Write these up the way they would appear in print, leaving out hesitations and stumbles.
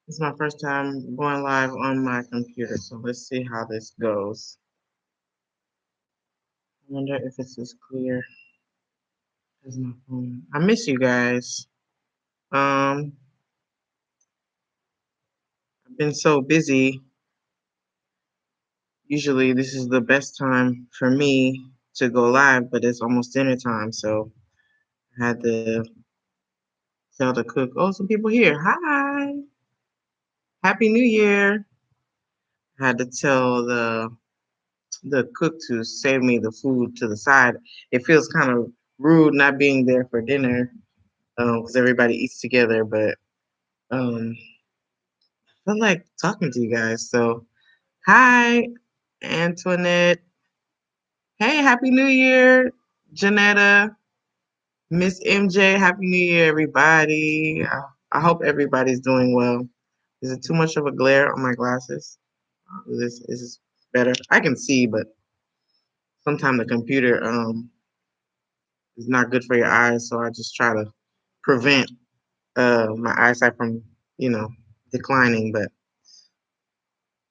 It's my first time going live on my computer, so let's see how this goes. I wonder if it's as clear as my phone. I miss you guys. I've been so busy. Usually this is the best time for me to go live, but it's almost dinner time, so I had to tell the cook, oh, some people here. Hi. Happy New Year. I had to tell the cook to save me the food to the side. It feels kind of rude not being there for dinner because everybody eats together, but I feel like talking to you guys. So, hi, Antoinette. Hey, Happy New Year, Janetta, Miss MJ. Happy New Year, everybody. I hope everybody's doing well. Is it too much of a glare on my glasses? Is this better? I can see, but sometimes the computer is not good for your eyes, so I just try to prevent my eyesight from, you know, declining. But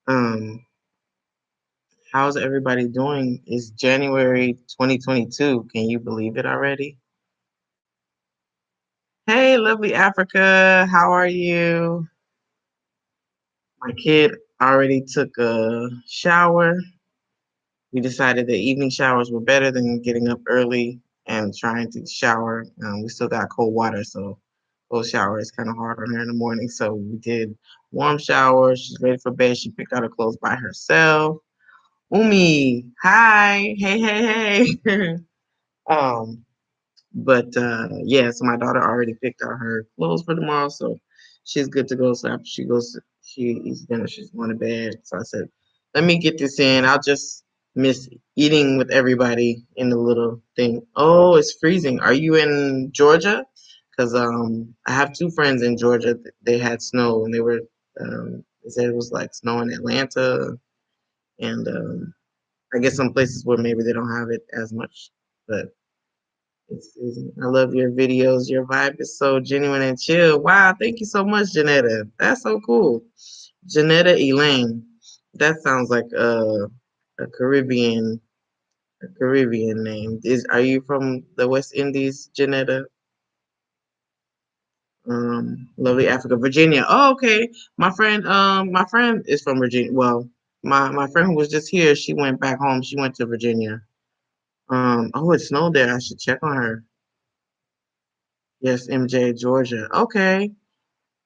um, how's everybody doing? It's January 2022. Can you believe it already? Hey, lovely Africa. How are you? My kid already took a shower. We decided that evening showers were better than getting up early and trying to shower. We still got cold water, so cold shower is kind of hard on her in the morning. So we did warm shower. She's ready for bed. She picked out her clothes by herself. Umi, hi, hey. um, but yeah, so my daughter already picked out her clothes for tomorrow, so she's good to go. So after she eats dinner, she's going to bed. So I said, let me get this in. I'll just miss eating with everybody in the little thing. Oh, it's freezing. Are you in Georgia? Because I have two friends in Georgia. They had snow, and they said it was like snow in Atlanta, and I guess some places where maybe they don't have it as much, but. I love your videos. Your vibe is so genuine and chill. Wow, thank you so much, Janetta. That's so cool. Janetta Elaine. That sounds like a Caribbean name. Are you from the West Indies, Janetta? Lovely Africa, Virginia. Oh, okay. My friend is from Virginia. Well, my friend who was just here, she went back home. She went to Virginia. Oh, it snowed there. I should check on her. Yes, MJ, Georgia. Okay.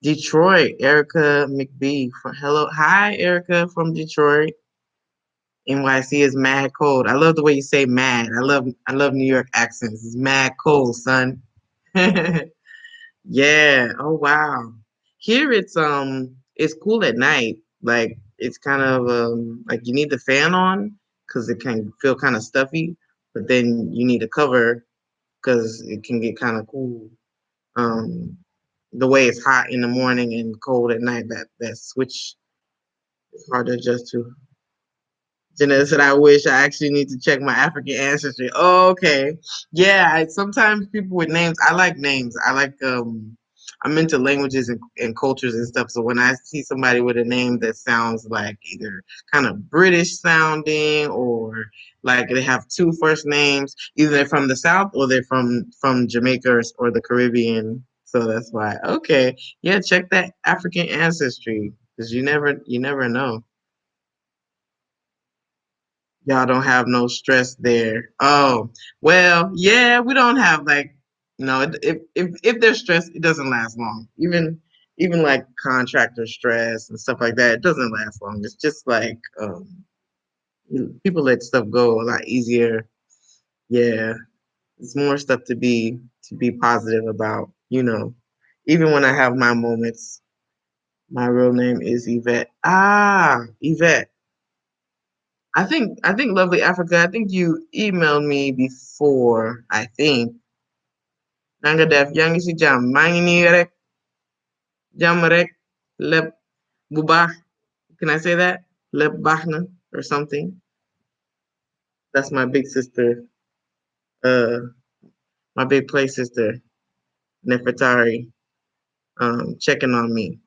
Detroit, Erica McBee. Hello, hi, Erica from Detroit. NYC is mad cold. I love the way you say mad. I love New York accents. It's mad cold, son. Yeah. Oh wow. Here it's cool at night. Like it's kind of like you need the fan on because it can feel kind of stuffy, but then you need a cover because it can get kind of cool. Um, the way it's hot in the morning and cold at night, that switch is hard to adjust to. Jenna said, "I wish I actually need to check my African ancestry." Oh, okay, yeah. Sometimes people with names, I like names. I'm into languages and cultures and stuff. So when I see somebody with a name that sounds like either kind of British sounding or like they have two first names, either they're from the South or they're from Jamaica or the Caribbean. So that's why. Okay, yeah, check that African ancestry because you never know. Y'all don't have no stress there. Oh, well, yeah, we don't have like, if there's stress, it doesn't last long. Even like contractor stress and stuff like that, it doesn't last long. It's just like people let stuff go a lot easier. Yeah, it's more stuff to be positive about. Even when I have my moments. My real name is Yvette. Ah, Yvette. I think lovely Africa. I think you emailed me before. I think nanga def yang si jam mangi ni rek jam rek lep bubah. Can I say that lep bahna or something? That's my big sister. Uh, my big play sister Nefertari. Checking on me.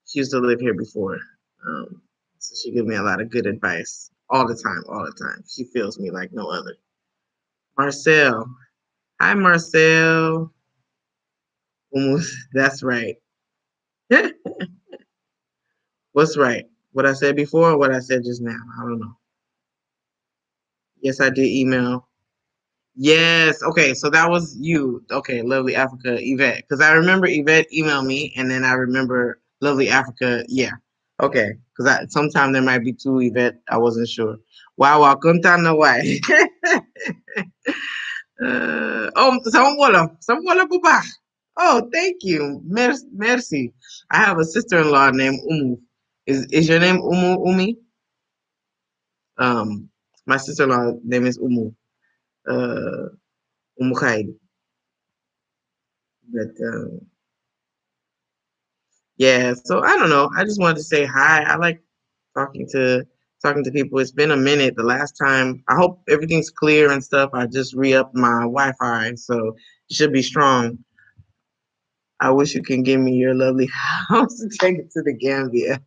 She used to live here before. Um, so she gives me a lot of good advice all the time, all the time. She feels me like no other. Marcel. Hi, Marcel. Almost, that's right. What's right? What I said before or what I said just now? I don't know. Yes, I did email. Yes. Okay. So that was you. Okay. Lovely Africa, Yvette. Because I remember Yvette emailed me, and then I remember Lovely Africa. Yeah. Okay. Because sometimes there might be two Yvette. I wasn't sure. Wow. Wow. Kunta na why. Some wala po ba? Oh, thank you. Merci. I have a sister-in-law named Umu. Is your name Umi? Um, my sister-in-law name is Umu. Uh, Umu Khaid. But yeah, so I don't know. I just wanted to say hi. I like talking to talking to people. It's been a minute. The last time, I hope everything's clear and stuff. I just re-upped my Wi-Fi, so it should be strong. I wish you can give me your lovely house to take it to the Gambia.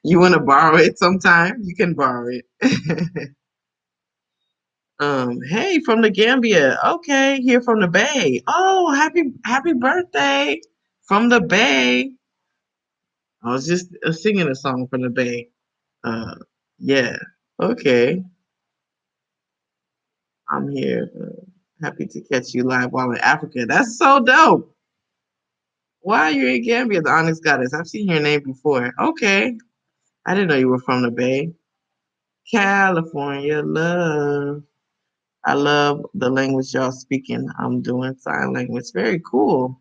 You want to borrow it sometime? You can borrow it. Hey, from the Gambia. Okay, here from the Bay. Oh, happy birthday from the Bay. I was just singing a song from the Bay. Uh, yeah. Okay. I'm here. Happy to catch you live while in Africa. That's so dope. Why you're in Gambia, the Onyx Goddess? I've seen your name before. Okay. I didn't know you were from the Bay. California love. I love the language y'all speaking. I'm doing sign language. Very cool.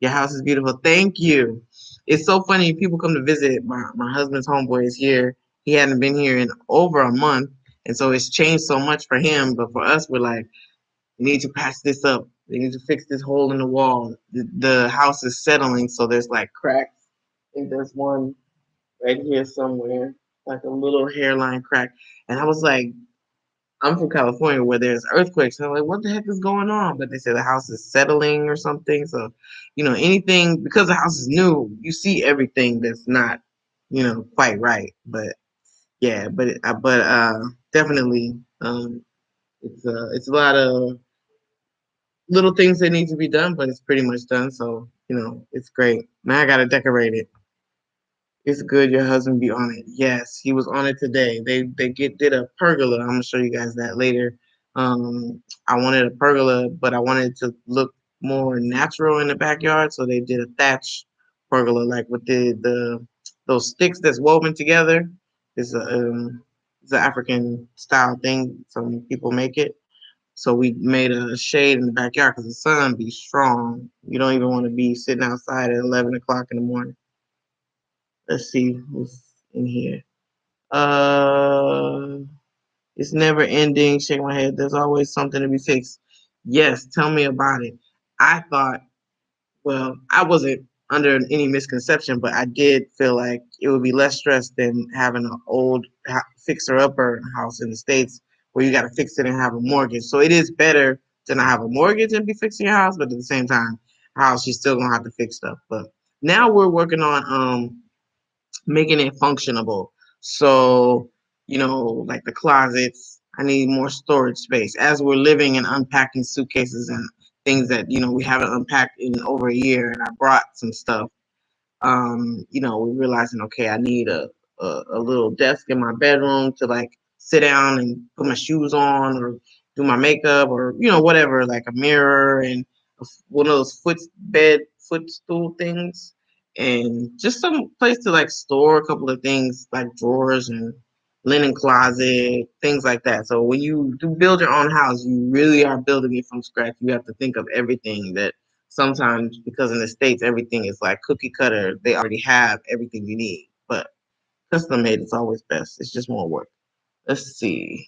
Your house is beautiful. Thank you. It's so funny. People come to visit. My husband's homeboy is here. He hadn't been here in over a month. And so it's changed so much for him. But for us, we're like, we need to patch this up. We need to fix this hole in the wall. The house is settling. So there's like cracks. I think there's one right here somewhere, like a little hairline crack. And I was like, I'm from California where there's earthquakes. And I'm like, what the heck is going on? But they say the house is settling or something. So, anything, because the house is new, you see everything that's not, quite right. But yeah, but definitely, it's a lot of little things that need to be done, but it's pretty much done. So, it's great. Now I got to decorate it. It's good your husband be on it. Yes, he was on it today. They did a pergola. I'm gonna show you guys that later. I wanted a pergola, but I wanted it to look more natural in the backyard, so they did a thatch pergola, like with the those sticks that's woven together. It's an African style thing. Some people make it. So we made a shade in the backyard because the sun be strong. You don't even want to be sitting outside at 11 o'clock in the morning. Let's see who's in here. Uh, it's never ending. Shake my head. There's always something to be fixed. Yes, tell me about it. I thought, well, I wasn't under any misconception, but I did feel like it would be less stress than having an old fixer-upper house in the States where you got to fix it and have a mortgage. So it is better to not have a mortgage and be fixing your house, but at the same time, house you're still gonna have to fix stuff. But now we're working on making it functionable. So, like the closets, I need more storage space. As we're living and unpacking suitcases and things that, we haven't unpacked in over a year, and I brought some stuff, we're realizing, okay, I need a little desk in my bedroom to like sit down and put my shoes on or do my makeup or, whatever, like a mirror and one of those footstool things and just some place to like store a couple of things like drawers and linen closet, things like that. So when you do build your own house, you really are building it from scratch. You have to think of everything that sometimes because in the States, everything is like cookie cutter. They already have everything you need, but custom made is always best. It's just more work. Let's see.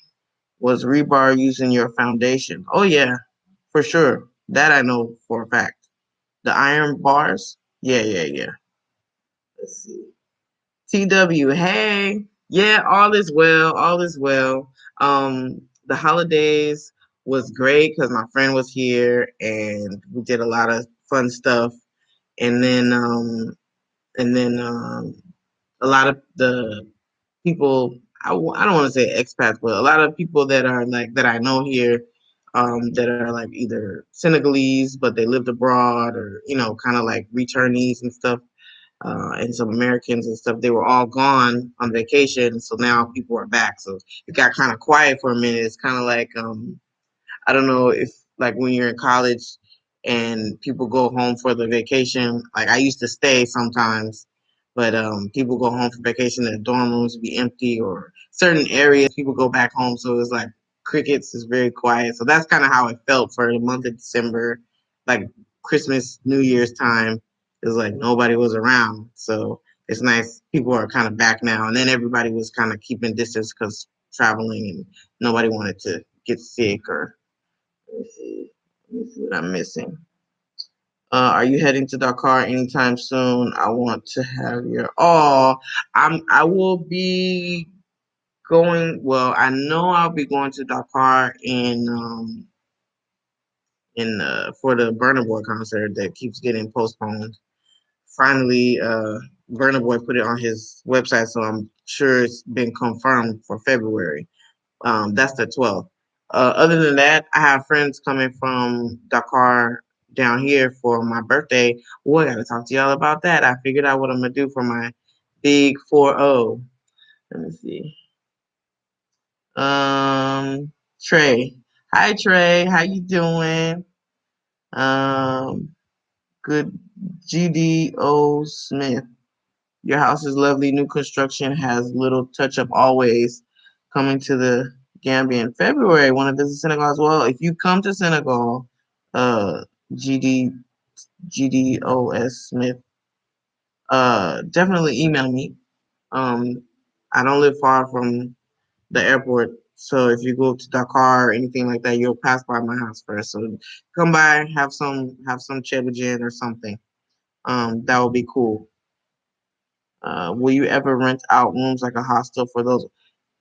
Was rebar using your foundation? Oh yeah, for sure. That I know for a fact. The iron bars? Yeah, yeah, yeah. Let's see. TW, hey. Yeah, all is well. All is well. The holidays was great because my friend was here and we did a lot of fun stuff. And then And then a lot of the people, I don't want to say expats, but a lot of people that are like that I know here, that are like either Senegalese but they lived abroad, or kind of like returnees and stuff, and some Americans and stuff. They were all gone on vacation, so now people are back. So it got kind of quiet for a minute. It's kind of like I don't know if like when you're in college and people go home for the vacation. Like I used to stay sometimes, but people go home for vacation. The dorm rooms would be empty, or certain areas people go back home. So it's like crickets is very quiet. So that's kind of how it felt for the month of December, like Christmas, New Year's time. It was like nobody was around. So it's nice. People are kind of back now, and then everybody was kind of keeping distance because traveling, and nobody wanted to get sick or let me see. Let me see what I'm missing. Are you heading to Dakar anytime soon? I want to have your. Oh, I will be going. Well, I know I'll be going to Dakar in for the Burna Boy concert that keeps getting postponed. Finally, Burna Boy put it on his website, so I'm sure it's been confirmed for February. That's the 12th. Other than that, I have friends coming from Dakar down here for my birthday. Oh, I gotta talk to y'all about that. I figured out what I'm gonna do for my big 4-0. Let me see. Trey. Hi Trey, how you doing? Um, good. GDO Smith. Your house is lovely. New construction has little touch up always. Coming to the Gambia in February. Want to visit Senegal as well? If you come to Senegal, uh, GD GDOS Smith, definitely email me. Um, I don't live far from the airport, so if you go to Dakar or anything like that, you'll pass by my house first. So come by, have some chebujin or something. That would be cool. Will you ever rent out rooms like a hostel for those?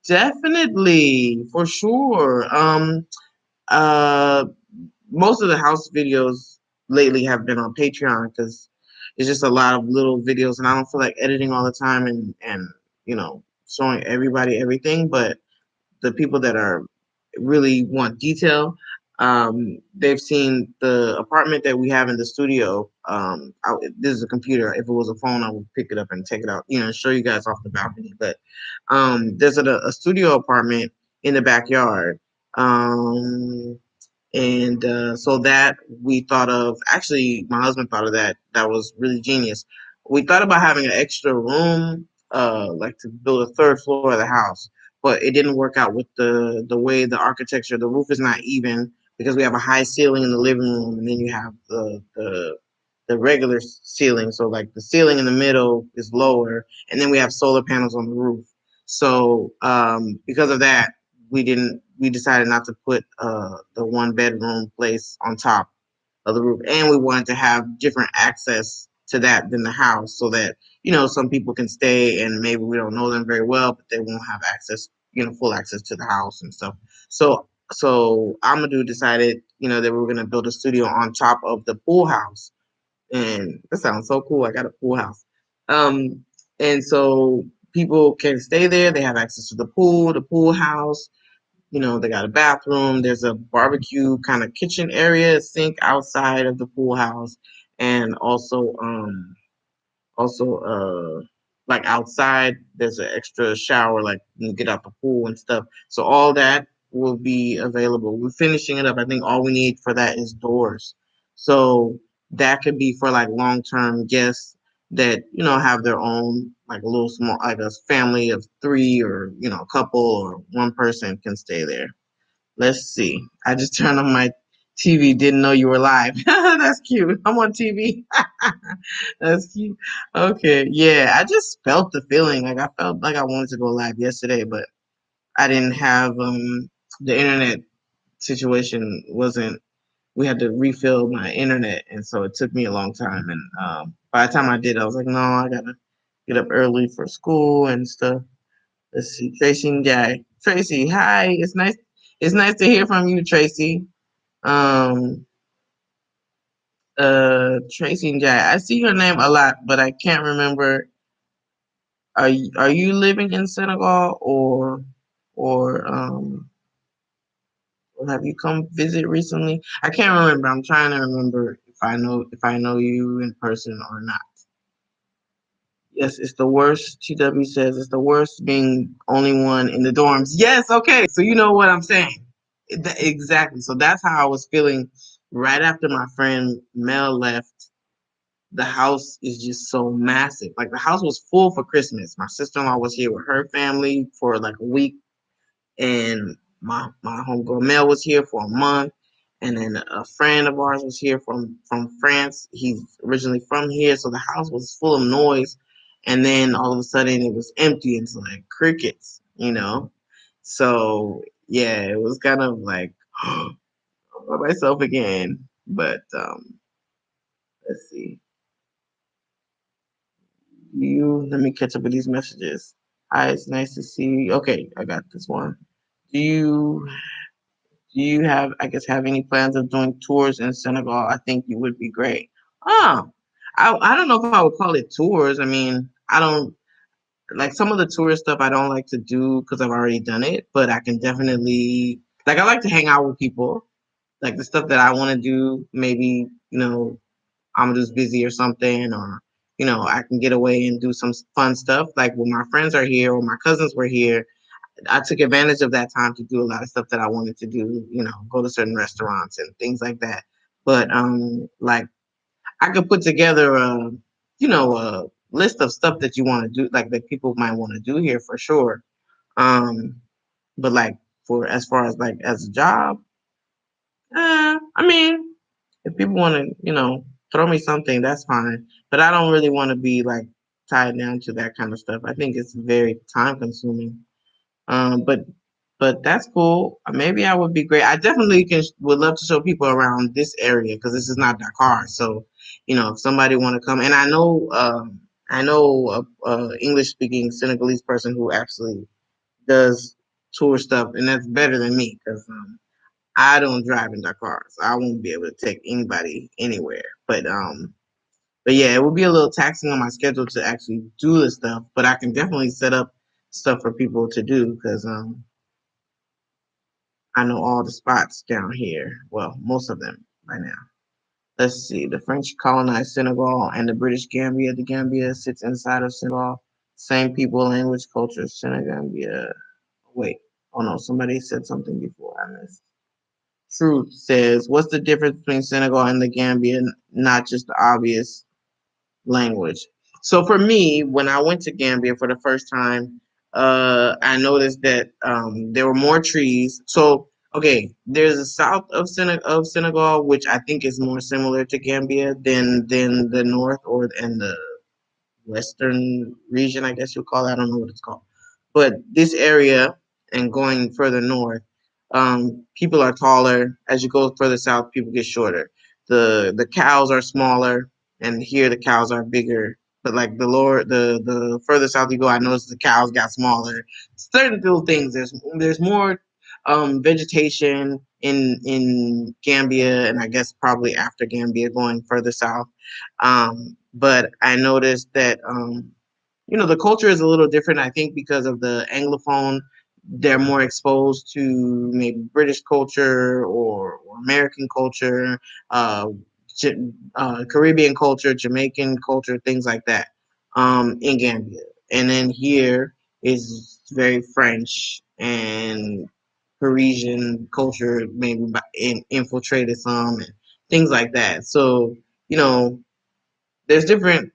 Definitely, for sure. Uh, Most of the house videos lately have been on Patreon because it's just a lot of little videos, and I don't feel like editing all the time and showing everybody everything. But the people that are really want detail, they've seen the apartment that we have in the studio. This is a computer. If it was a phone, I would pick it up and take it out, show you guys off the balcony. But there's a studio apartment in the backyard. And so that we thought of, actually, my husband thought of that. That was really genius. We thought about having an extra room, like to build a third floor of the house, but it didn't work out with the way the architecture. The roof is not even because we have a high ceiling in the living room, and then you have the regular ceiling. So like the ceiling in the middle is lower, and then we have solar panels on the roof. So because of that, we decided not to put the one bedroom place on top of the roof, and we wanted to have different access to that than the house, so that some people can stay and maybe we don't know them very well, but they won't have access, full access to the house and stuff. So Amadou decided, that we were going to build a studio on top of the pool house, and that sounds so cool. I got a pool house. Um, and so people can stay there. They have access to the pool house. They got a bathroom. There's a barbecue kind of kitchen area, sink outside of the pool house, and also like outside there's an extra shower, like you get out the pool and stuff. So all that will be available. We're finishing it up. I think all we need for that is doors. So that could be for like long-term guests that have their own, like a little small, like a family of three, or a couple or one person can stay there. Let's see. I just turned on my TV. Didn't know you were live. That's cute. I'm on TV. That's cute. Okay. Yeah. I just felt the feeling. Like I felt like I wanted to go live yesterday, but I didn't have the internet situation wasn't. We had to refill my internet, and so it took me a long time. And by the time I did, I was like, no, I gotta get up early for school and stuff. Let's see, Tracy and Guy. Tracy, hi. It's nice. It's nice to hear from you, Tracy. Um, Tracy and Jack. I see your name a lot, but I can't remember. Are you living in Senegal or or have you come visit recently? I can't remember. I'm trying to remember if I know you in person or not. Yes, it's the worst. TW says it's the worst being only one in the dorms. Yes, okay. So you know what I'm saying. Exactly. So that's how I was feeling right after my friend Mel left. The house is just so massive. Like the house was full for Christmas. My sister-in-law was here with her family for like a week, and my homegirl Mel was here for a month, and then a friend of ours was here from France. He's originally from here, so the house was full of noise, and then all of a sudden it was empty. It's like crickets, you know. So yeah, it was kind of like by myself again. But let's see. You let me catch up with these messages. Hi, it's nice to see you. Okay, I got this one. Do you have, I guess, have any plans of doing tours in Senegal? I think you would be great. Oh, I don't know if I would call it tours. I mean, I don't like some of the tourist stuff I don't like to do because I've already done it, but I can definitely, like, I like to hang out with people. Like the stuff that I want to do, maybe, I'm just busy or something, or, I can get away and do some fun stuff. Like when my friends are here or my cousins were here, I took advantage of that time to do a lot of stuff that I wanted to do, go to certain restaurants and things like that. But like I could put together a list of stuff that you want to do, like that people might want to do here for sure. Um, but like for as far as like as a job, I mean, if people want to, throw me something, that's fine. But I don't really want to be like tied down to that kind of stuff. I think it's very time consuming. But that's cool. Maybe I would be great. I definitely would love to show people around this area because this is not Dakar. So, if somebody want to come, and I know a English speaking Senegalese person who actually does tour stuff, and that's better than me because I don't drive in Dakar, so I won't be able to take anybody anywhere. But yeah, it would be a little taxing on my schedule to actually do this stuff. But I can definitely set up stuff for people to do because I know all the spots down here. Well, most of them by now. Let's see. The French colonized Senegal and the British Gambia. The Gambia sits inside of Senegal. Same people, language, culture. Senegambia. Wait. Oh no, somebody said something before I missed. Truth says, what's the difference between Senegal and the Gambia? Not just the obvious language. So for me, when I went to Gambia for the first time, I noticed that there were more trees. So okay, there's a south of Senegal, which I think is more similar to Gambia than the north or and the western region, I guess you'll call it. I don't know what it's called. But this area and going further north, people are taller. As you go further south, people get shorter. The cows are smaller, and here the cows are bigger. But like the further south you go, I noticed the cows got smaller. Certain little things. There's more vegetation in Gambia, and I guess probably after Gambia, going further south. But I noticed that the culture is a little different. I think because of the anglophone, they're more exposed to maybe British culture or American culture, uh, Caribbean culture, Jamaican culture, things like that. In Gambia, and then here is very French and Parisian culture, maybe infiltrated some and things like that. So you know there's different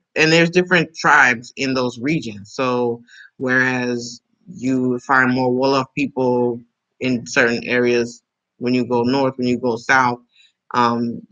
tribes in those regions. So whereas you find more Wolof people in certain areas when you go north, when you go south,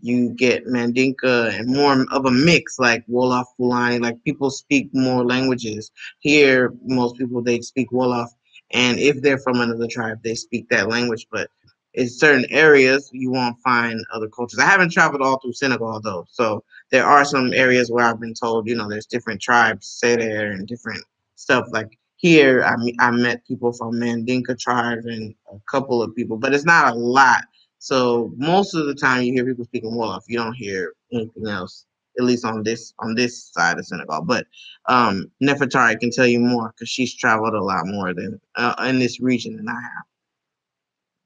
you get Mandinka and more of a mix like Wolof, Fulani. Like people speak more languages. Here, most people they speak Wolof, and if they're from another tribe, they speak that language. But in certain areas, you won't find other cultures. I haven't traveled all through Senegal though, so there are some areas where I've been told, there's different tribes say there and different stuff. Like here, I met people from Mandinka tribes and a couple of people, but it's not a lot. So most of the time you hear people speaking Wolof. You don't hear anything else, at least on this side of Senegal. But Nefertari can tell you more because she's traveled a lot more than in this region than I have.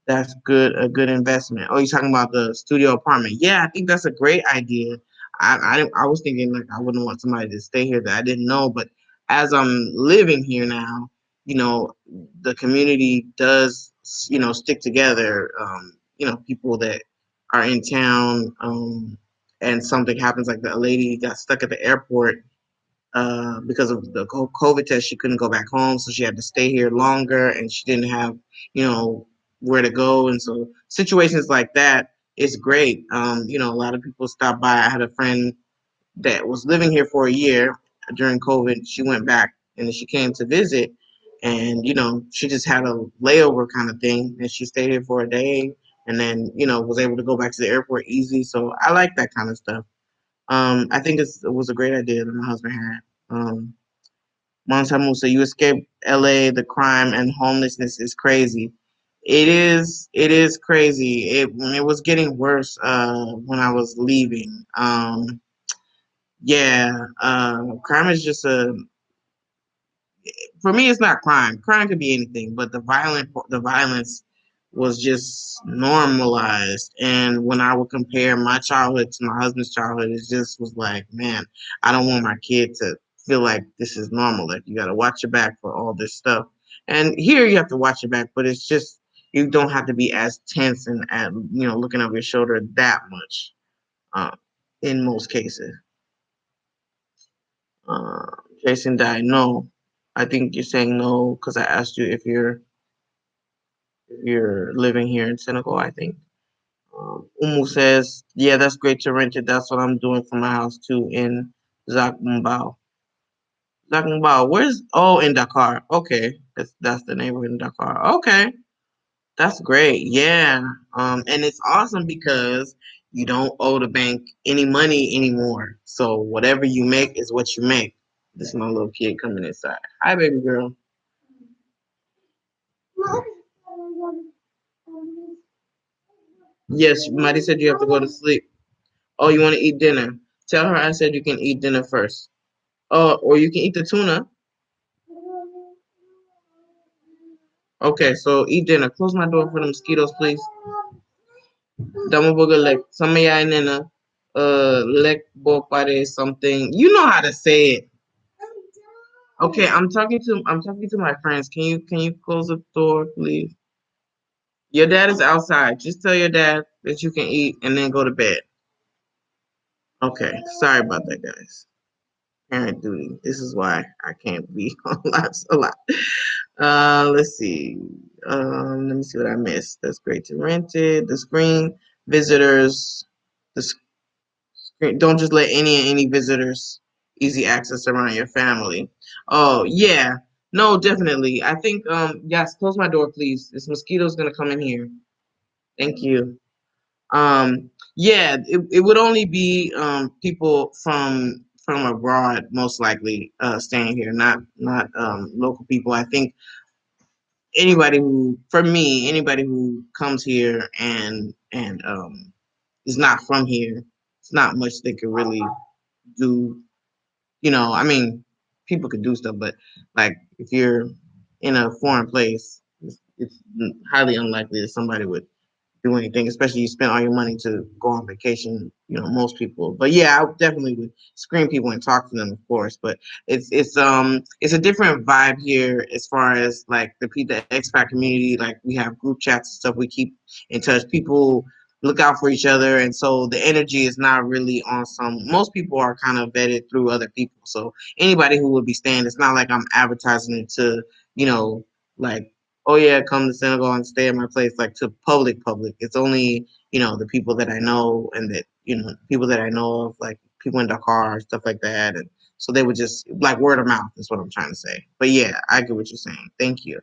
That's good, a good investment. Oh, you're talking about the studio apartment? Yeah, I think that's a great idea. I was thinking like I wouldn't want somebody to stay here that I didn't know, but as I'm living here now, the community does stick together. People that are in town, and something happens, like the lady got stuck at the airport because of the COVID test. She couldn't go back home, so she had to stay here longer, and she didn't have, where to go. And so situations like that, it's great. A lot of people stop by. I had a friend that was living here for a year during COVID. She went back and then she came to visit, and she just had a layover kind of thing, and she stayed here for a day, and then was able to go back to the airport easy. So I like that kind of stuff. I think it was a great idea that my husband had. Monta Musa, you escaped LA, the crime and homelessness is crazy. It is crazy. It was getting worse when I was leaving. Yeah, crime is just a for me, it's not crime. Crime could be anything, but the violence was just normalized. And when I would compare my childhood to my husband's childhood, it just was like, man, I don't want my kid to feel like this is normal. Like you got to watch your back for all this stuff. And here you have to watch your back, but it's just you don't have to be as tense and looking over your shoulder that much. Uh, in most cases. Uh, Jason died. No, I think you're saying no because I asked you if you're living here in Senegal. I think. Umu says, "Yeah, that's great to rent it. That's what I'm doing for my house too in Zakmbao. Zakmbao, where's in Dakar? Okay, that's the neighborhood in Dakar. Okay, that's great. Yeah, and it's awesome because you don't owe the bank any money anymore. So whatever you make is what you make. This is my little kid coming inside. Hi, baby girl. Yes, Maddie said you have to go to sleep. Oh, you want to eat dinner? Tell her I said you can eat dinner first. Oh, or you can eat the tuna. Okay, so eat dinner. Close my door for the mosquitoes, please. Dama bëgg a lekk. Sama yaay nee na lekk boo paree something. You know how to say it. Okay, I'm talking to my friends. Can you close the door, please? Your dad is outside. Just tell your dad that you can eat and then go to bed. Okay, sorry about that, guys. Parent duty. This is why I can't be on lives a lot. Let's see. Let me see what I missed. That's great to rent it. The screen visitors. The screen. Don't just let any visitors easy access around your family. Oh yeah. No, definitely. I think yes. Close my door, please. This mosquito's gonna come in here. Thank you. Yeah, it would only be people from abroad most likely staying here, not local people. I think anybody who comes here and is not from here, it's not much they could really do. I mean, people could do stuff, but like if you're in a foreign place, it's highly unlikely that somebody would do anything, especially you spend all your money to go on vacation, most people. But yeah, I definitely would screen people and talk to them, of course. But it's a different vibe here as far as like the expat community. Like we have group chats and stuff. We keep in touch. People look out for each other, and so the energy is not really on some. Most people are kind of vetted through other people. So anybody who would be staying, it's not like I'm advertising it to you know like, oh yeah, come to Senegal and stay at my place, like to public. It's only, the people that I know and that, people that I know of, like people in Dakar, stuff like that. And so they would just like word of mouth is what I'm trying to say. But yeah, I get what you're saying. Thank you.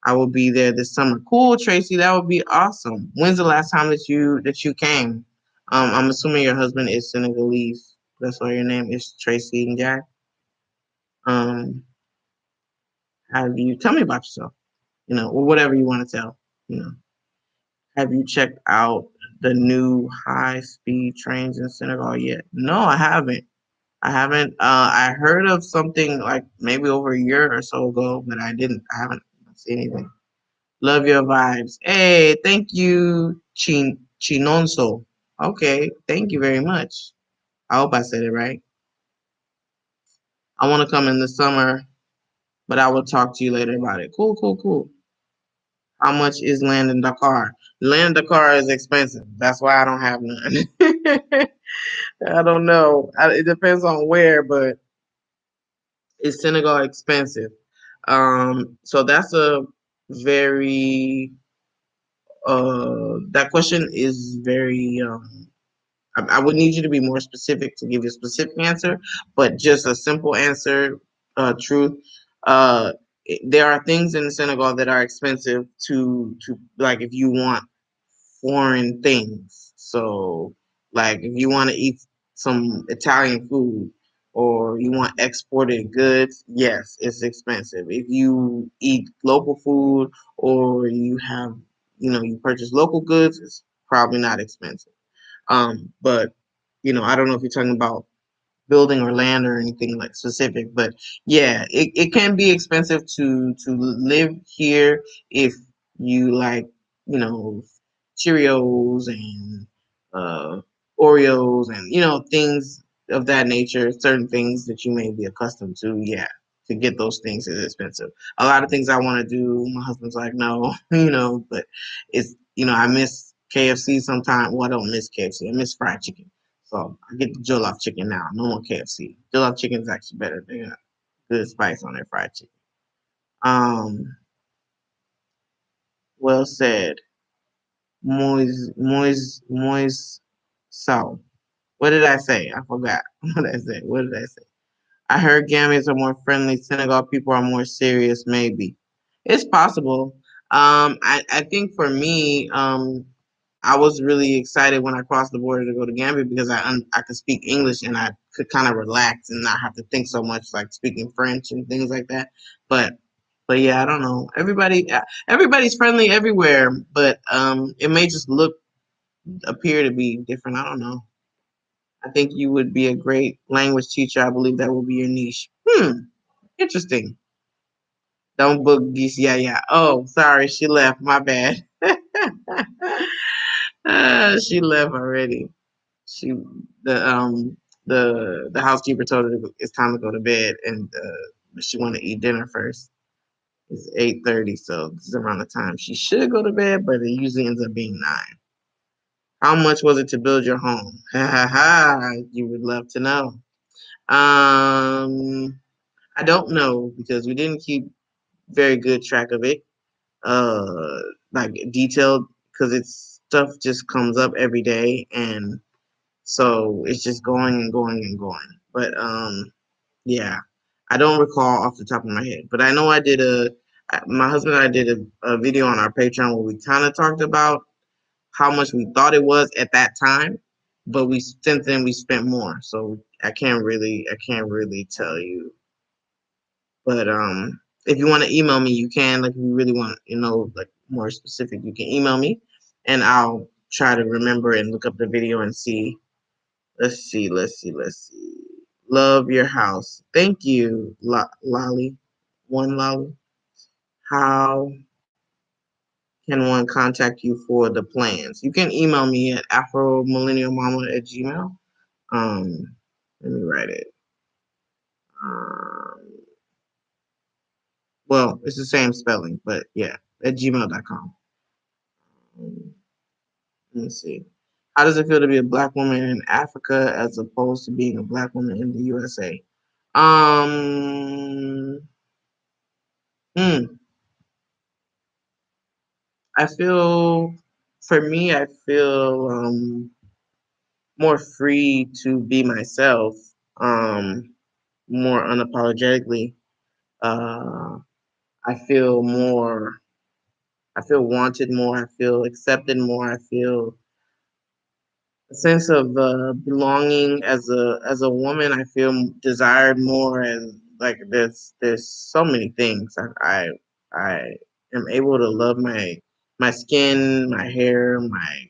I will be there this summer. Cool, Tracy. That would be awesome. When's the last time that you came? I'm assuming your husband is Senegalese. That's why your name is Tracy and Jack. Um, how do you tell me about yourself? Or whatever you want to tell. You know. Have you checked out the new high-speed trains in Senegal yet? No, I haven't. I haven't. I heard of something like maybe over a year or so ago, but I didn't. I haven't seen anything. Love your vibes. Hey, thank you, Chinonso. Okay, thank you very much. I hope I said it right. I want to come in the summer, but I will talk to you later about it. Cool, cool, cool. How much is land in Dakar? Land in Dakar is expensive. That's why I don't have none. I don't know. It depends on where, but is Senegal expensive? So that's a very that question is very I would need you to be more specific to give you a specific answer, but just a simple answer, truth. Uh, there are things in Senegal that are expensive to like if you want foreign things. So, like if you want to eat some Italian food or you want exported goods, yes, it's expensive. If you eat local food or you purchase local goods, it's probably not expensive. But I don't know if you're talking about building or land or anything like specific, but yeah, it can be expensive to live here if you like, you know, Cheerios and uh, Oreos and things of that nature. Certain things that you may be accustomed to, yeah. To get those things is expensive. A lot of things I want to do, my husband's like, no, but it's I miss KFC sometimes. Well, I don't miss KFC. I miss fried chicken. So I get the jollof chicken now. No more KFC. Jollof chicken is actually better. They got good spice on their fried chicken. Um, well said. Moise So. What did I say? I forgot. What did I say? What did I say? I heard Gambians are more friendly. Senegal people are more serious. Maybe it's possible. I think for me, I was really excited when I crossed the border to go to Gambia because I could speak English and I could kind of relax and not have to think so much like speaking French and things like that. But yeah, I don't know. Everybody's friendly everywhere, but it may just appear to be different. I don't know. I think you would be a great language teacher. I believe that will be your niche. Interesting. Don't book geese. Yeah, yeah. Oh, sorry, she left. My bad. She left already. She the the housekeeper told her it's time to go to bed, and she wanted to eat dinner first. It's 8:30, so this is around the time she should go to bed, but it usually ends up being 9. How much was it to build your home? Ha ha ha! You would love to know. I don't know because we didn't keep very good track of it, like detailed, because it's stuff just comes up every day, and so it's just going and going and going. But yeah, I don't recall off the top of my head, but I know my husband and I did a video on our Patreon where we kind of talked about how much we thought it was at that time, but since then we spent more. So I can't really tell you. But if you want to email me, you can. Like if you really want like more specific, you can email me, and I'll try to remember and look up the video and see. Let's see. Love your house. Thank you, Lolly. One Lolly. How can one contact you for the plans? You can email me at afromillennialmama@gmail. Let me write it. Um, well, it's the same spelling, but yeah, at gmail.com. Let me see. How does it feel to be a black woman in Africa as opposed to being a black woman in the USA? Um, hmm. I feel, for me, I feel more free to be myself, um, more unapologetically. Uh, I feel wanted more. I feel accepted more. I feel a sense of belonging as a woman. I feel desired more, and like there's so many things. I am able to love my skin, my hair, my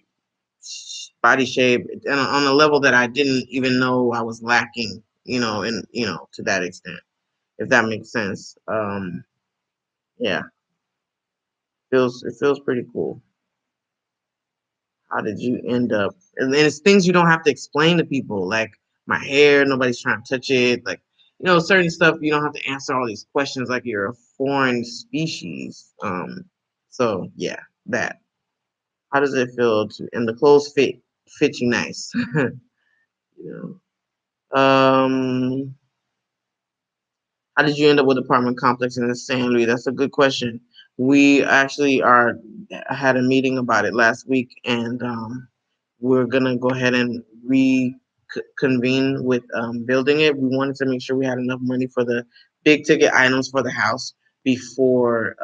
body shape, and on a level that I didn't even know I was lacking, and to that extent, if that makes sense. Yeah, it feels pretty cool. How did you end up? And it's things you don't have to explain to people, like my hair. Nobody's trying to touch it. Like certain stuff you don't have to answer all these questions like you're a foreign species. So yeah, that. How does it feel to? And the clothes fit you nice. you How did you end up with apartment complex in the San Luis? That's a good question. We actually had a meeting about it last week, and we're gonna go ahead and reconvene with building it. We wanted to make sure we had enough money for the big ticket items for the house before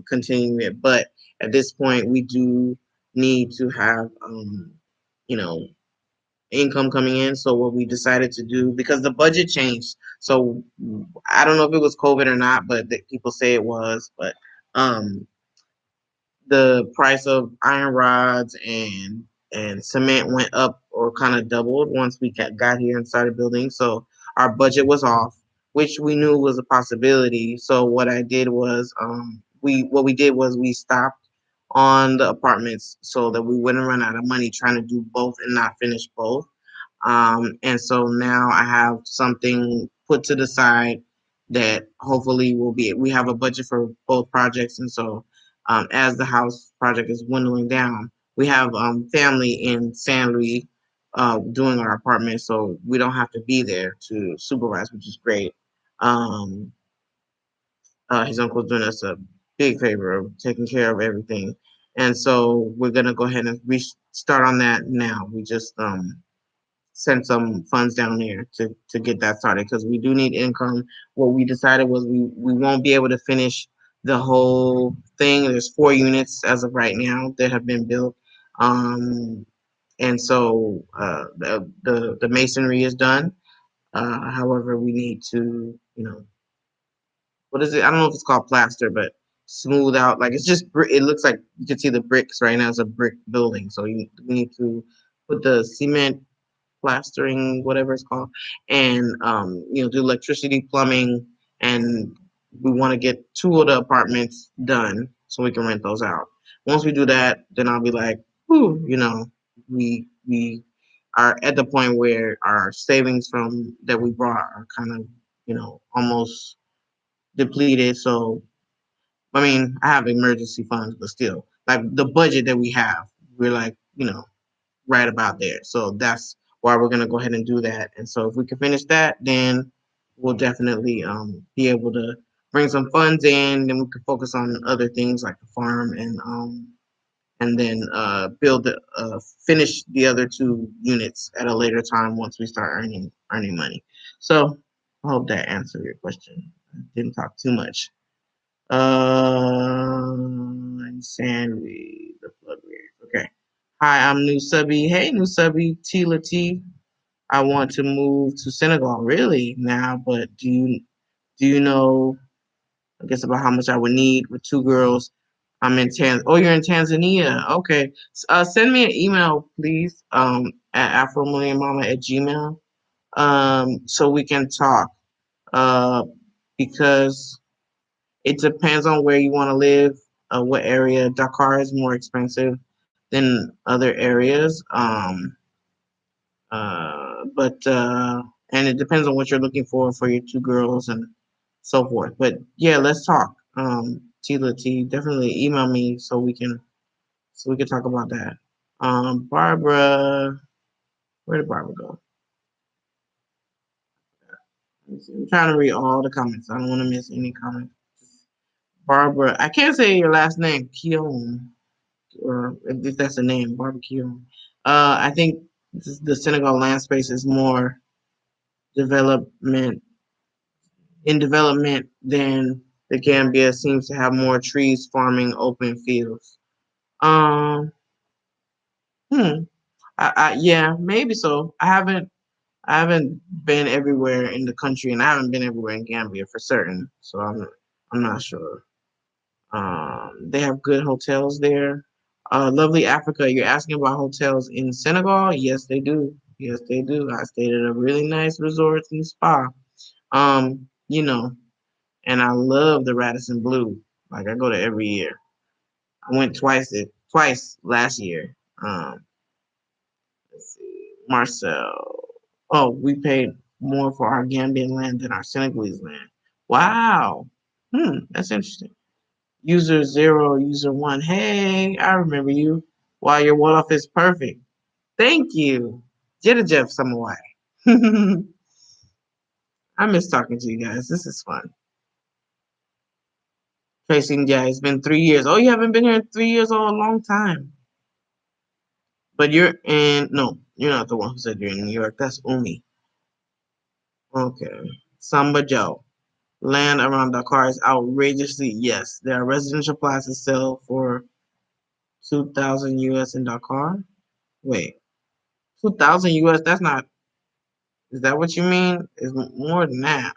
continuing it. But at this point, we do need to have you know income coming in. So what we decided to do, because the budget changed. So I don't know if it was COVID or not, but people say it was. But um, the price of iron rods and cement went up or kind of doubled once we got here and started building. So our budget was off, which we knew was a possibility. So what I did was we stopped on the apartments so that we wouldn't run out of money trying to do both and not finish both. And so now I have something put to the side that hopefully we have a budget for both projects. And so as the house project is dwindling down, we have family in San Luis doing our apartment, so we don't have to be there to supervise, which is great. Um, his uncle's doing us a big favor of taking care of everything. And so we're going to go ahead and start on that now. We just send some funds down there to get that started because we do need income. What we decided was we won't be able to finish the whole thing. There's 4 units as of right now that have been built. And so the masonry is done. However, we need to, what is it? I don't know if it's called plaster, but smooth out. Like it's just, it looks like you can see the bricks right now. It's a brick building. So we need to put the cement plastering, whatever it's called, and do electricity, plumbing, and we want to get 2 of the apartments done so we can rent those out. Once we do that, then I'll be like, whew, we are at the point where our savings from that we brought are kind of, almost depleted. So I mean, I have emergency funds, but still, like the budget that we have, we're like, right about there. So that's why we're gonna go ahead and do that. And so if we can finish that, then we'll definitely be able to bring some funds in. Then we can focus on other things like the farm and then finish the other 2 units at a later time once we start earning money. So I hope that answered your question. I didn't talk too much. Insanity, the flood wave. Okay. Hi, I'm New Subby. Hey, New Subby, Tila T. I want to move to Senegal, really now, but do you know? I guess about how much I would need with 2 girls. I'm in Oh, you're in Tanzania. Okay. Send me an email, please. At afromillion@gmail. So we can talk. Uh, because it depends on where you want to live, what area. Dakar is more expensive than other areas. But and it depends on what you're looking for your 2 girls and so forth. But yeah, let's talk. Tila T, definitely email me so we can talk about that. Barbara, where did Barbara go? I'm trying to read all the comments. I don't want to miss any comments. Barbara, I can't say your last name, Keon, or if that's a name, Barbecue. I think the Senegal land space is more development development than the Gambia seems to have more trees, farming, open fields. Um, hmm. Yeah, maybe so. I haven't been everywhere in the country, and I haven't been everywhere in Gambia for certain. So I'm not sure. They have good hotels there. Lovely Africa. You're asking about hotels in Senegal? Yes, they do. Yes, they do. I stayed at a really nice resort and spa. You know, and I love the Radisson Blue. Like I go to every year. I went twice last year. Let's see, Marcel. Oh, we paid more for our Gambian land than our Senegalese land. Wow. That's interesting. User 0, user 1. Hey, I remember you. Wow, your Wolof is perfect. Thank you. Jeff Samawai. I miss talking to you guys. This is fun. Tracing, yeah, it's been 3 years. Oh, you haven't been here in 3 years? Oh, a long time. But no, you're not the one who said you're in New York. That's Umi. Okay. Samba Joe. Land around Dakar is outrageously, yes. There are residential plots that sell for 2,000 US in Dakar. Wait, 2,000 US? That's not, is that what you mean? It's more than that.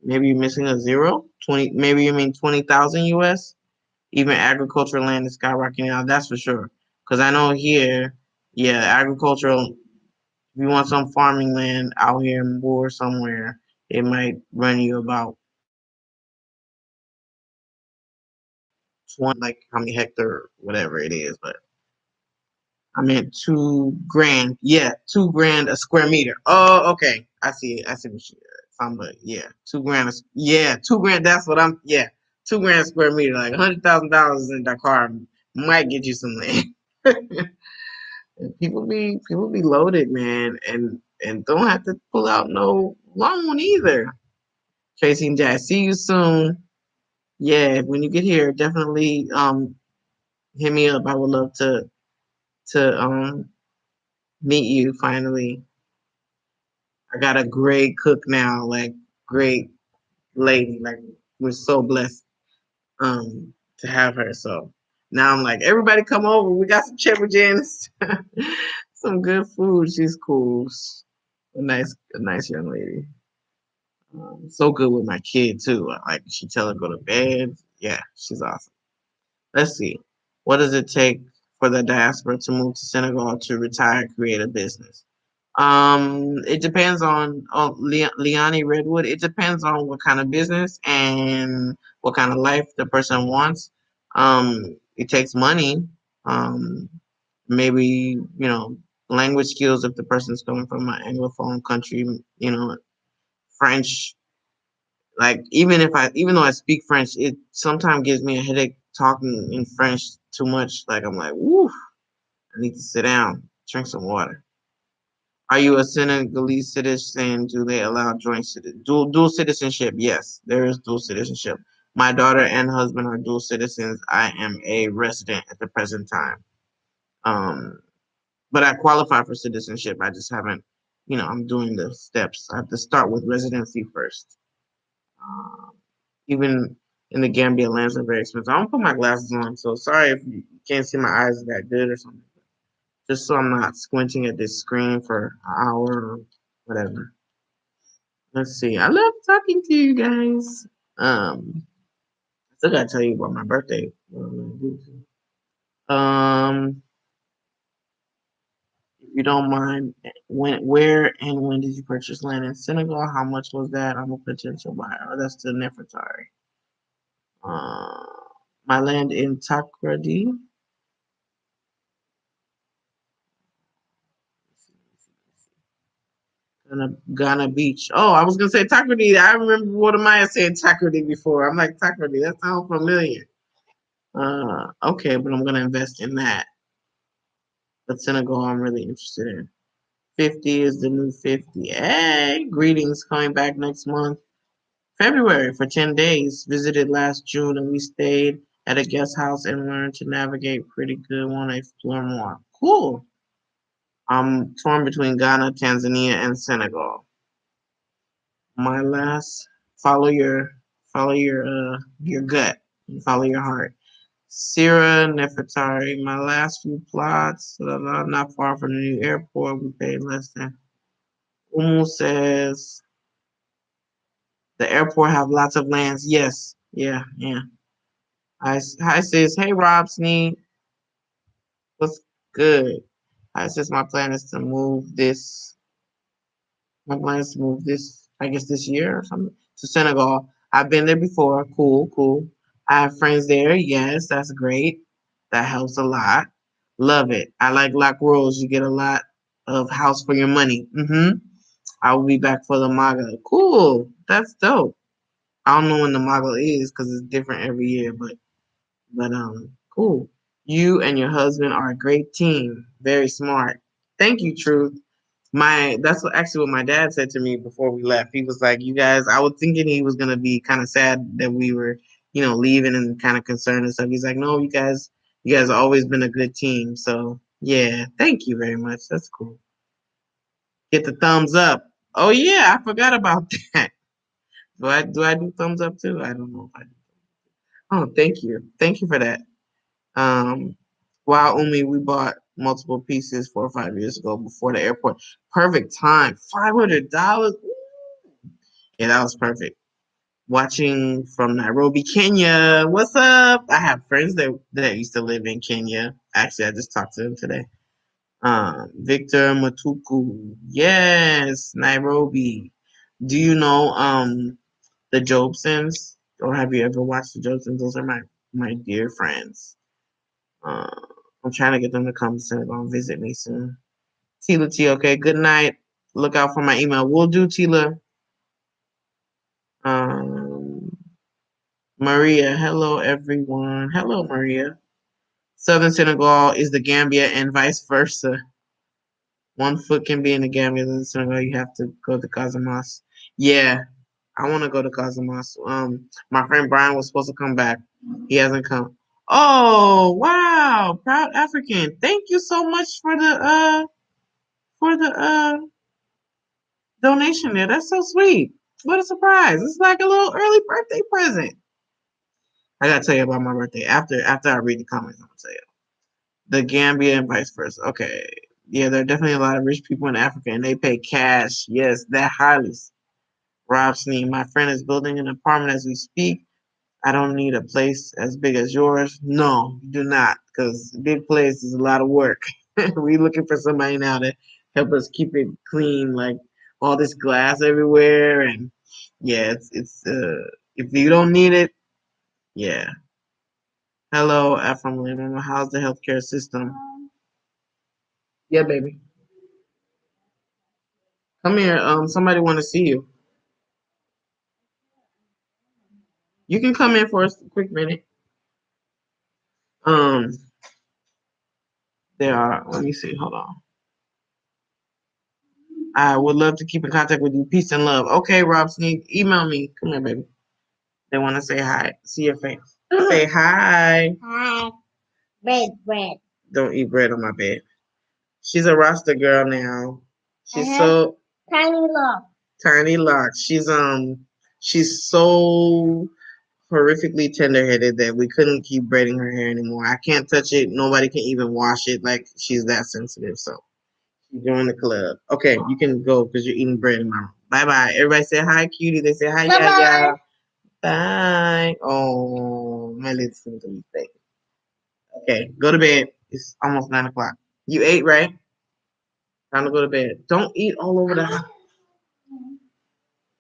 Maybe you're missing a zero? 20, maybe you mean 20,000 US? Even agricultural land is skyrocketing now, that's for sure. Because I know here, yeah, agricultural, if you want some farming land out here in Moore somewhere, it might run you about 20, like how many hectare, whatever it is. But I meant 2 grand. Yeah, 2 grand a square meter. Oh, okay. I see it. I see what you but yeah, 2 grand. Yeah, 2 grand. That's what I'm. Yeah, 2 grand a square meter. Like $100,000 in Dakar might get you some land. People be loaded, man, and don't have to pull out no loan either. Tracy and Jack, see you soon. Yeah, when you get here, definitely hit me up. I would love to meet you finally. I got a great cook now, like great lady. Like we're so blessed to have her. So now I'm like, everybody come over. We got some chevrogens, some good food. She's cool. A nice young lady. So good with my kid too. Like she tell her go to bed. Yeah, she's awesome. Let's see. What does it take for the diaspora to move to Senegal to retire, create a business? It depends on Leonie Redwood. It depends on what kind of business and what kind of life the person wants. It takes money. Um, maybe language skills if the person's coming from an anglophone country. French. Like even though I speak French, it sometimes gives me a headache talking in French too much. Like I'm like, woo, I need to sit down, drink some water. Are you a Senegalese citizen? Do they allow dual citizenship? Yes, there is dual citizenship. My daughter and husband are dual citizens. I am a resident at the present time. Um, but I qualify for citizenship. I just haven't, I'm doing the steps. I have to start with residency first. Um, Even in the Gambia, lands are very expensive. I'm gonna put my glasses on, so sorry if you can't see my eyes that good or something. Just so I'm not squinting at this screen for an hour or whatever. Let's see. I love talking to you guys. I still gotta tell you about my birthday. Um, if you don't mind, where and when did you purchase land in Senegal? How much was that? I'm a potential buyer. Oh, that's the Nefertari. Uh, my land in Takrady. Ghana Beach. Oh, I was gonna say Takrady. I remember what Maya said Takrady before. I'm like Takrady. That sounds familiar. Okay, but I'm gonna invest in that. But Senegal, I'm really interested in. 50 is the new 50. Hey, greetings. Coming back next month, February for 10 days. Visited last June and we stayed at a guest house and learned to navigate pretty good. Want to explore more. Cool. I'm torn between Ghana, Tanzania, and Senegal. My last follow your gut and follow your heart. Sierra Nefertari, my last few plots, not far from the new airport. We paid less than. Umu says the airport have lots of lands. Yes, yeah, yeah. Hi sis. Hey Rob Sneed. What's good? Hi sis. My plan is to move this, I guess this year or something, to Senegal. I've been there before. Cool, cool. I have friends there. Yes, that's great. That helps a lot. Love it. I like Lock Rose. You get a lot of house for your money. I will be back for the MAGA. Cool. That's dope. I don't know when the MAGA is because it's different every year, but cool. You and your husband are a great team. Very smart. Thank you, Truth. That's actually what my dad said to me before we left. He was like, "You guys," I was thinking he was gonna be kind of sad that we were, leaving and kind of concerned and stuff. He's like, "No, you guys have always been a good team." So yeah, thank you very much. That's cool. Get the thumbs up. Oh yeah, I forgot about that. Do I do thumbs up too? I don't know if I do. Oh, thank you for that. Um, wow, Umi, we bought multiple pieces 4 or 5 years ago before the airport. Perfect time. $500. Yeah, that was perfect. Watching from Nairobi, Kenya. What's up? I have friends that used to live in Kenya. Actually, I just talked to them today. Victor Matuku. Yes, Nairobi. Do you know the Jobsons? Or have you ever watched the Jobsons? Those are my dear friends. Uh, I'm trying to get them to come to Senegal and visit me soon. Tila T, okay. Good night. Look out for my email. We'll do, Tila. Um, Maria, hello everyone. Hello, Maria. Southern Senegal is the Gambia and vice versa. One foot can be in the Gambia, and Senegal you have to go to Casamance. Yeah, I want to go to Casamance. My friend Brian was supposed to come back. He hasn't come. Oh wow, proud African. Thank you so much for the donation there. That's so sweet. What a surprise. It's like a little early birthday present. I gotta tell you about my birthday. After I read the comments, I'm gonna tell you. The Gambia and vice versa. Okay. Yeah, there are definitely a lot of rich people in Africa and they pay cash. Yes, that highly. Rob Sneed, my friend is building an apartment as we speak. I don't need a place as big as yours. No, you do not, because big place is a lot of work. We looking for somebody now to help us keep it clean, like all this glass everywhere, and yeah, it's if you don't need it, yeah. Hello, Ephraim Lehman. How's the healthcare system? Yeah, baby. Come here. Somebody want to see you. You can come in for a quick minute. Um, there are. Let me see. Hold on. I would love to keep in contact with you. Peace and love. Okay, Rob Sneak, email me. Come here, baby. They want to say hi. See your face. Say hi. Hi. Bread. Don't eat bread on my bed. She's a Rasta girl now. She's so tiny locks. Tiny locks. She's so horrifically tender-headed that we couldn't keep braiding her hair anymore. I can't touch it. Nobody can even wash it. Like she's that sensitive. So join the club. Okay, you can go because you're eating bread in my room. Bye bye. Everybody say hi, cutie. They say hi, yeah. Bye. Oh, my little simple thing. Okay, go to bed. It's almost 9 o'clock. You ate, right? Time to go to bed. Don't eat all over the house.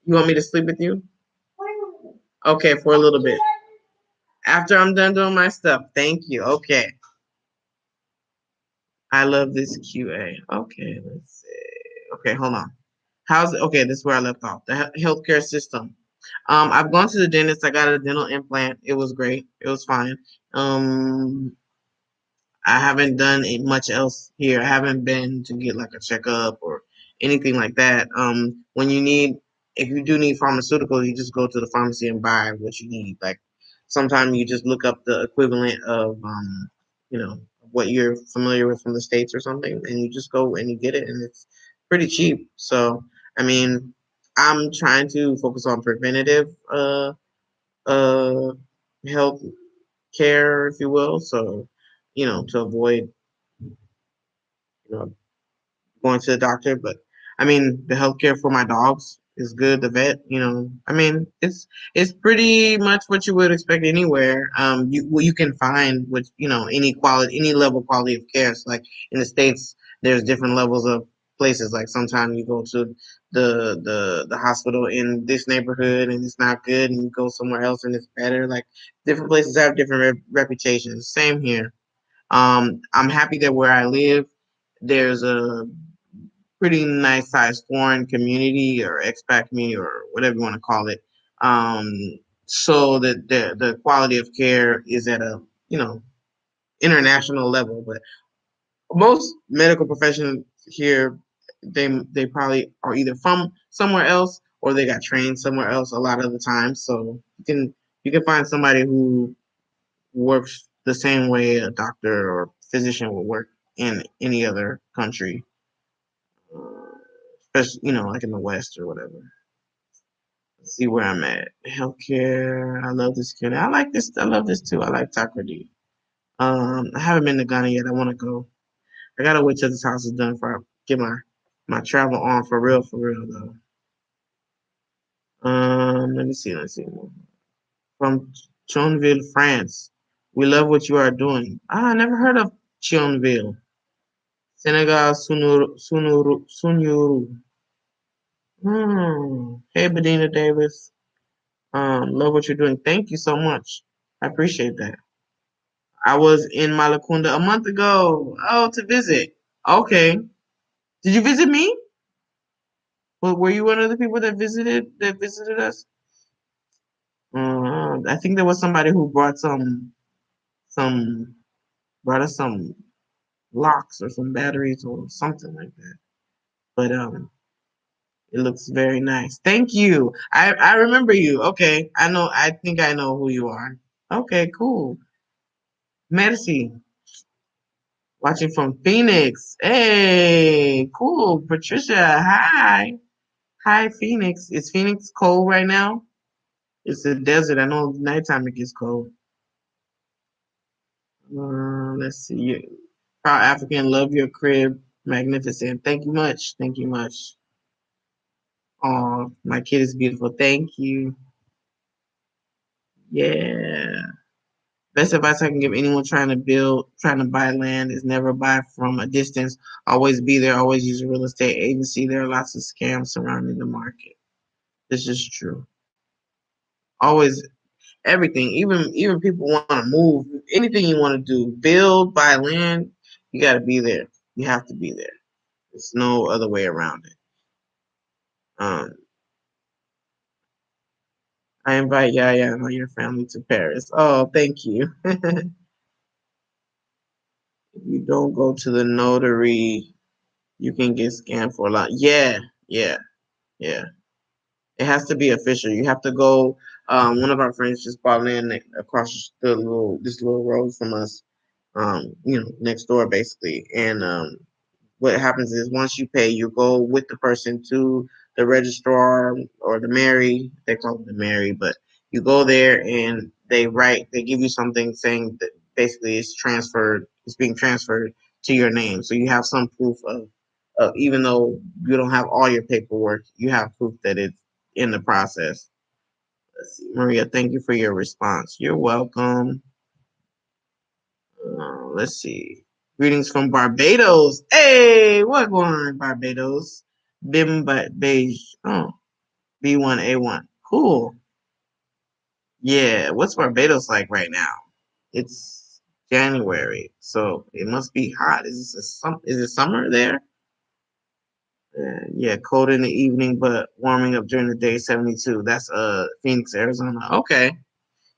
You want me to sleep with you? Okay, for a little bit. After I'm done doing my stuff. Thank you. Okay. I love this QA. Okay, let's see. Okay, hold on. How's it? Okay, this is where I left off. The healthcare system. I've gone to the dentist. I got a dental implant. It was great. It was fine. Um, I haven't done much else here. I haven't been to get like a checkup or anything like that. If you do need pharmaceuticals, you just go to the pharmacy and buy what you need. Like sometimes you just look up the equivalent of, what you're familiar with from the States or something, and you just go and you get it, and it's pretty cheap. So, I mean, I'm trying to focus on preventative, uh, health care, if you will. So, to avoid you know, going to the doctor. But I mean, the healthcare for my dogs is good. The vet, I mean, it's pretty much what you would expect anywhere. You can find with any quality, any level quality of care. So like in the States, there's different levels of places. Like sometimes you go to the hospital in this neighborhood and it's not good, and you go somewhere else and it's better. Like different places have different reputations. Same here. I'm happy that where I live, there's a pretty nice sized foreign community or expat community or whatever you want to call it. Um, so that the quality of care is at a international level. But most medical professionals here, they probably are either from somewhere else or they got trained somewhere else a lot of the time. So you can find somebody who works the same way a doctor or physician would work in any other country, especially like in the West or whatever. Let's see where I'm at. Healthcare. I love this kid. I like this. I love this too. I like Takrady. I haven't been to Ghana yet. I want to go. I gotta wait till this house is done before I get my travel on for real though. Let me see. Let's see. From Chonville, France. We love what you are doing. I never heard of Chionville. Senegal, Sunyuru. Hey, Bedina Davis. Love what you're doing. Thank you so much. I appreciate that. I was in Malakunda a month ago. Oh, to visit. Okay. Did you visit me? Well, were you one of the people that visited us? I think there was somebody who some brought us some locks or some batteries or something like that. But it looks very nice. Thank you. I remember you. Okay. I know. I think I know who you are. Okay. Cool. Merci. Watching from Phoenix. Hey. Cool. Patricia. Hi. Hi, Phoenix. Is Phoenix cold right now? It's a desert. I know nighttime it gets cold. Let's see. Proud African. Love your crib. Magnificent. Thank you much. Thank you much. Oh, my kid is beautiful. Thank you. Yeah. Best advice I can give anyone trying to buy land is never buy from a distance. Always be there. Always use a real estate agency. There are lots of scams surrounding the market. This is true. Always everything. Even people want to move. Anything you want to do, build, buy land, you got to be there. You have to be there. There's no other way around it. Um, I invite Yaya and all your family to Paris. Oh, thank you. If you don't go to the notary, you can get scammed for a lot. Yeah, yeah, yeah. It has to be official. You have to go. One of our friends just bought land across this little road from us. Next door basically. And what happens is once you pay, you go with the person to the registrar or the Mary. They call it the Mary, but you go there and they give you something saying that basically it's being transferred to your name. So you have some proof of even though you don't have all your paperwork, you have proof that it's in the process. Let's see. Maria, thank you for your response. You're welcome. Let's see. Greetings from Barbados. Hey, what going on in Barbados? Bim beige. Oh, B1A1. Cool. Yeah, what's Barbados like right now? It's January, so it must be hot. Is it summer there? Yeah, cold in the evening, but warming up during the day, 72. That's Phoenix, Arizona. Okay.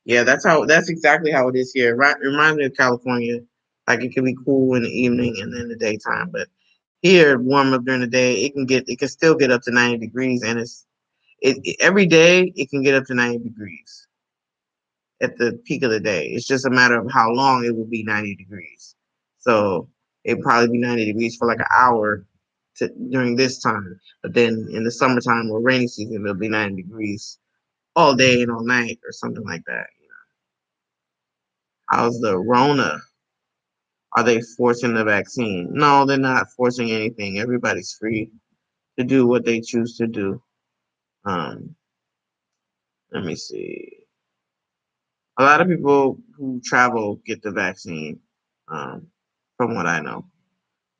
Yeah, that's exactly how it is here. Right, reminds me of California. Like it can be cool in the evening and in the daytime, but here warm up during the day. It can still get up to 90 degrees, and every day it can get up to 90 degrees at the peak of the day. It's just a matter of how long it will be 90 degrees. So it'll probably be 90 degrees for like an hour during this time, but then in the summertime or rainy season it'll be 90 degrees all day and all night or something like that. How's the Rona? Are they forcing the vaccine? No, they're not forcing anything. Everybody's free to do what they choose to do. Um, let me see. A lot of people who travel get the vaccine, from what I know.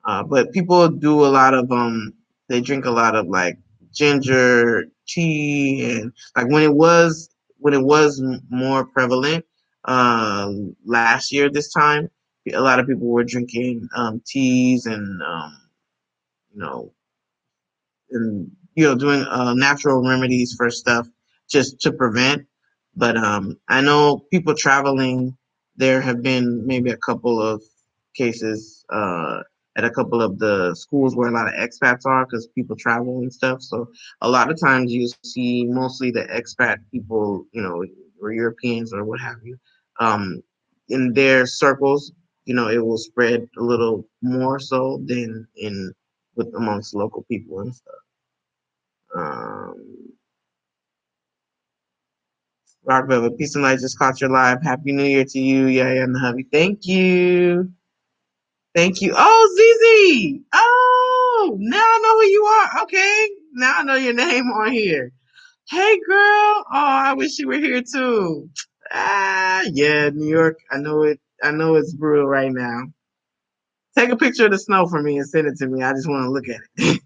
But people do a lot of they drink a lot of like ginger tea and like when it was more prevalent last year this time, a lot of people were drinking teas and you know and doing natural remedies for stuff just to prevent. But I know people traveling. There have been maybe a couple of cases at a couple of the schools where a lot of expats are because people travel and stuff. So a lot of times you see mostly the expat people, or Europeans or what have you, um, in their circles. It will spread a little more so than in with amongst local people and stuff. Um, Rock Velvet, peace and light. Just caught your live. Happy New Year to you, Yaya and the hubby. Thank you. Thank you. Oh, Zizi. Oh, now I know who you are. Okay. Now I know your name on here. Hey, girl. Oh, I wish you were here too. Yeah, New York. I know it. I know it's brutal right now. Take a picture of the snow for me and send it to me. I just want to look at it.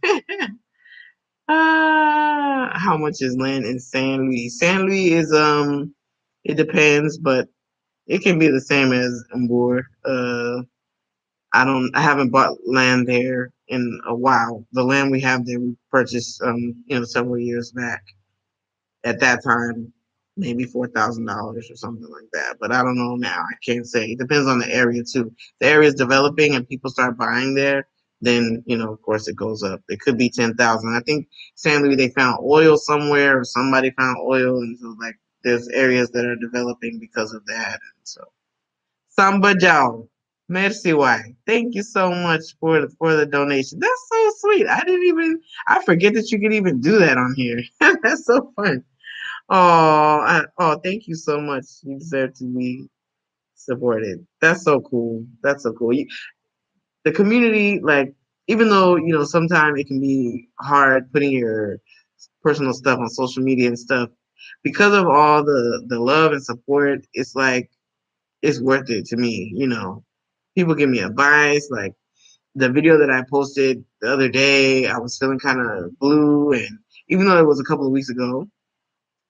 How much is land in San Luis? San Luis is it depends, but it can be the same as Mbor. I haven't bought land there in a while. The land we have there we purchased several years back. At that time, maybe $4,000 or something like that. But I don't know now. I can't say. It depends on the area too. The area is developing and people start buying there, then of course it goes up. It could be 10,000. I think San Luis they found oil somewhere or somebody found oil, and so like there's areas that are developing because of that. And so Samba Jao. Merci, why? Thank you so much for the donation. That's so sweet. I forget that you can even do that on here. That's so fun. Thank you so much. You deserve to be supported. That's so cool. That's so cool. The community, like, even though sometimes it can be hard putting your personal stuff on social media and stuff, because of all the love and support, it's like it's worth it to me. People give me advice. Like the video that I posted the other day, I was feeling kind of blue, and even though it was a couple of weeks ago,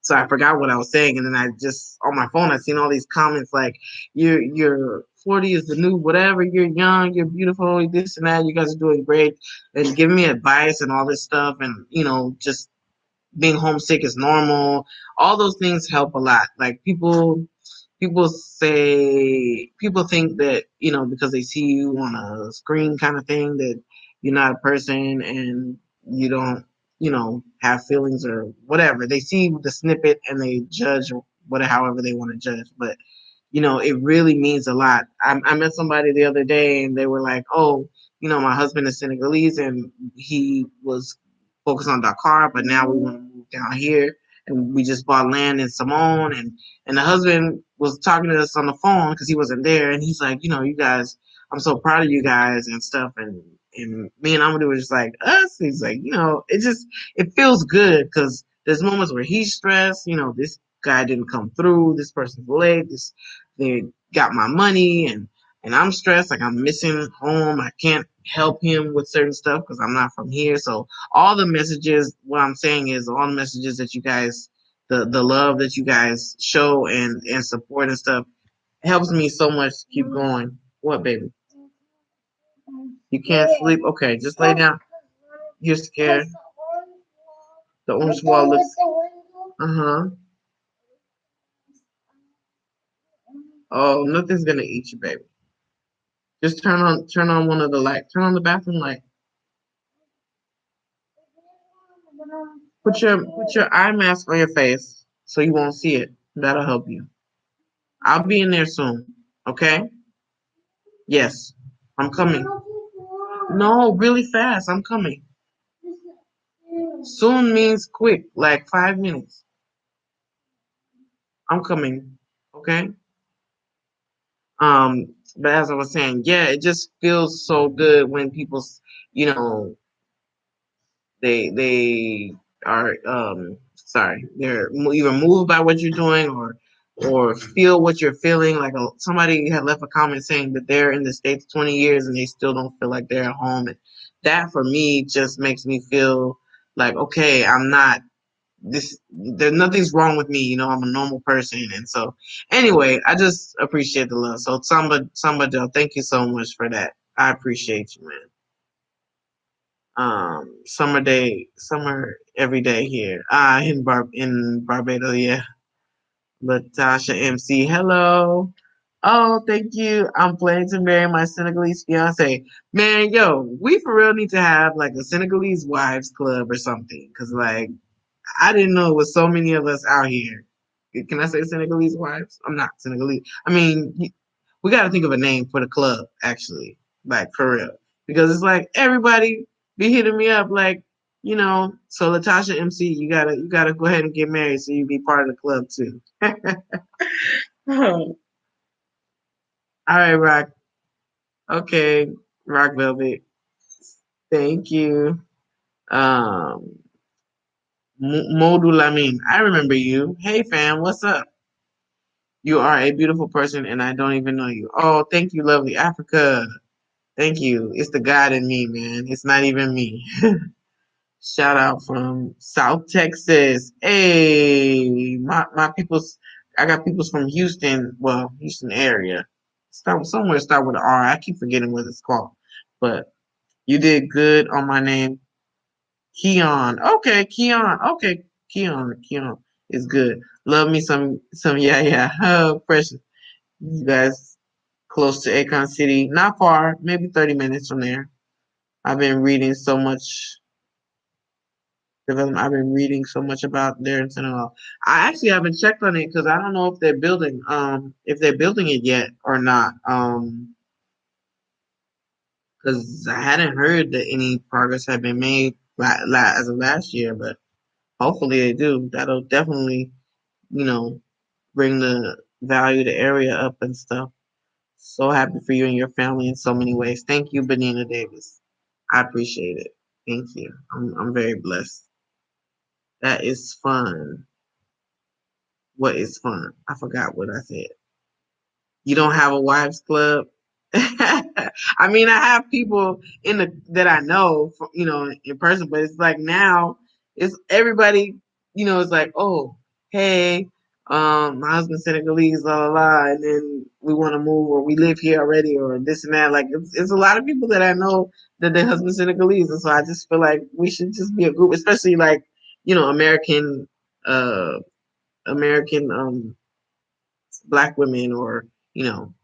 so I forgot what I was saying, and then I just on my phone I seen all these comments like you're 40 is the new whatever, you're young, you're beautiful, this and that, you guys are doing great, and giving me advice and all this stuff, and just being homesick is normal. All those things help a lot. Like people think that because they see you on a screen kind of thing that you're not a person and you don't have feelings or whatever. They see the snippet and they judge whatever however they want to judge, but it really means a lot. I met somebody the other day and they were like, oh, my husband is Senegalese and he was focused on Dakar, but now we want to move down here and we just bought land in Simone, and the husband was talking to us on the phone because he wasn't there, and he's like, you guys, I'm so proud of you guys and stuff, and me and Amadou were just like us. He's like, it feels good because there's moments where he's stressed. This guy didn't come through. This person's late. They got my money, and I'm stressed. Like I'm missing home. I can't help him with certain stuff because I'm not from here. So all the messages, what I'm saying is all the messages that you guys, the love that you guys show and support and stuff helps me so much to keep going. What, baby? You can't sleep? Okay, just lay down. You're scared. The orange wall looks. Uh-huh. Oh, nothing's gonna eat you, baby. Just turn on one of the lights. Turn on the bathroom light. Put your eye mask on your face so you won't see it. That'll help you. I'll be in there soon. Okay? Yes. I'm coming. No, really fast. I'm coming. Soon means quick, like 5 minutes. I'm coming. Okay? But as I was saying, yeah, it just feels so good when you know, they are sorry, they're either moved by what you're doing or feel what you're feeling. Like somebody had left a comment saying that they're in the States 20 years and they still don't feel like they're at home. And that for me just makes me feel like, okay, I'm not this, there's nothing's wrong with me, I'm a normal person. And so anyway, I just appreciate the love. So Samba Joe, thank you so much for that. I appreciate you, man. Summer every day here. In Barbados, yeah. Latasha MC, hello. Oh, thank you. I'm planning to marry my Senegalese fiance. Man, yo, we for real need to have like a Senegalese wives club or something. Cause like I didn't know it was so many of us out here. Can I say Senegalese wives? I'm not Senegalese. I mean, we got to think of a name for the club, actually, like for real, because it's like everybody be hitting me up, like, So Latasha MC, you gotta go ahead and get married so you be part of the club too. All right, Rock. Okay, Rock Velvet. Thank you. Um, Modulamin. I remember you. Hey, fam, what's up? You are a beautiful person, and I don't even know you. Oh, thank you, lovely Africa. Thank you. It's the God in me, man. It's not even me. Shout out from South Texas. Hey, my people's. I got people's from Houston. Well, Houston area. Start with an R. I keep forgetting what it's called. But you did good on my name, Keon. Okay, Keon. Okay, Keon. Keon is good. Love me some. Yeah, yeah. Oh, precious. You guys close to Akon City, not far, maybe 30 minutes from there. I've been reading so much development. I've been reading so much about there in Senegal. I actually haven't checked on it because I don't know if they're building it yet or not. Because I hadn't heard that any progress had been made as of last year, but hopefully they do. That'll definitely, you know, bring the value of the area up and stuff. So happy for you and your family in so many ways. Thank you, Benina Davis. I appreciate it. Thank you. I'm very blessed. That is fun. What is fun? I forgot what I said. You don't have a wives club? I mean, I have people that I know, in person, but it's like now it's everybody, it's like, oh, hey, my husband's Senegalese, la la la, and then we want to move, or we live here already, or this and that. Like, it's a lot of people that I know that their husband's Senegalese, and so I just feel like we should just be a group, especially like, uh, American, black women, or you know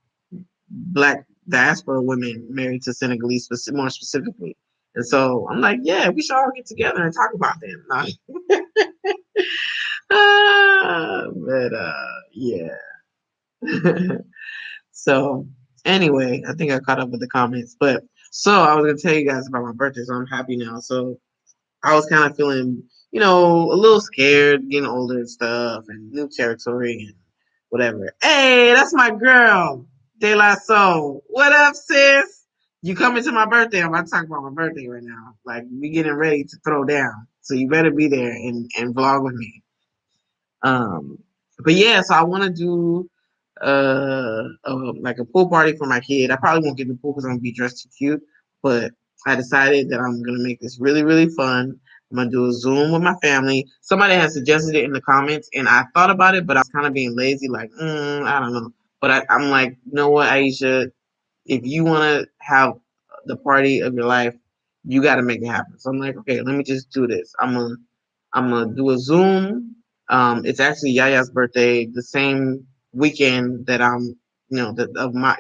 black diaspora women married to Senegalese, more specifically. And so I'm like, yeah, we should all get together and talk about them. But yeah. So anyway, I think I caught up with the comments. But so I was gonna tell you guys about my birthday, so I'm happy now. So I was kind of feeling, a little scared, getting older and stuff, and new territory and whatever. Hey, that's my girl, De La Soul. What up, sis? You coming to my birthday? I'm about to talk about my birthday right now. Like, we getting ready to throw down. So you better be there and vlog with me. Um, but yeah, so I want to do like a pool party for my kid. I probably won't get the pool because I'm gonna be dressed too cute, but I decided that I'm gonna make this really really fun. I'm gonna do a Zoom with my family. Somebody has suggested it in the comments, and I thought about it, but I was kind of being lazy, like I don't know. But I'm like, you know what, Aisha, if you want to have the party of your life, you got to make it happen. So I'm like, okay, let me just do this. I'm gonna do a Zoom. It's actually Yaya's birthday, the same weekend that of my,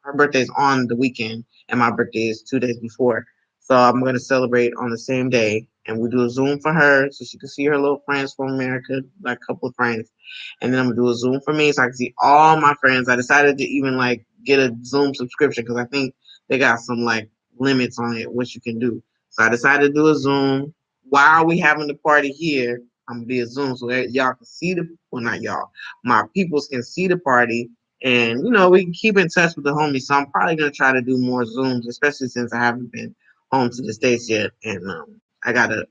her birthday's on the weekend, and my birthday is 2 days before. So I'm gonna celebrate on the same day, and we do a Zoom for her so she can see her little friends from America, like a couple of friends, and then I'm gonna do a Zoom for me so I can see all my friends. I decided to even like get a Zoom subscription because I think they got some like limits on it, what you can do. So I decided to do a Zoom while we having the party here. I'm gonna be a Zoom so that y'all can see well, not y'all, my peoples can see the party, and we can keep in touch with the homies. So I'm probably gonna try to do more Zooms, especially since I haven't been home to the States yet, and I gotta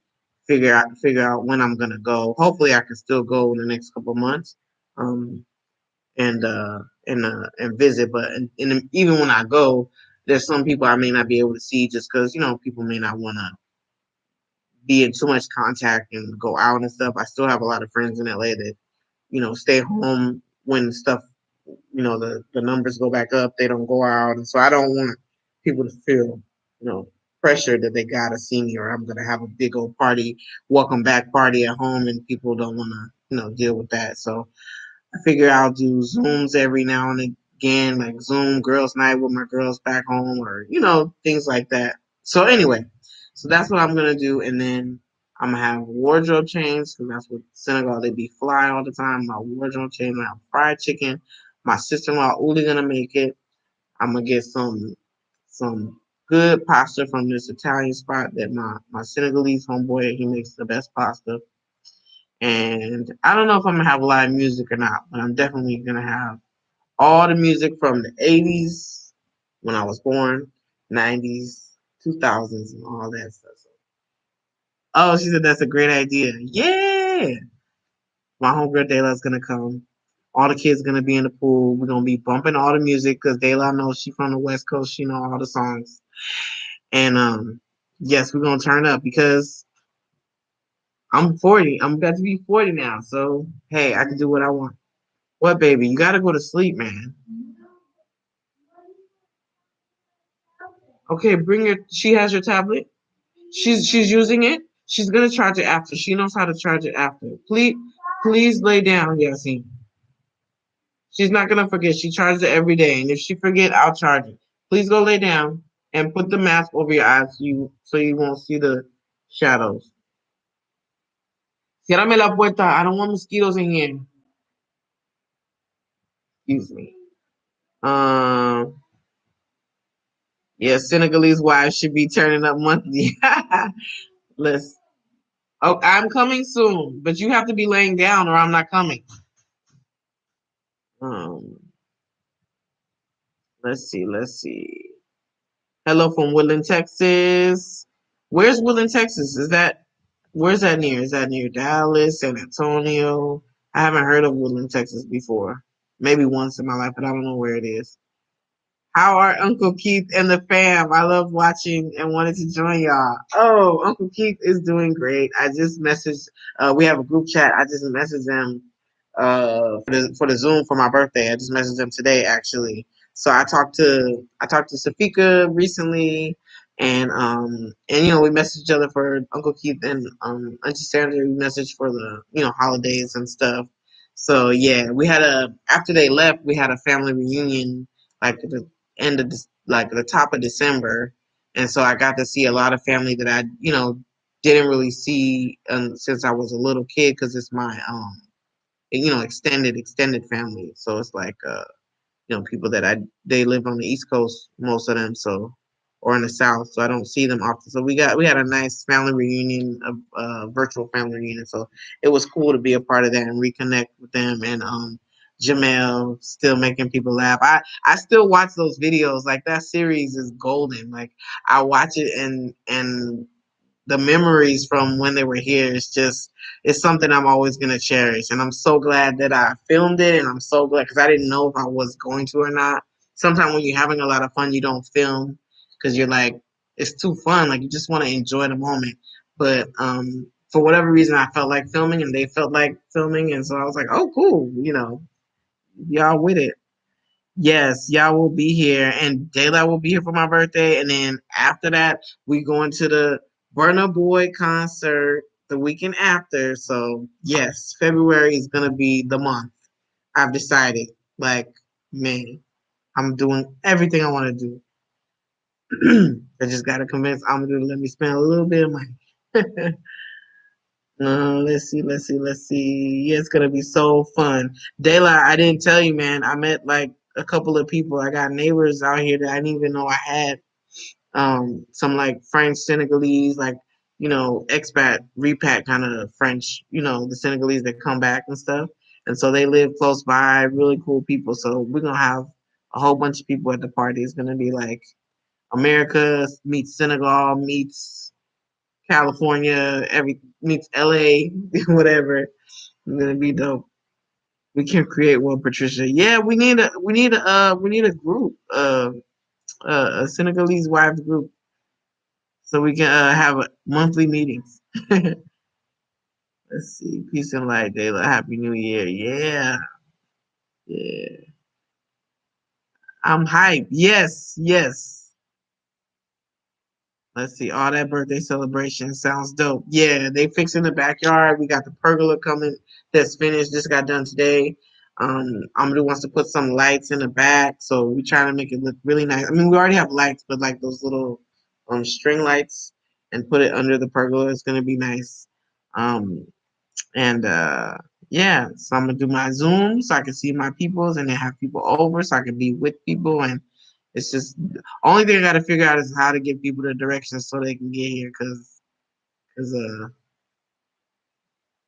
figure out when I'm gonna go. Hopefully, I can still go in the next couple of months, um, and visit. But even when I go, there's some people I may not be able to see just because people may not want to be in too much contact and go out and stuff. I still have a lot of friends in LA that stay home when stuff the numbers go back up. They don't go out, and so I don't want people to feel pressure that they gotta see me or I'm gonna have a big old party, welcome back party at home, and people don't want to deal with that. So I figure I'll do Zooms every now and again, like Zoom girls' night with my girls back home, or things like that. So anyway, so that's what I'm gonna do, and then I'm gonna have wardrobe change because that's what Senegal they be fly all the time. My wardrobe change, I have fried chicken. My sister-in-law Uli gonna make it. I'm gonna get some good pasta from this Italian spot that my Senegalese homeboy he makes the best pasta. And I don't know if I'm gonna have live music or not, but I'm definitely gonna have all the music from the 80s when I was born, 90s, 2000s, and all that stuff. So, oh, she said that's a great idea. Yeah, my homegirl Dayla's gonna come. All the kids gonna be in the pool. We're gonna be bumping all the music because Dayla knows she from the West Coast. She know all the songs. And yes, we're gonna turn up because I'm 40. I'm about to be 40 now. So hey, I can do what I want. What, baby? You gotta go to sleep, man. Okay, bring your. She has your tablet. She's using it. She's gonna charge it after. She knows how to charge it after. Please lay down, Yasin. She's not gonna forget. She charges it every day, and if she forget, I'll charge it. Please go lay down and put the mask over your eyes so you won't see the shadows. Cierrame la puerta. I don't want mosquitoes in here. Excuse me. Um. Yeah, Senegalese wives should be turning up monthly. Let's. Oh, I'm coming soon, but you have to be laying down, or I'm not coming. Um. Let's see. Let's see. Hello from Woodland, Texas. Where's Woodland, Texas? Where's that near? Is that near Dallas, San Antonio? I haven't heard of Woodland, Texas before. Maybe once in my life, but I don't know where it is. How are Uncle Keith and the fam? I love watching and wanted to join y'all. Oh, Uncle Keith is doing great. I just messaged. We have a group chat. I just messaged them for the Zoom for my birthday. I just messaged them today actually. So I talked to Safika recently, and we messaged each other for Uncle Keith and Auntie Sandra. We messaged for the holidays and stuff. So yeah, we had after they left, we had a family reunion like the end of like the top of December, and so I got to see a lot of family that I didn't really see since I was a little kid because it's my extended family. So it's like people that they live on the East Coast, most of them, so or in the South, so I don't see them often. So we had a nice family reunion, virtual family reunion. So it was cool to be a part of that and reconnect with them and Jamel still making people laugh. I still watch those videos. Like that series is golden. Like I watch it and the memories from when they were here it's something I'm always going to cherish, and I'm so glad that I filmed it, and I'm so glad because I didn't know if I was going to or not. Sometimes when you're having a lot of fun you don't film because you're like it's too fun, like you just want to enjoy the moment, but for whatever reason I felt like filming and they felt like filming, and so I was like, oh cool, y'all with it. Yes, y'all will be here, and Daylight will be here for my birthday, and then after that, we going to the Burna Boy concert the weekend after. So yes, February is gonna be the month. I've decided. Like, man, I'm doing everything I want to do. I just gotta convince Amadou to let me spend a little bit of money. Let's see. Yeah, it's gonna be so fun. Daylight, I didn't tell you, man. I met like a couple of people. I got neighbors out here that I didn't even know I had. Some like French Senegalese, like expat, repat kind of French. The Senegalese that come back and stuff. And so they live close by. Really cool people. So we're gonna have a whole bunch of people at the party. It's gonna be like America meets Senegal meets California, meets LA, whatever. It's gonna be dope. We can create one, Patricia. Yeah, we need a group, a Senegalese wives group, so we can have monthly meetings. Let's see, peace and light, Dayla. Happy New Year. Yeah, yeah. I'm hyped. Yes, yes. Let's see. All that birthday celebration sounds dope. Yeah, they fixing the backyard. We got the pergola coming that's finished. Just got done today. Amadou wants to put some lights in the back, so we trying to make it look really nice. I mean, we already have lights, but like those little string lights, and put it under the pergola. It's gonna be nice. Um, and yeah, so I'm gonna do my Zoom so I can see my peoples and then have people over so I can be with people. And it's just only thing I got to figure out is how to get people the directions so they can get here, because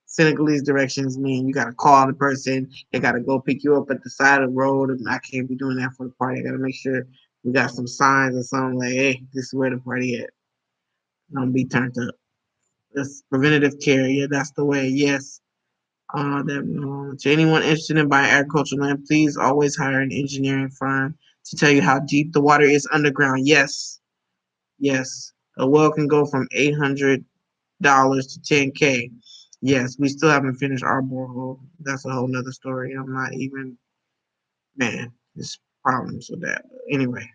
Senegalese directions mean you got to call the person, they got to go pick you up at the side of the road, and I can't be doing that for the party. I got to make sure we got some signs or something like, hey, this is where the party at. Don't be turned up. That's preventative care. Yeah, that's the way. Yes. To anyone interested in buying agricultural land, please always hire an engineering firm to tell you how deep the water is underground. Yes, yes. A well can go from $800 to 10K. Yes, we still haven't finished our borehole. That's a whole nother story. I'm not even, man, there's problems with that. But anyway,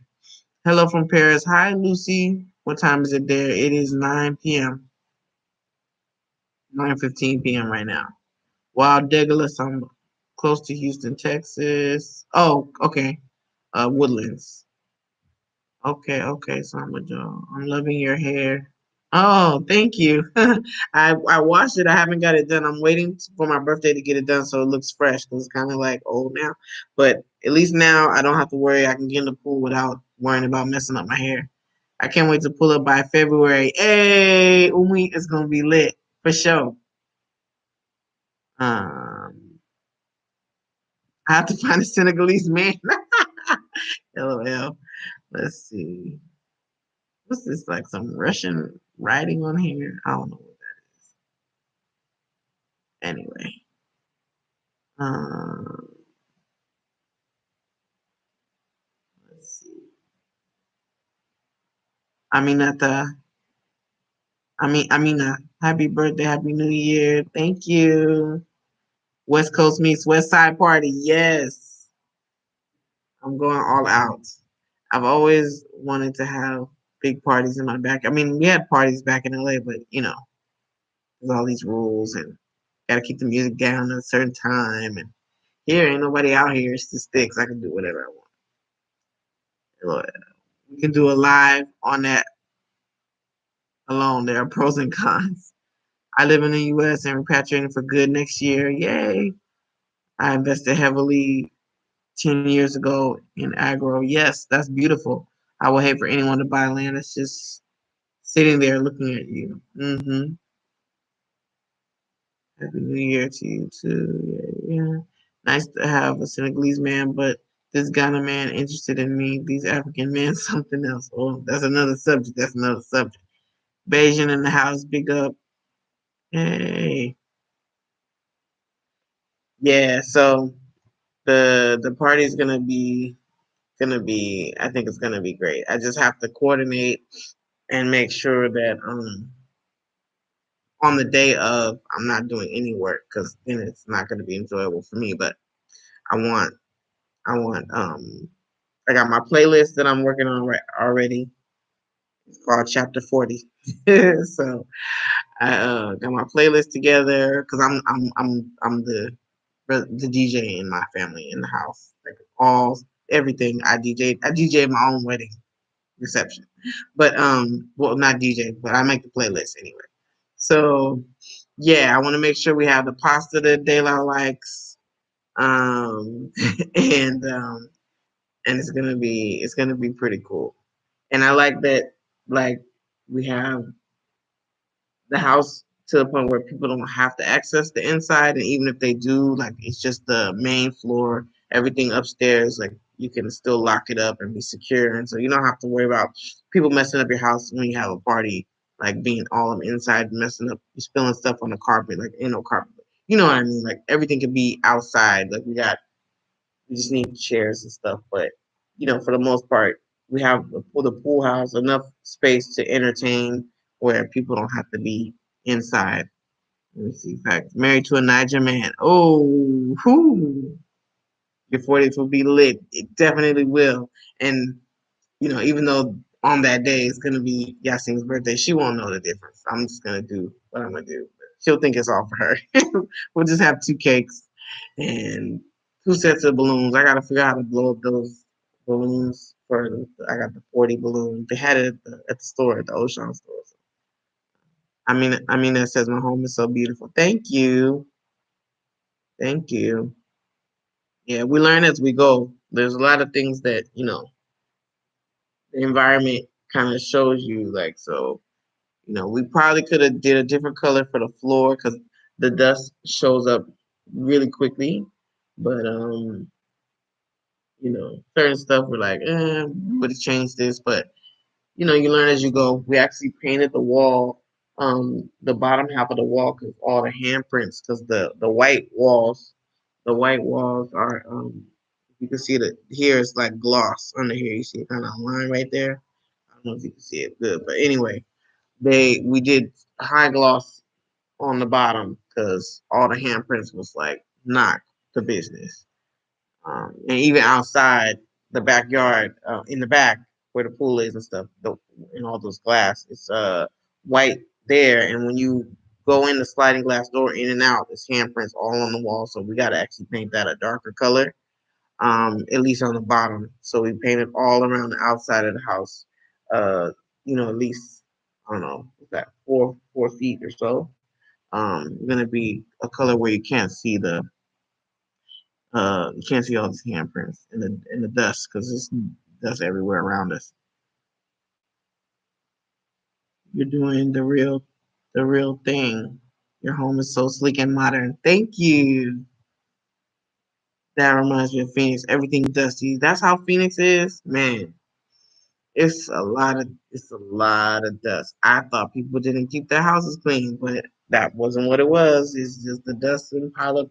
hello from Paris. Hi, Lucy. What time is it there? It is 9 p.m., 9:15 p.m. right now. Wild Douglas, I'm close to Houston, Texas. Oh, okay. Woodlands. Okay, okay, Summer Joe. I'm loving your hair. Oh, thank you. I washed it. I haven't got it done. I'm waiting for my birthday to get it done so it looks fresh because it's kind of like old now. But at least now I don't have to worry. I can get in the pool without worrying about messing up my hair. I can't wait to pull up by February. Hey, Umi, it's gonna be lit for sure. Um, I have to find a Senegalese man. LOL. Let's see. What's this, like some Russian writing on here? I don't know what that is. Anyway. Um, let's see. Aminata. Amina. Happy birthday, happy new year. Thank you. West Coast meets West Side Party. Yes. I'm going all out. I've always wanted to have big parties in my back. I mean, we had parties back in LA, but there's all these rules and gotta keep the music down at a certain time. And here ain't nobody out here. It's the sticks. I can do whatever I want. We can do a live on that alone. There are pros and cons. I live in the U.S. and repatriating for good next year. Yay! I invested heavily 10 years ago in agro. Yes, that's beautiful. I would hate for anyone to buy land that's just sitting there looking at you. Happy New Year to you too. Yeah, yeah. Nice to have a Senegalese man, but this Ghana man interested in me. These African men, something else. Oh, that's another subject. That's another subject. Bayesian in the house, big up. Hey. Yeah, so the party's gonna be I think it's gonna be great. I just have to coordinate and make sure that on the day of I'm not doing any work because then it's not gonna be enjoyable for me. But I want I got my playlist that I'm working on already. It's called Chapter 40. So I got my playlist together because I'm the DJ in my family in the house. Like all everything I DJ my own wedding reception. But well not DJ, but I make the playlist anyway. So yeah, I want to make sure we have the pasta that Dayla likes. Um and um and it's gonna be pretty cool. And I like that like we have the house to the point where people don't have to access the inside, and even if they do, like it's just the main floor, everything upstairs, like you can still lock it up and be secure, and so you don't have to worry about people messing up your house when you have a party like being all inside, messing up, spilling stuff on the carpet, like ain't no carpet. You know what I mean? Like everything can be outside. Like we just need chairs and stuff. But for the most part, we have for the pool house enough space to entertain where people don't have to be inside. Let me see. Fact, married to a Niger man. Oh, whoo. Your 40th will be lit. It definitely will. And even though on that day it's gonna be Yasin's birthday, she won't know the difference. I'm just gonna do what I'm gonna do. She'll think it's all for her. We'll just have 2 cakes and 2 sets of balloons. I gotta figure out how to blow up those balloons I got the 40 balloons. They had it at the store, at the Ocean store. I mean that says my home is so beautiful. Thank you. Thank you. Yeah, we learn as we go. There's a lot of things that, the environment kind of shows you, like, so we probably could have did a different color for the floor because the dust shows up really quickly. But certain stuff we're like, would have changed this. But you learn as you go. We actually painted the wall, the bottom half of the wall, because all the handprints, because the white walls are you can see that here it's like gloss under here. You see kind of a line right there. I don't know if you can see it good, but anyway, we did high gloss on the bottom because all the handprints was like not the business. And even outside the backyard, in the back where the pool is and stuff, and all those glass, it's white there. And when you go in the sliding glass door in and out, it's handprints all on the wall. So we got to actually paint that a darker color, at least on the bottom. So we painted all around the outside of the house. At least I don't know, what's that, 4 feet or so. Gonna be a color where you can't see all these handprints in the dust because there's dust everywhere around us. You're doing the real thing. Your home is so sleek and modern. Thank you. That reminds me of Phoenix. Everything dusty. That's how Phoenix is, man. It's a lot of dust. I thought people didn't keep their houses clean, but that wasn't what it was. It's just the dust and pile up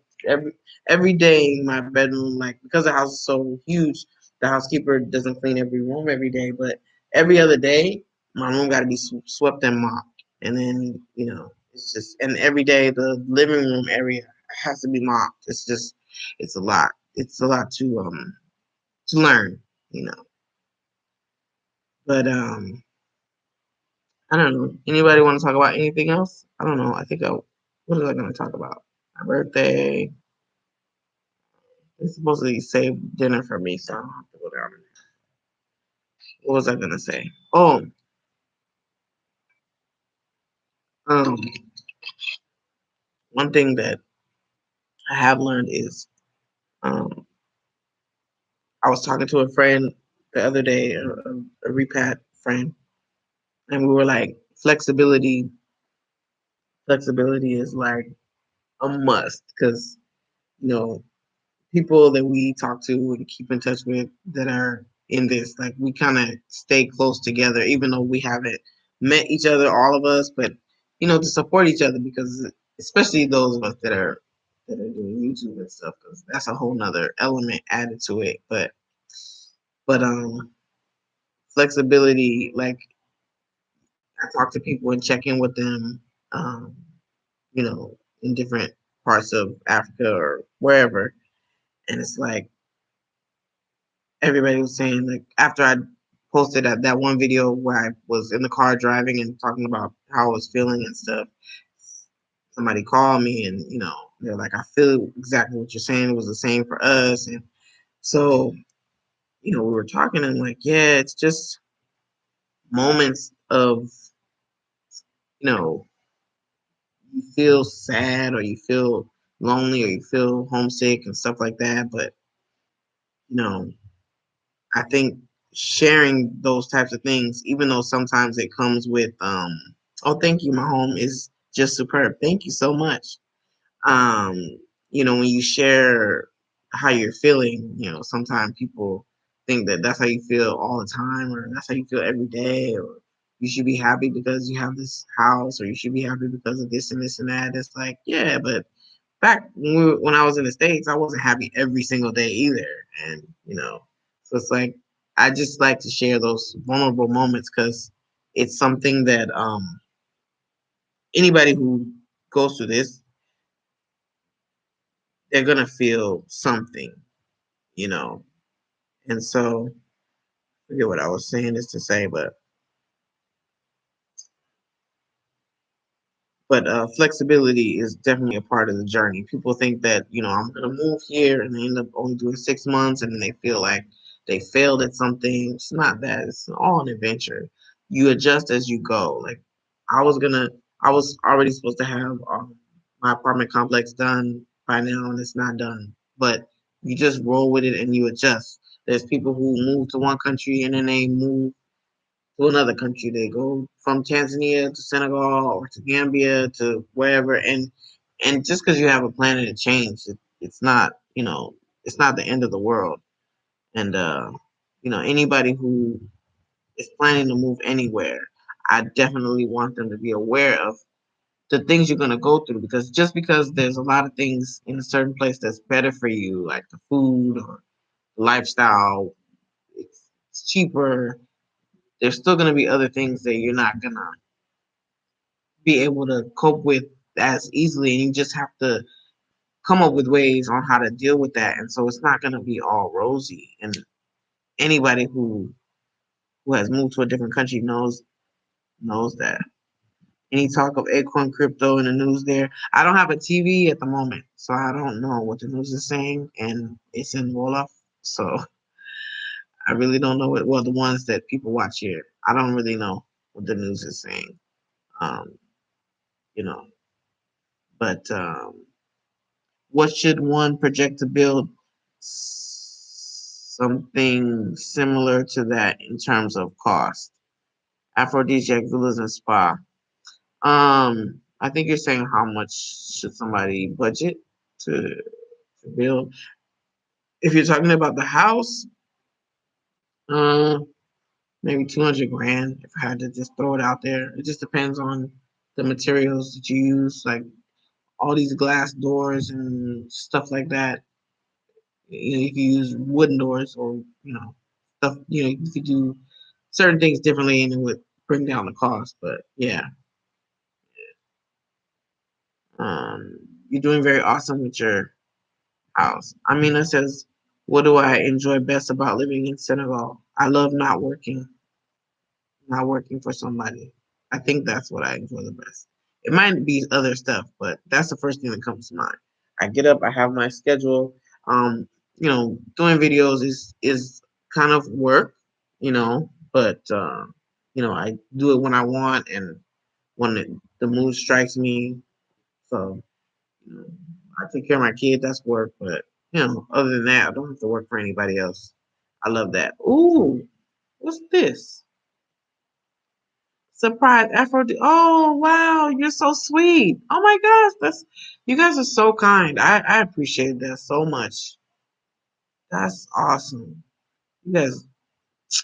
every day in my bedroom. Like, because the house is so huge, the housekeeper doesn't clean every room every day, but every other day my room got to be swept and mopped. And then it's just, and every day the living room area has to be mopped. It's a lot. It's a lot to learn. You know. But I don't know. Anybody want to talk about anything else? I don't know. What was I going to talk about? My birthday. It's supposed to save dinner for me, so I don't have to go down. What was I going to say? Oh, um, one thing that I have learned is, um, I was talking to a friend the other day, a repat friend, and we were like, flexibility is like a must because you know people that we talk to and keep in touch with that are in this, like, we kind of stay close together, even though we haven't met each other, all of us, but to support each other, because especially those of us that are doing YouTube and stuff, because that's a whole nother element added to it. But flexibility, like, I talk to people and check in with them, um, in different parts of Africa or wherever, and it's like everybody was saying, like, after I posted that one video where I was in the car driving and talking about how I was feeling and stuff, somebody called me and they're like, I feel exactly what you're saying. It was the same for us. And so we were talking and like, yeah, it's just moments of you know you feel sad or you feel lonely or you feel homesick and stuff like that, but you know I think sharing those types of things, even though sometimes it comes with, oh, thank you, my home is just superb. Thank you so much. Um, when you share how you're feeling, sometimes people think that that's how you feel all the time, or that's how you feel every day, or you should be happy because you have this house, or you should be happy because of this and this and that. It's like, yeah, but back when I was in the States, I wasn't happy every single day either. And, so it's like, I just like to share those vulnerable moments because it's something that anybody who goes through this, they're going to feel something, you know. And so, I forget what I was saying this to say, but flexibility is definitely a part of the journey. People think that, I'm going to move here and they end up only doing 6 months and then they feel like they failed at something. It's not that. It's all an adventure. You adjust as you go. Like, I was already supposed to have my apartment complex done by now, and it's not done. But you just roll with it and you adjust. There's people who move to one country and then they move to another country. They go from Tanzania to Senegal or to Gambia to wherever, and just because you have a plan and it change, it's not it's not the end of the world. And anybody who is planning to move anywhere, I definitely want them to be aware of the things you're gonna go through, because just because there's a lot of things in a certain place that's better for you, like the food or the lifestyle, it's cheaper. There's still gonna be other things that you're not gonna be able to cope with as easily, and you just have to come up with ways on how to deal with that. And so it's not going to be all rosy. And anybody who has moved to a different country knows that. Any talk of Acorn crypto in the news there? I don't have a TV at the moment, so I don't know what the news is saying, and it's in Wolof, so I really don't know what. Well, the ones that people watch here, I don't really know what the news is saying. Um, you know, but what should one project to build? Something similar to that in terms of cost. Aphrodisiac villas and spa. I think you're saying how much should somebody budget to build. If you're talking about the house, uh, maybe 200 grand. If I had to just throw it out there, it just depends on the materials that you use, like all these glass doors and stuff like that. You could use wooden doors, or stuff. You could do certain things differently, and it would bring down the cost. But yeah, um, you're doing very awesome with your house. Amina says, "What do I enjoy best about living in Senegal? I love not working for somebody. I think that's what I enjoy the best. It might be other stuff, but that's the first thing that comes to mind. I get up, I have my schedule. Doing videos is kind of work, but I do it when I want and when the mood strikes me. So you know, I take care of my kids. That's work, but other than that, I don't have to work for anybody else. I love that. Ooh, what's this? Surprise Afro. Oh wow, you're so sweet. Oh my gosh, that's you guys are so kind. I appreciate that so much. That's awesome. You guys,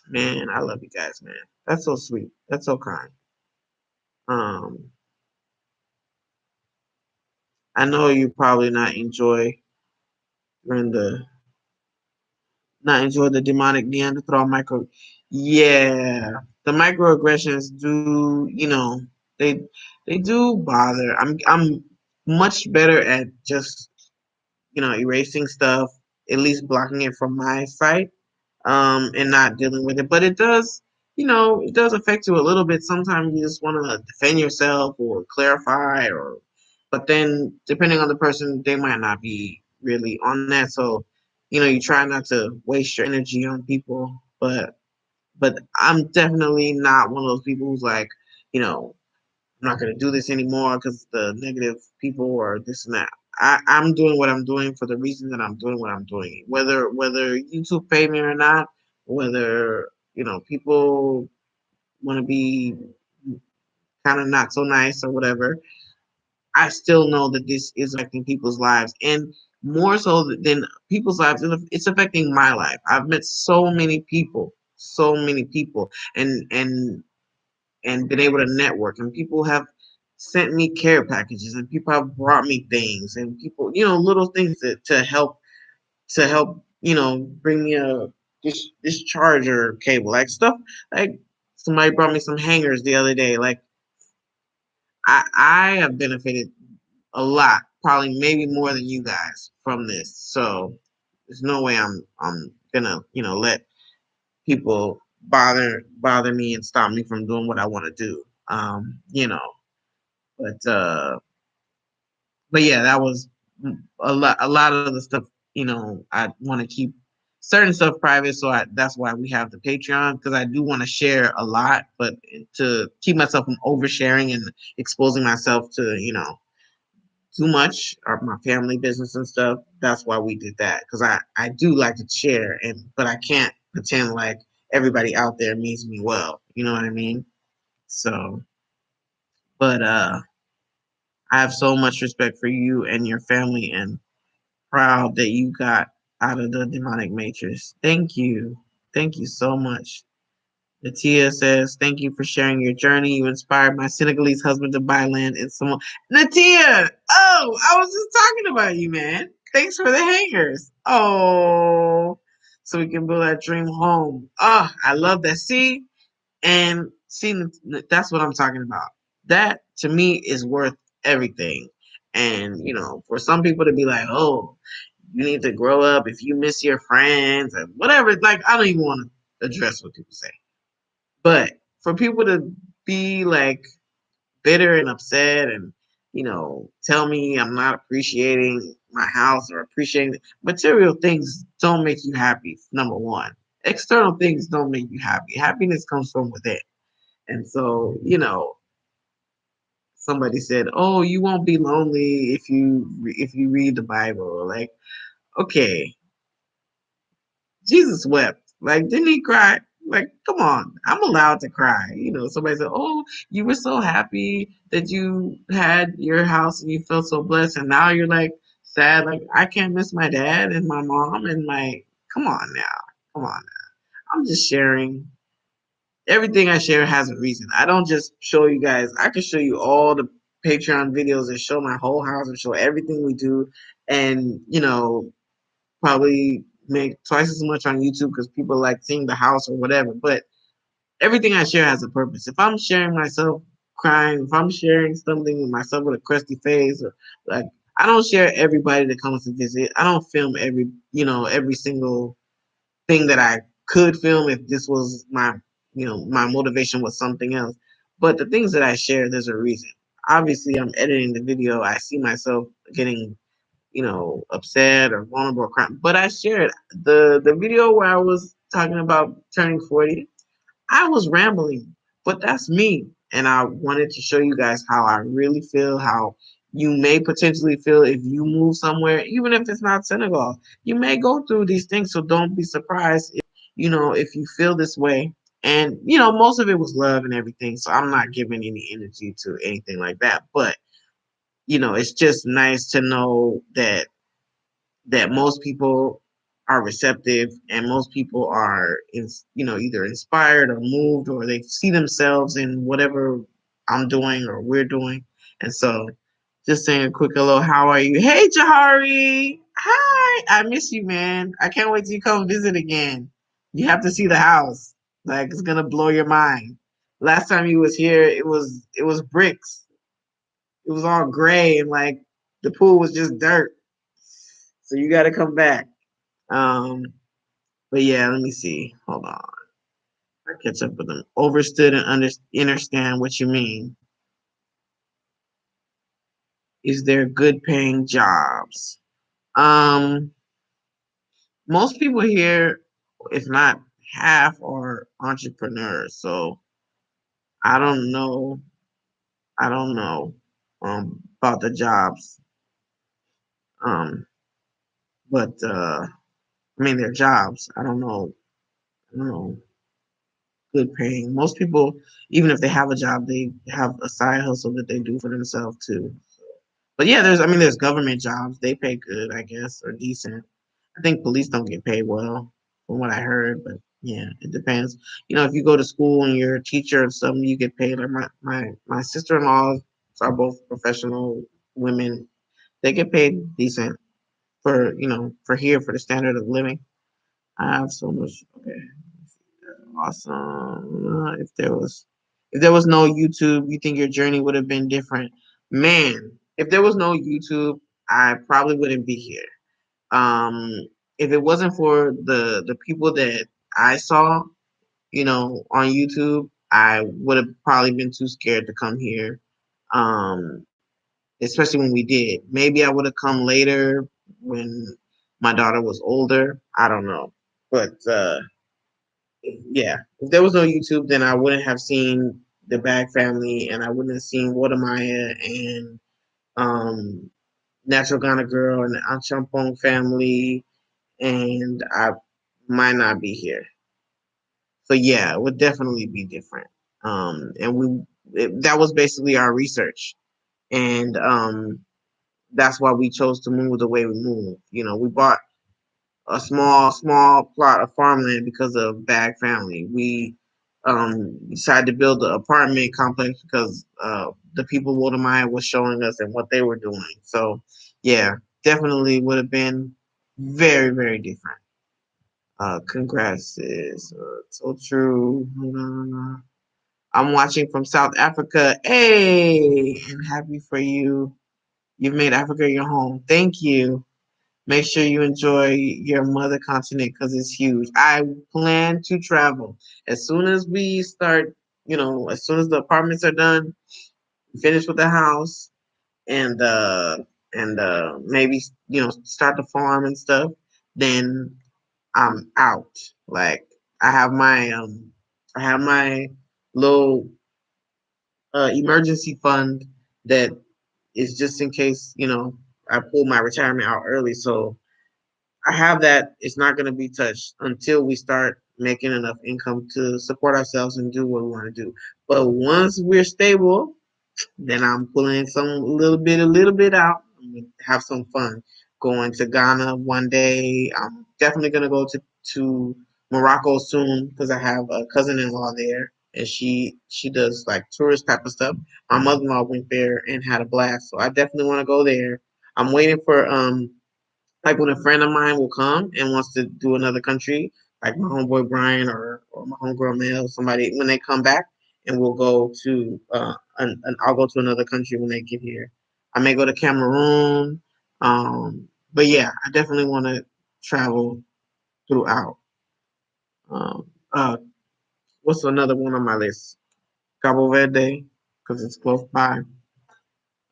man, I love you guys, man. That's so sweet. That's so kind. Um, I know you probably during the not enjoy the demonic Neanderthal micro. Yeah, the microaggressions do. They they do bother. I'm much better at just erasing stuff, at least blocking it from my sight, and not dealing with it. But it does affect you a little bit. Sometimes you just want to defend yourself or clarify, but then depending on the person, they might not be really on that. So, you try not to waste your energy on people. But I'm definitely not one of those people who's like, I'm not going to do this anymore because the negative people or this and that. I'm doing what I'm doing for the reason that I'm doing what I'm doing. Whether YouTube pay me or not, whether people want to be kind of not so nice or whatever, I still know that this is affecting people's lives, and more so than people's lives, it's affecting my life. I've met so many people, and and been able to network, and people have sent me care packages, and people have brought me things, and people, little things to help, bring me this charger cable, like stuff, like somebody brought me some hangers the other day. Like I have benefited a lot, probably maybe more than you guys from this. So there's no way I'm gonna, let people bother me and stop me from doing what I want to do. But yeah, that was a lot of the stuff, I want to keep certain stuff private, so that's why we have the Patreon, because I do want to share a lot, but to keep myself from oversharing and exposing myself to, too much, or my family business and stuff. That's why we did that, because I do like to share, but I can't pretend like everybody out there means me well. You know what I mean? So, but I have so much respect for you and your family, and proud that you got out of the demonic matrix. Thank you. Thank you so much. Natia says, thank you for sharing your journey. You inspired my Senegalese husband to buy land in Samoa. Natia! Oh, I was just talking about you, man. Thanks for the hangers. Oh, so we can build our dream home. Oh, I love that. See, that's what I'm talking about. That to me is worth everything. And, for some people to be like, oh, you need to grow up if you miss your friends and whatever. Like, I don't even want to address what people say. But for people to be like bitter and upset and, tell me I'm not appreciating my house or appreciating material things, don't make you happy, number one. External things don't make you happy. Happiness comes from within. And so, somebody said, "Oh, you won't be lonely if you read the Bible." Like, okay, Jesus wept. Like, didn't he cry? Like, come on, I'm allowed to cry. Somebody said, "Oh, you were so happy that you had your house and you felt so blessed, and now you're like sad. Like, I can't miss my dad and my mom and my." Come on now, come on now. I'm just sharing. Everything I share has a reason. I don't just show you guys. I can show you all the Patreon videos and show my whole house and show everything we do, and probably make twice as much on YouTube because people like seeing the house or whatever. But everything I share has a purpose. If I'm sharing myself crying, if I'm sharing something with myself with a crusty face, or like, I don't share everybody that comes to visit. I don't film every single thing that I could film if this was my motivation was something else. But the things that I share, there's a reason. Obviously, I'm editing the video. I see myself getting, upset or vulnerable or crying. But I shared the video where I was talking about turning 40. I was rambling, but that's me. And I wanted to show you guys how I really feel, how you may potentially feel if you move somewhere, even if it's not Senegal. You may go through these things, so don't be surprised if you feel this way. And, most of it was love and everything, so I'm not giving any energy to anything like that. But, it's just nice to know that most people are receptive, and most people are either inspired or moved, or they see themselves in whatever I'm doing or we're doing. And so just saying a quick hello, how are you? Hey, Jahari. Hi. I miss you, man. I can't wait till you come visit again. You have to see the house. Like, it's gonna blow your mind. Last time you was here, it was bricks. It was all gray, and like the pool was just dirt. So you got to come back. Um, but yeah, let me see. Hold on. I catch up with them. Overstood and understand what you mean. Is there good paying jobs? Um, Most people here, if not half, are entrepreneurs. So I don't know. I don't know about the jobs. Um, but I mean, they're jobs. I don't know. I don't know. Good paying. Most people, even if they have a job, they have a side hustle that they do for themselves too. But yeah, there's government jobs. They pay good, I guess, or decent. I think police don't get paid well, from what I heard, but Yeah, it depends. If you go to school and you're a teacher or something, you get paid. Like my sister in laws are both professional women. They get paid decent for here for the standard of living. I have so much. Okay, awesome. If there was no YouTube, you think your journey would have been different? Man, if there was no YouTube, I probably wouldn't be here. Um, if it wasn't for the people that I saw, on YouTube, I would have probably been too scared to come here. Um, Especially when we did. Maybe I would have come later when my daughter was older. I don't know. But yeah, if there was no YouTube, then I wouldn't have seen the Bag family, and I wouldn't have seen Watermaya and um, Natural Ghana Girl and the Anchampong family, and I might not be here. So yeah, it would definitely be different. And that was basically our research, and that's why we chose to move the way we moved. We bought a small plot of farmland because of Bag family. We decided to build the apartment complex because the people Wodamaya was showing us and what they were doing. So yeah, definitely would have been very, very different. Congrats, is so true. I'm watching from South Africa. Hey, and happy for you. You've made Africa your home. Thank you. Make sure you enjoy your mother continent because it's huge. I plan to travel as soon as we start. As soon as the apartments are done, finish with the house, and maybe start the farm and stuff. Then I'm out. Like I have my little emergency fund that is just in case I pull my retirement out early. So I have that. It's not going to be touched until we start making enough income to support ourselves and do what we want to do. But once we're stable, then I'm pulling a little bit out. I'm gonna have some fun. Going to Ghana one day. I'm definitely gonna go to Morocco soon because I have a cousin-in-law there, and she does like tourist type of stuff. My mother-in-law went there and had a blast, so I definitely want to go there. I'm waiting for like when a friend of mine will come and wants to do another country, like my homeboy Brian or my homegirl Mel, somebody when they come back, and we'll go to and I'll go to another country when they get here. I may go to Cameroon, but yeah, I definitely want to travel throughout. Um, uh, what's another one on my list? Cabo Verde, because it's close by.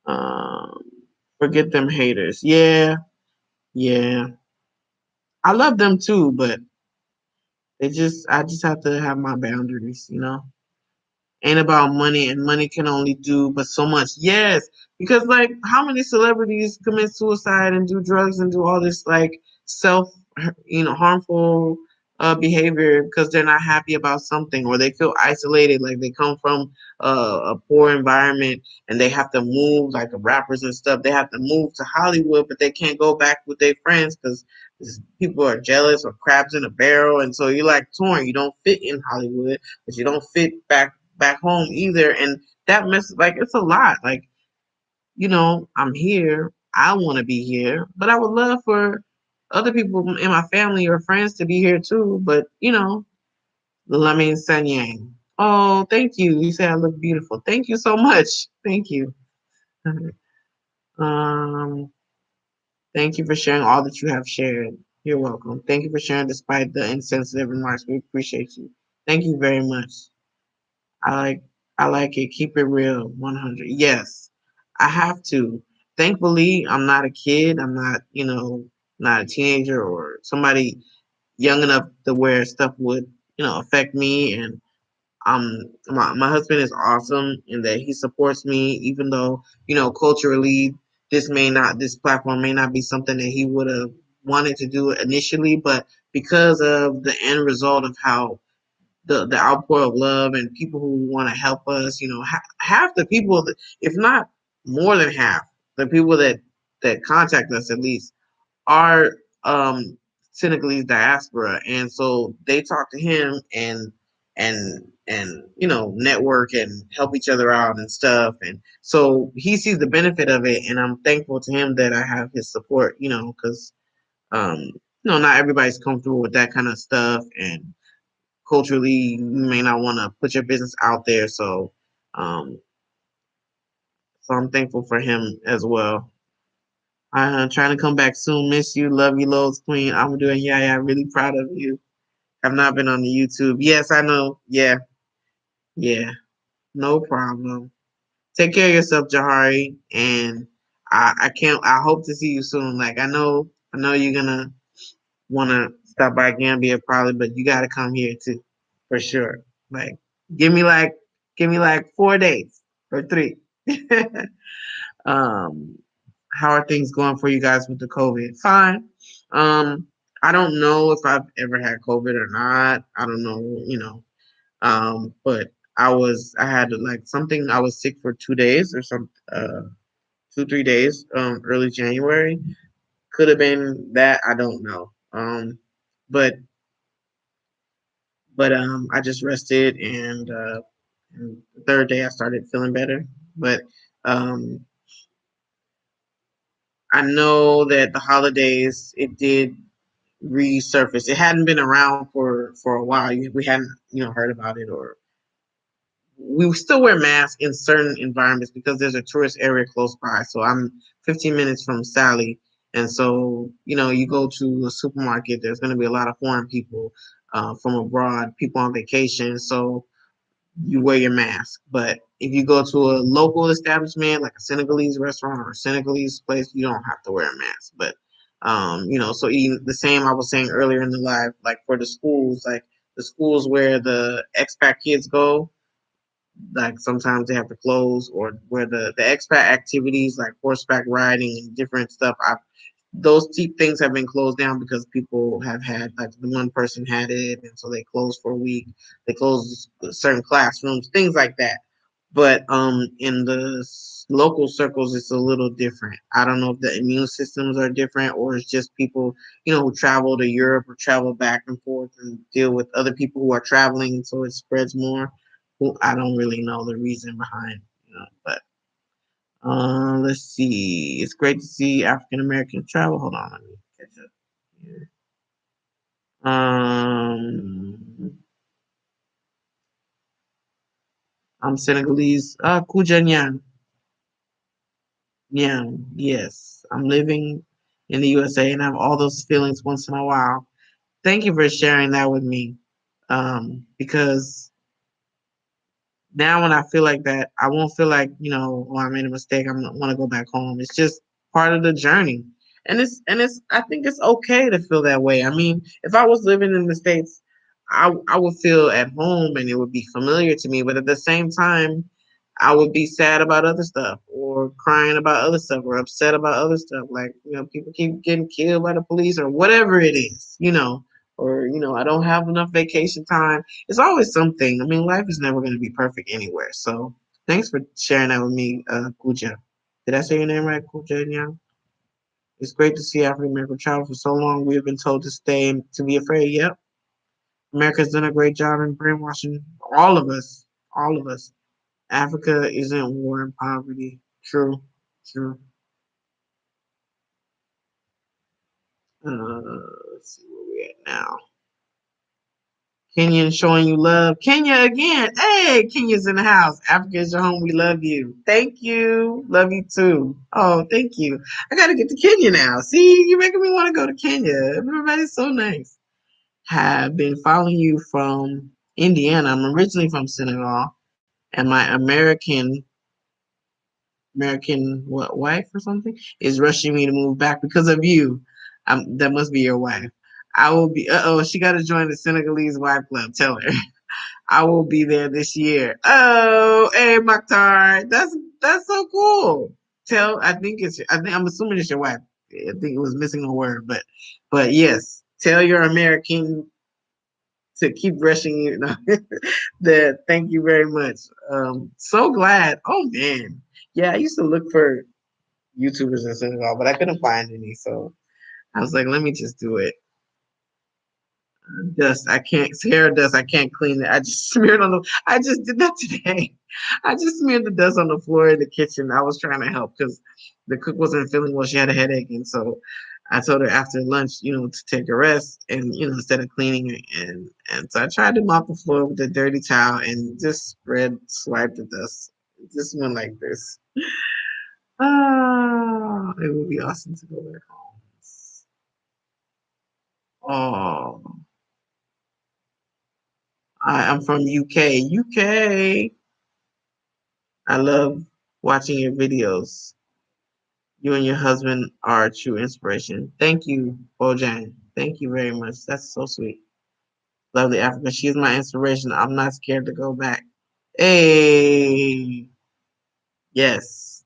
Um, Forget them haters. Yeah, yeah, I love them too, but I just have to have my boundaries. Ain't about money, and money can only do but so much. Yes, because like how many celebrities commit suicide and do drugs and do all this like self harmful behavior because they're not happy about something, or they feel isolated, like they come from a poor environment and they have to move, like the rappers and stuff, they have to move to Hollywood, but they can't go back with their friends because people are jealous or crabs in a barrel, and so you're like torn. You don't fit in Hollywood, but you don't fit back home either. And that like it's a lot. Like, I'm here. I want to be here, but I would love for other people in my family or friends to be here too. But Lamin Sanyang. Oh, thank you. You say I look beautiful. Thank you so much. Thank you. um, Thank you for sharing all that you have shared. You're welcome. Thank you for sharing despite the insensitive remarks. We appreciate you. Thank you very much. I like I like it. Keep it real. 100. Yes. I have to. Thankfully, I'm not a kid. I'm not a teenager or somebody young enough to where stuff would, affect me. And my husband is awesome in that he supports me, even though, culturally this platform may not be something that he would have wanted to do initially, but because of the end result of how the outpour of love and people who want to help us. Half the people, if not more than half, the people that contact us at least are Senegalese diaspora, and so they talk to him and network and help each other out and stuff, and so he sees the benefit of it, and I'm thankful to him that I have his support, because not everybody's comfortable with that kind of stuff, and culturally you may not want to put your business out there, um, so I'm thankful for him as well. I'm trying to come back soon. Miss you. Love you loads, Queen. I'm doing yeah. Really proud of you. I've not been on the YouTube. Yes, I know. Yeah. Yeah. No problem. Take care of yourself, Jahari. And I can't I hope to see you soon. Like I know you're gonna wanna stop by Gambia probably, but you gotta come here too. For sure. Like give me like give me like 4 days or three. um how are things going for you guys with the COVID? Fine. Um, I don't know if I've ever had COVID or not. I don't know. But I had like something. I was sick for 2 days or some 2 3 days. Early January could have been that. I don't know. But I just rested, and the third day I started feeling better. But um, I know that the holidays it did resurface. It hadn't been around for a while. We hadn't heard about it, or we still wear masks in certain environments because there's a tourist area close by. So I'm 15 minutes from Sally, and so you go to a supermarket. There's going to be a lot of foreign people from abroad, people on vacation. So you wear your mask. But if you go to a local establishment like a Senegalese restaurant or a Senegalese place, you don't have to wear a mask. But so even the same I was saying earlier in the live, like for the schools, like the schools where the expat kids go, like sometimes they have to close, or where the expat activities like horseback riding and different stuff. Those things have been closed down because people have had, like, the one person had it, and so they closed for a week. They closed certain classrooms, things like that. But in the local circles, it's a little different. I don't know if the immune systems are different, or it's just people, who travel to Europe or travel back and forth and deal with other people who are traveling, so it spreads more. Well, I don't really know the reason behind, but let's see. It's great to see African American travel. Hold on, let me catch up here. I'm Senegalese. Kujanyan. Yeah, yes. I'm living in the USA and I have all those feelings once in a while. Thank you for sharing that with me. Because now when I feel like that, I won't feel like, oh, I made a mistake. I want to go back home. It's just part of the journey. And it's I think it's okay to feel that way. I mean, if I was living in the States, I would feel at home and it would be familiar to me, but at the same time, I would be sad about other stuff, or crying about other stuff, or upset about other stuff, like, people keep getting killed by the police or whatever it is, or I don't have enough vacation time. It's always something. I mean, life is never going to be perfect anywhere. So thanks for sharing that with me, Kuja. Did I say your name right, Kuja? Yeah. It's great to see African American travel. For so long, we have been told to stay and to be afraid. Yep. America's done a great job in brainwashing all of us. All of us. Africa isn't war and poverty. True. True. Let's see where we at now. Kenyan showing you love. Kenya again. Hey, Kenya's in the house. Africa is your home. We love you. Thank you. Love you too. Oh, thank you. I got to get to Kenya now. See, you're making me want to go to Kenya. Everybody's so nice. Have been following you from Indiana. I'm originally from Senegal, and my American what wife or something is rushing me to move back because of you. That must be your wife. I will be. She got to join the Senegalese wife club. Tell her. I will be there this year. Oh, hey, Maktar, that's so cool. I'm assuming it's your wife. I think it was missing a word, but yes, tell your American to keep rushing you. That thank you very much. So glad. Oh man, yeah, I used to look for YouTubers in Senegal, but I couldn't find any, so I was like, let me just do it. Dust. I can't hair dust. I can't clean it. I just smeared on the. I just did that today. I just smeared the dust on the floor in the kitchen. I was trying to help because the cook wasn't feeling well. She had a headache, and so I told her after lunch, to take a rest, and instead of cleaning it, and so I tried to mop the floor with a dirty towel and just swiped the dust. It just went like this. Ah, it would be awesome to go back home. Oh. I'm from UK. UK. I love watching your videos. You and your husband are a true inspiration. Thank you, Bojan. Thank you very much. That's so sweet. Lovely Africa. She's my inspiration. I'm not scared to go back. Hey, yes.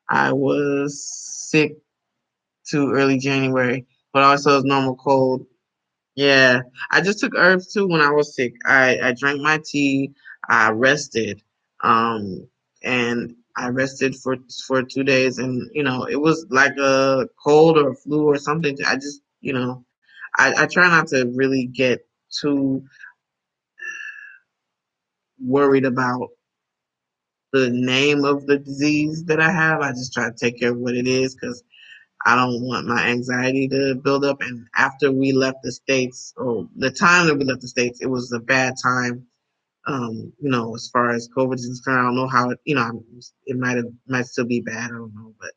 I was sick too early January, but also it's normal cold. Yeah, I just took herbs too when I was sick. I drank my tea. I rested, um, and I rested for 2 days, and it was like a cold or a flu or something. I just I try not to really get too worried about the name of the disease that I have. I just try to take care of what it is because I don't want my anxiety to build up. And after we left the States, or the time that we left the States, it was a bad time. As far as COVID is concerned, I don't know how it might still be bad. I don't know, but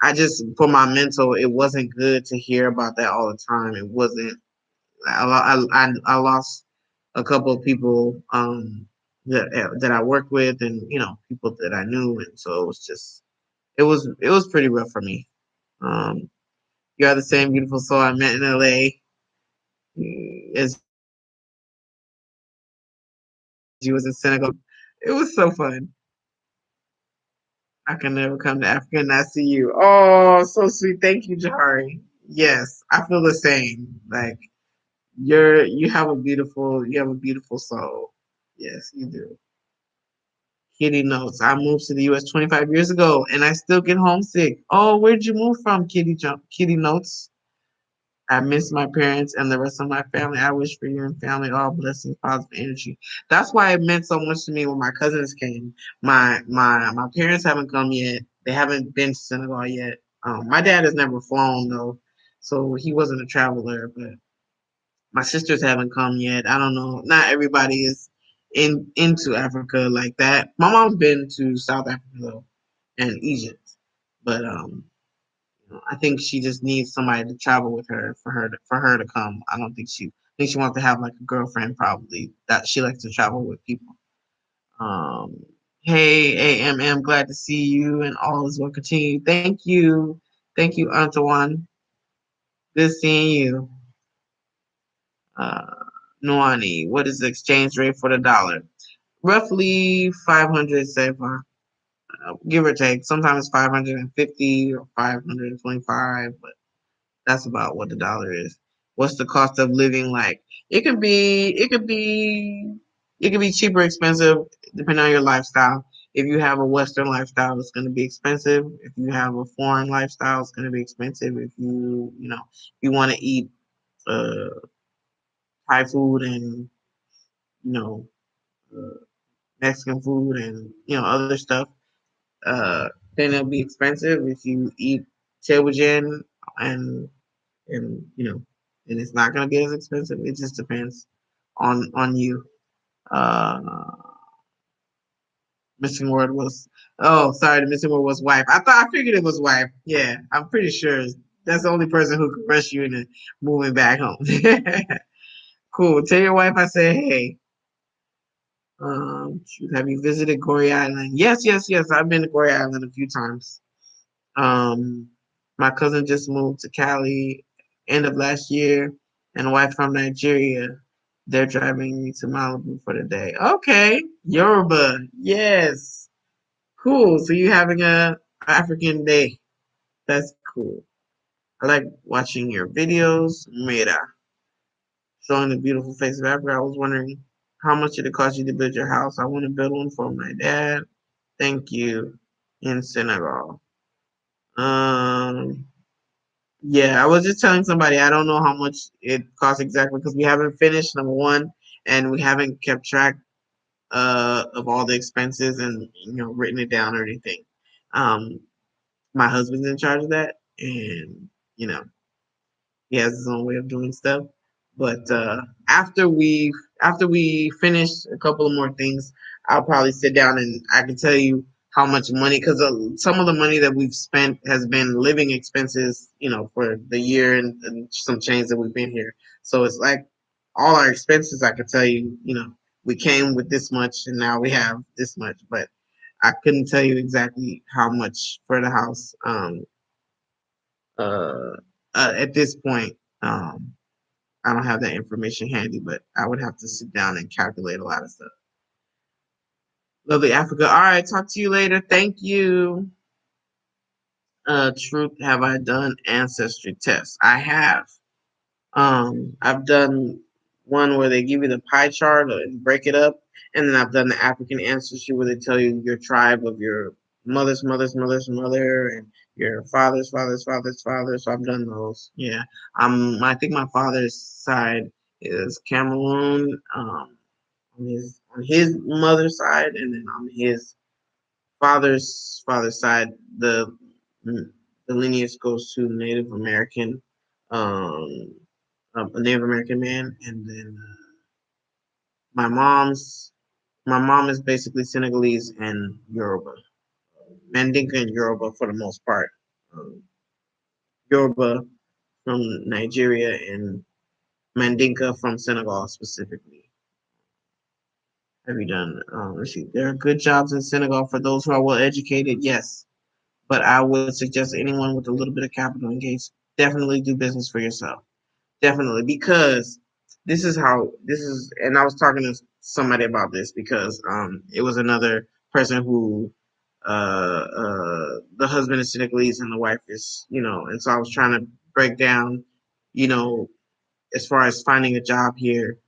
I just for my mental, it wasn't good to hear about that all the time. It wasn't. I lost a couple of people that I worked with, and people that I knew, and so it was pretty rough for me. Um, you are the same beautiful soul I met in LA as you was in Senegal. It was so fun. I can never come to Africa and not see you. Oh, so sweet. Thank you, Jahari. Yes, I feel the same. Like you have a beautiful soul. Yes, you do. Kitty notes. I moved to the US 25 years ago and I still get homesick. Oh, where'd you move from, Kitty notes? I miss my parents and the rest of my family. I wish for you and family all blessings, positive energy. That's why it meant so much to me when my cousins came. My parents haven't come yet. They haven't been to Senegal yet. My dad has never flown though, so he wasn't a traveler. But my sisters haven't come yet. I don't know. Not everybody is into Africa like that. My mom's been to South Africa though, and Egypt, but I think she just needs somebody to travel with her for her to come. I don't think she wants to have like a girlfriend probably that she likes to travel with people. Um, hey AMM, glad to see you and all is well continue. Thank you Antoine. Good seeing you. Uh, Noani, what is the exchange rate for the dollar? Roughly 500 sefa, give or take. Sometimes 550 or 525, but that's about what the dollar is. What's the cost of living like? It could be cheaper, expensive, depending on your lifestyle. If you have a Western lifestyle, it's going to be expensive. If you have a foreign lifestyle, it's going to be expensive. If you want to eat uh, Thai food and you know Mexican food and other stuff, uh, then it'll be expensive. If you eat ceviche and and and it's not gonna be as expensive. It just depends on you. Uh, missing word was sorry, the missing word was wife. I figured it was wife. Yeah, I'm pretty sure that's the only person who could rush you into moving back home. Cool. Tell your wife I said hey. Have you visited Goree Island? Yes, yes, yes. I've been to Goree Island a few times. Um, my cousin just moved to Cali end of last year, and a wife from Nigeria. They're driving me to Malibu for the day. Okay, Yoruba. Yes, cool. So you having a African day? That's cool. I like watching your videos. Mira, showing the beautiful face of Africa. I was wondering how much did it cost you to build your house? I want to build one for my dad. Thank you. In Senegal. Um, Yeah, I was just telling somebody I don't know how much it costs exactly because we haven't finished number one, and we haven't kept track of all the expenses and written it down or anything. Um, my husband's in charge of that, and you know he has his own way of doing stuff. But after we finish a couple of more things, I'll probably sit down and I can tell you how much money because some of the money that we've spent has been living expenses, for the year and some change that we've been here. So it's like all our expenses. I could tell you, we came with this much and now we have this much, but I couldn't tell you exactly how much for the house. Uh, at this point, I don't have that information handy, but I would have to sit down and calculate a lot of stuff. Lovely Africa. All right, talk to you later. Thank you. Truth, have I done ancestry tests? I have. I've done one where they give you the pie chart and break it up, and then I've done the African ancestry where they tell you your tribe of your mother's mother and your father's father. So I've done those. Yeah. I think my father's side is Cameroon. On his mother's side, and then on his father's side, the lineage goes to um, a Native American man, and then my mom's my mom is basically Senegalese and Yoruba, Mandinka and Yoruba for the most part. Um, Yoruba from Nigeria and Mandinka from Senegal specifically. Have you done? Let's see. There are good jobs in Senegal for those who are well educated. Yes, but I would suggest anyone with a little bit of capital engaged definitely do business for yourself. Definitely, because and I was talking to somebody about this because it was another person who the husband is Senegalese and the wife is, and so I was trying to break down, you know, as far as finding a job here,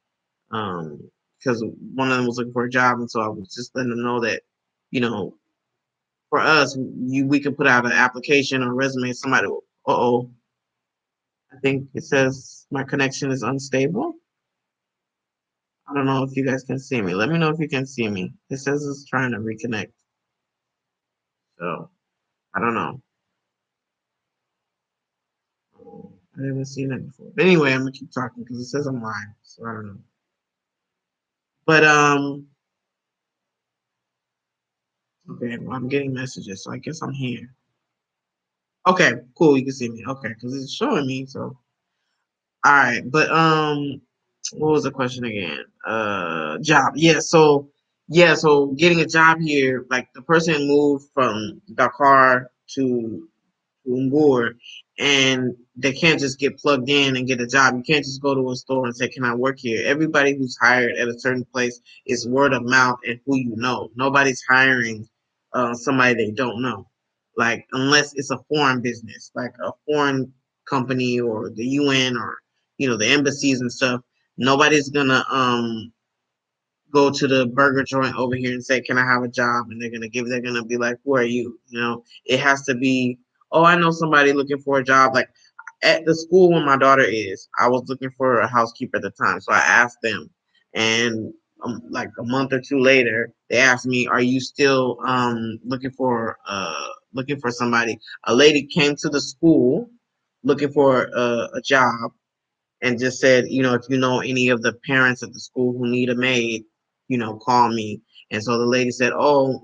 because one of them was looking for a job, and so I was just letting them know that, you know, for us, we could put out an application or resume. Somebody, oh, I think it says my connection is unstable. I don't know if you guys can see me. Let me know if you can see me. It says it's trying to reconnect. So I don't know. I haven't seen that before. But anyway, I'm gonna keep talking because it says I'm live. So I don't know. But okay, well, I'm getting messages, so I guess I'm here. Okay, cool. You can see me. Okay, because it's showing me. So all right, but what was the question again? Job. So getting a job here, like the person moved from Dakar to Ngor, and they can't just get plugged in and get a job. You can't just go to a store and say, "Can I work here?" Everybody who's hired at a certain place is word of mouth and who you know. Nobody's hiring somebody they don't know, like unless it's a foreign business, like a foreign company or the UN or the embassies and stuff. Nobody's gonna go to the burger joint over here and say, "Can I have a job?" And they're gonna be like, "Who are you?" It has to be, "Oh, I know somebody looking for a job." Like at the school where my daughter is, I was looking for a housekeeper at the time, so I asked them, and like a month or two later, they asked me, "Are you still looking for somebody?" A lady came to the school looking for a job and just said, if you know any of the parents at the school who need a maid, call me. And so the lady said, "Oh,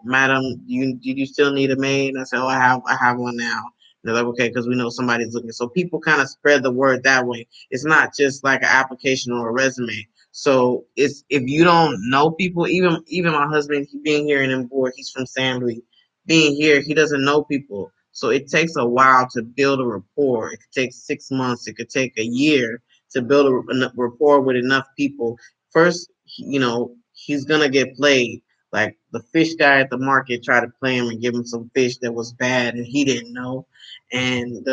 madam, do you still need a maid?" And I said, "Oh, I have one now." And they're like, "Okay, because we know somebody's looking." So people kind of spread the word that way. It's not just like an application or a resume. So it's if you don't know people, even my husband, he being here in Embord, he's from San Luis. Being here, he doesn't know people. So it takes a while to build a rapport. It could take 6 months. It could take a year to build a rapport with enough people. First, he's gonna get played. Like the fish guy at the market tried to play him and give him some fish that was bad, and he didn't know. And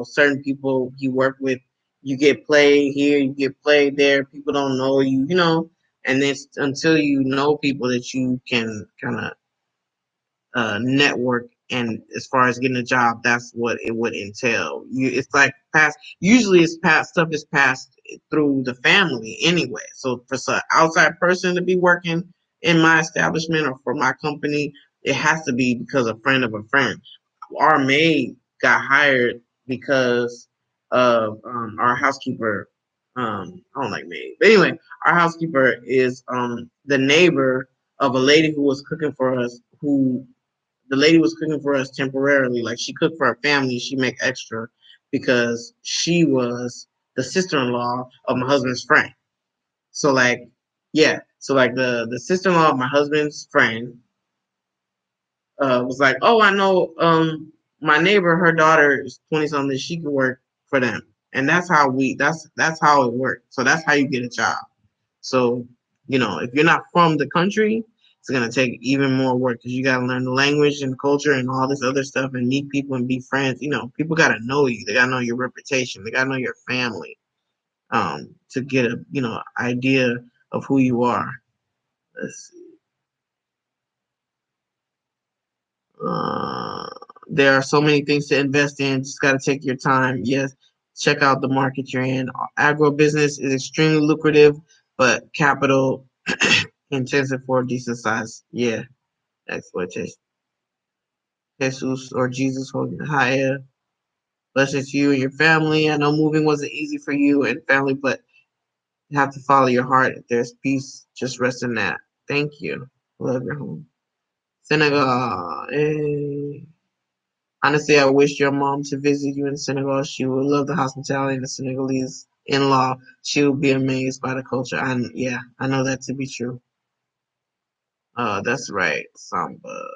certain people he worked with, you get played here, you get played there. People don't know you. And it's until you know people that you can kind of network And as far as getting a job, that's what it would entail. It's like past. Usually, it's past stuff is passed through the family anyway. So for some outside person to be working in my establishment or for my company, it has to be because a friend of a friend. Our maid got hired because of our housekeeper. I don't like maid, but anyway, our housekeeper is the neighbor of a lady who was cooking for us. Who the lady was cooking for us temporarily, like she cooked for her family. She make extra because she was the sister-in-law of my husband's friend. So like, yeah, so like the sister-in-law of my husband's friend was like, oh, I know my neighbor, her daughter is 20 something, she could work for them. And that's how it works. So that's how you get a job. So, if you're not from the country, it's gonna take even more work because you gotta learn the language and culture and all this other stuff and meet people and be friends. People gotta know you. They gotta know your reputation. They gotta know your family, to get a idea of who you are. Let's see. Uh, there are so many things to invest in. Just got to take your time. Yes, check out the market you're in. Agribusiness is extremely lucrative, but capital intensive for a decent size. Yeah, exploitation. Jesus or Jesus holding higher. Blessings to you and your family. I know moving wasn't easy for you and family, but you have to follow your heart. If there's peace, just rest in that. Thank you. Love your home. Senegal. Hey. Honestly, I wish your mom to visit you in Senegal. She would love the hospitality and the Senegalese in-law. She would be amazed by the culture. And yeah, I know that to be true. That's right, Samba.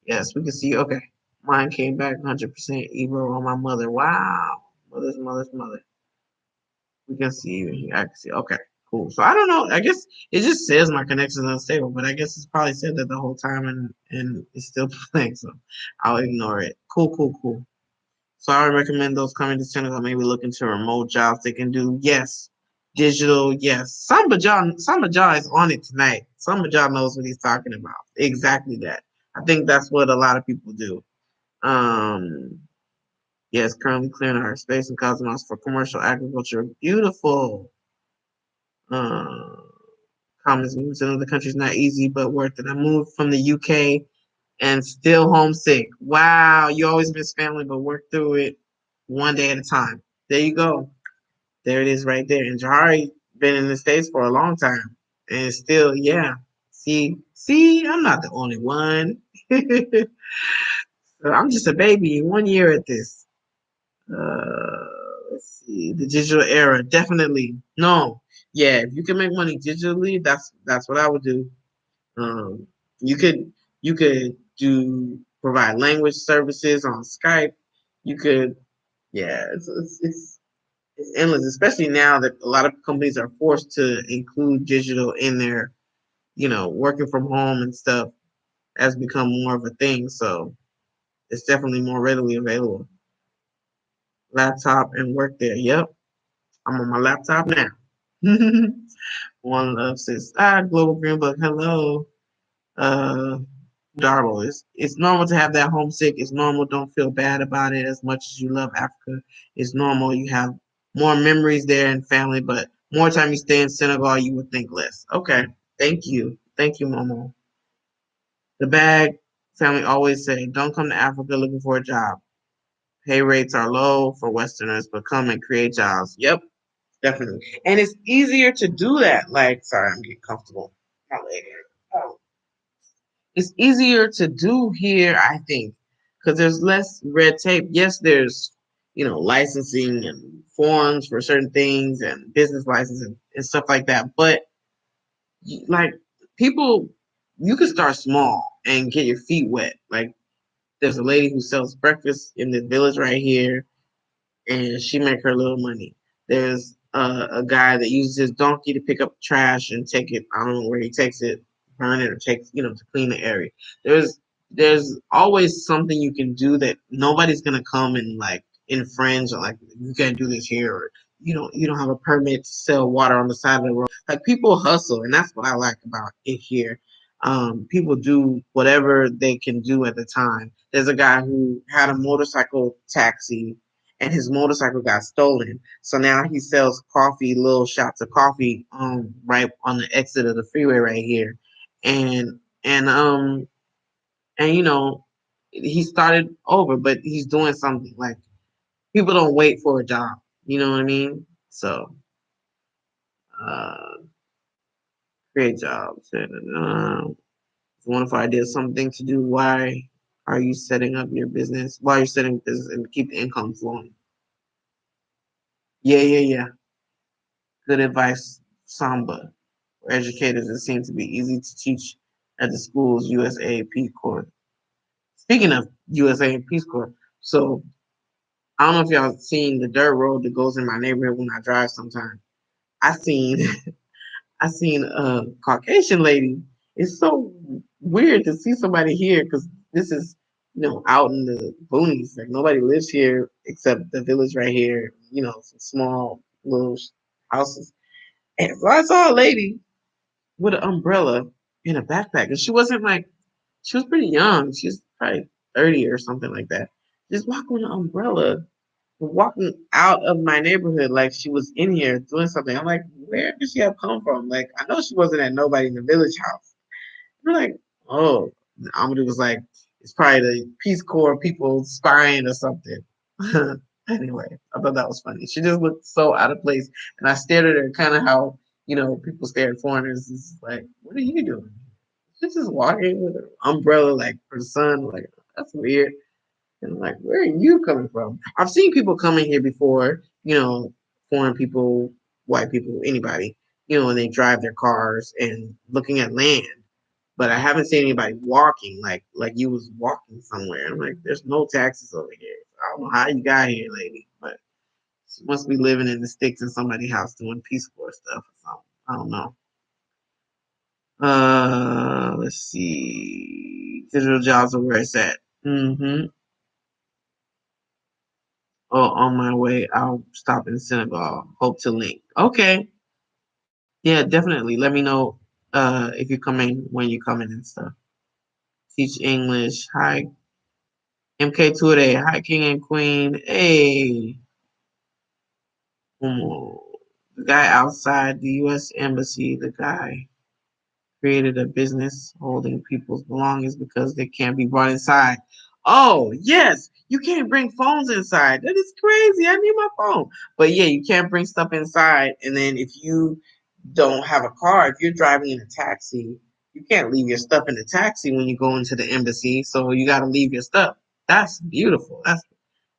Yes, we can see. Okay, mine came back 100% Ebro on my mother. Wow, mother's mother. We can see even here. I can see. Okay, cool. So I don't know. I guess it just says my connection is unstable, but I guess it's probably said that the whole time, and it's still playing. So I'll ignore it. Cool, cool, cool. So I would recommend those coming to Senegal maybe look into remote jobs they can do. Yes. Digital, yes. Samba John is on it tonight. Samba John knows what he's talking about. Exactly that. I think that's what a lot of people do. Um, yes, currently clearing our space and cosmos for commercial agriculture. Beautiful. Uh, Comments moving to another country is not easy, but worth it. I moved from the UK and still homesick. Wow, you always miss family, but work through it one day at a time. There you go. There it is right there. And Jahari been in the States for a long time. And still, yeah. See, I'm not the only one. I'm just a baby, 1 year at this. Uh, let's see. The digital era, definitely. No. Yeah, if you can make money digitally, that's what I would do. Um, you could you could do provide language services on Skype. You could, yeah, it's endless, especially now that a lot of companies are forced to include digital in their, working from home and stuff has become more of a thing. So it's definitely more readily available. Laptop and work there. Yep, I'm on my laptop now. One love says, Global Green Book, hello. Uh, Darbo, it's normal to have that homesick. It's normal. Don't feel bad about it as much as you love Africa. It's normal. You have more memories there and family, but more time you stay in Senegal, you would think less. Okay. Thank you. Thank you, Momo. The bag family always say, don't come to Africa looking for a job. Pay rates are low for Westerners, but come and create jobs. Yep, definitely. And it's easier to do that. Like, sorry, I'm getting comfortable. My leg hurts. It's easier to do here, I think, because there's less red tape. Yes, there's licensing and forms for certain things and business license and stuff like that. But like people, you can start small and get your feet wet. Like there's a lady who sells breakfast in the village right here and she make her little money. There's a guy that uses his donkey to pick up trash and take it. I don't know where he takes it, burn it, or takes to clean the area. There's always something you can do that nobody's gonna come and like infringe or like you can't do this here or you don't have a permit to sell water on the side of the road. Like people hustle, and that's what I like about it here. People do whatever they can do at the time. There's a guy who had a motorcycle taxi and his motorcycle got stolen. So now he sells coffee, little shots of coffee, right on the exit of the freeway right here. And, and, um, and he started over, but he's doing something. Like, people don't wait for a job. You know what I mean? So, uh, create jobs. Wonderful idea. Something to do. Why are you setting up your business? Why are you setting business and keep the income flowing? Yeah, yeah, yeah. Good advice, Samba. For educators, it seems to be easy to teach at the school's USA Peace Corps. Speaking of USA Peace Corps, so I don't know if y'all seen the dirt road that goes in my neighborhood when I drive sometimes. I seen I seen a Caucasian lady. It's so weird to see somebody here because this is, out in the boonies. Like, nobody lives here except the village right here. Some small little houses. And so I saw a lady with an umbrella in a backpack, and she wasn't like, she was pretty young. She was probably 30 or something like that. Just walking with an umbrella, walking out of my neighborhood like she was in here doing something. I'm like, where did she have come from? Like, I know she wasn't at nobody in the village house. We're like, oh, Amadou was like, it's probably the Peace Corps people spying or something. Anyway, I thought that was funny. She just looked so out of place, and I stared at her, kind of how people stare at foreigners. It's like, what are you doing? She's just walking with an umbrella, like for the sun. Like, that's weird. And I'm like, where are you coming from? I've seen people coming here before, foreign people, white people, anybody, and they drive their cars and looking at land. But I haven't seen anybody walking like you was walking somewhere. I'm like, there's no taxis over here. I don't know how you got here, lady, but she must be living in the sticks in somebody's house doing Peace Corps stuff or something. I don't know. Let's see. Digital jobs are where it's at. Mm-hmm. Oh, on my way. I'll stop in Senegal. Hope to link. Okay. Yeah, definitely. Let me know if you're coming, when you're coming and stuff. Teach English. Hi, MK Toure. Hi, King and Queen. Hey. The guy outside the U.S. Embassy, the guy created a business holding people's belongings because they can't be brought inside. Oh, yes, you can't bring phones inside. That is crazy. I need my phone. But yeah, you can't bring stuff inside. And then if you don't have a car, if you're driving in a taxi, you can't leave your stuff in the taxi when you go into the embassy. So you got to leave your stuff. That's beautiful.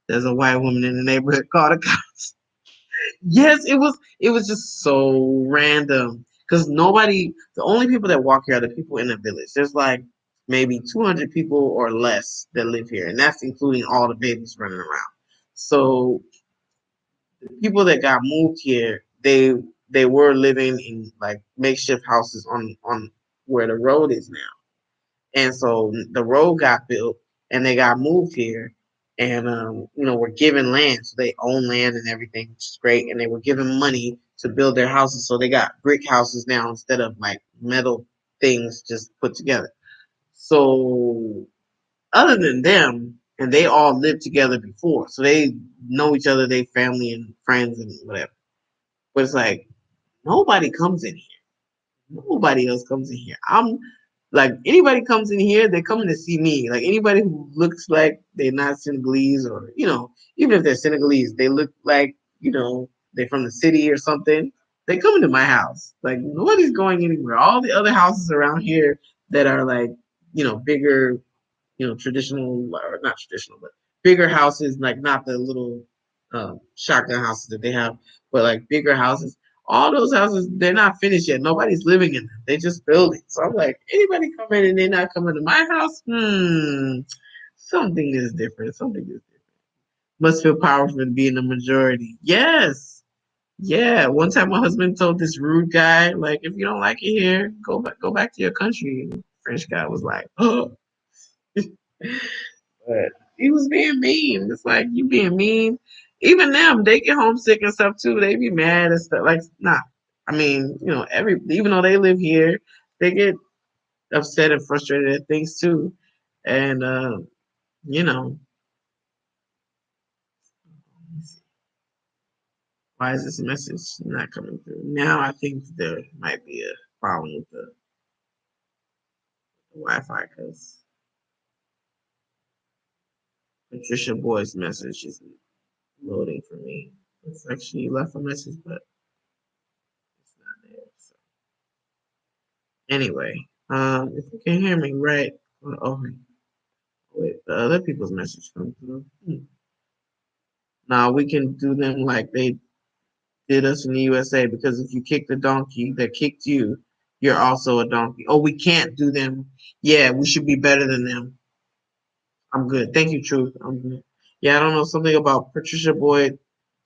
There's a white woman in the neighborhood called a cops. Yes, it was just so random because the only people that walk here are the people in the village. There's like maybe 200 people or less that live here, and that's including all the babies running around. So the people that got moved here, they were living in like makeshift houses on where the road is now. And so the road got built and they got moved here and were given land. So they own land and everything, which is great. And they were given money to build their houses. So they got brick houses now instead of like metal things just put together. So other than them, and they all lived together before. So they know each other, they family and friends and whatever. But it's like nobody comes in here. Nobody else comes in here. I'm like, anybody comes in here, they're coming to see me. Like, anybody who looks like they're not Senegalese, or even if they're Senegalese, they look like they're from the city or something. They come into my house. Like, nobody's going anywhere. All the other houses around here that are like bigger, traditional, or not traditional, but bigger houses, like not the little shotgun houses that they have, but like bigger houses. All those houses, they're not finished yet. Nobody's living in them. They just building. So I'm like, anybody come in and they're not coming to my house? Something is different. Something is different. Must feel powerful to be in the majority. Yes. Yeah. One time my husband told this rude guy, like, if you don't like it here, go back to your country. And the French guy was like, oh. But he was being mean. It's like, you being mean. Even them, they get homesick and stuff too. They be mad and stuff. Like, nah. I mean, even though they live here, they get upset and frustrated at things too. And you know, why is this message not coming through? Now I think there might be a problem with the Wi-Fi because Patricia Boyd's message isn't loading for me. It's actually left a message, but it's not there. So anyway, if you can hear me right, oh wait, the other people's message comes through. Now we can do them like they did us in the USA because if you kick the donkey that kicked you, you're also a donkey. Oh, we can't do them. Yeah, we should be better than them. I'm good. Thank you, Truth. I'm good. Yeah, I don't know something about Patricia Boyd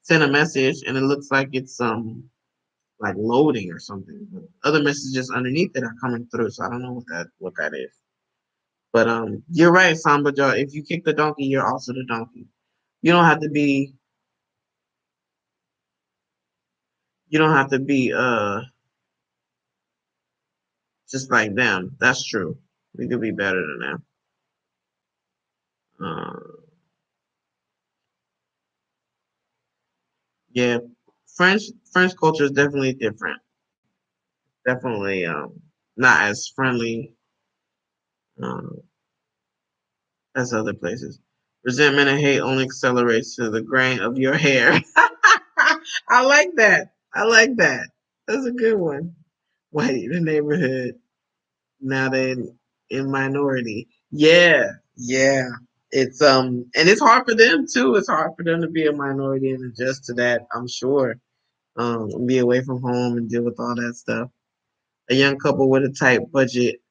sent a message and it looks like it's like loading or something. But other messages underneath it are coming through, so I don't know what that is. But you're right, Samba Jaw. If you kick the donkey, you're also the donkey. You don't have to be. You don't have to be just like them. That's true. We could be better than them. Yeah, French culture is definitely different. Definitely not as friendly um, as other places. Resentment and hate only accelerates to the grain of your hair. I like that. I like that. That's a good one. White in the neighborhood. Now they in minority. Yeah, yeah. It's and it's hard for them too. It's hard for them to be a minority and adjust to that, I'm sure. Be away from home and deal with all that stuff. A young couple with a tight budget,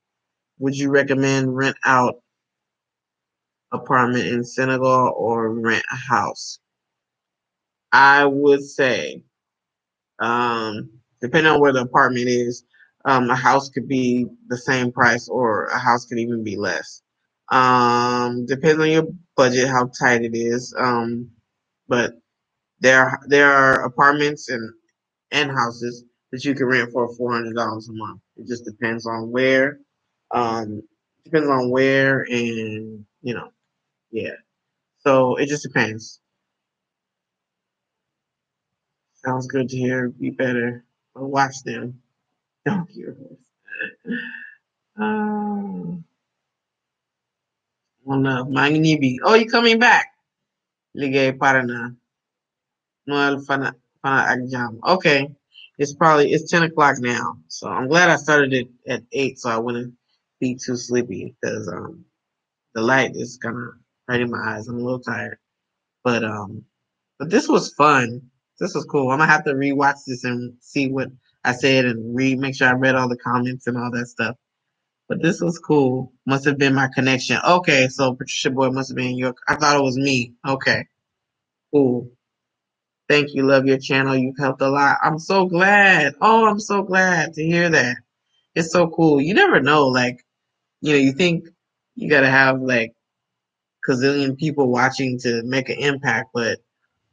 would you recommend rent out apartment in Senegal or rent a house? I would say, depending on where the apartment is, a house could be the same price or a house could even be less. Depends on your budget, how tight it is. But there are apartments and houses that you can rent for $400 a month. It just depends on where. Um, depends on where and yeah. So it just depends. Sounds good to hear. Be better. But watch them. Don't you? Um, Magnibi. Oh, you coming back? Ligay para na. Noel Fana Agjam. Okay. It's 10 o'clock now. So I'm glad I started it at 8 so I wouldn't be too sleepy because the light is kinda hurting my eyes. I'm a little tired. But this was fun. This was cool. I'm gonna have to rewatch this and see what I said and make sure I read all the comments and all that stuff. But this was cool. Must have been my connection. Okay, so Patricia Boy must have been your. I thought it was me. Okay, cool. Thank you. Love your channel. You've helped a lot. I'm so glad. Oh, I'm so glad to hear that. It's so cool. You never know. Like, you think you gotta have like gazillion people watching to make an impact, but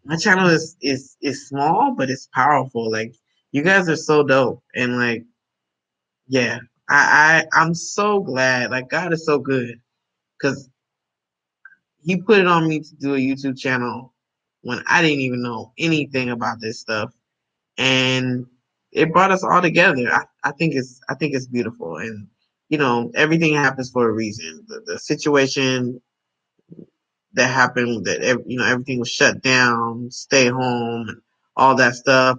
my channel is small, but it's powerful. Like, you guys are so dope, and like, yeah, I'm so glad. Like, God is so good because He put it on me to do a YouTube channel when I didn't even know anything about this stuff, and it brought us all together. I think it's beautiful, and everything happens for a reason. The situation that happened that everything was shut down, stay home, and all that stuff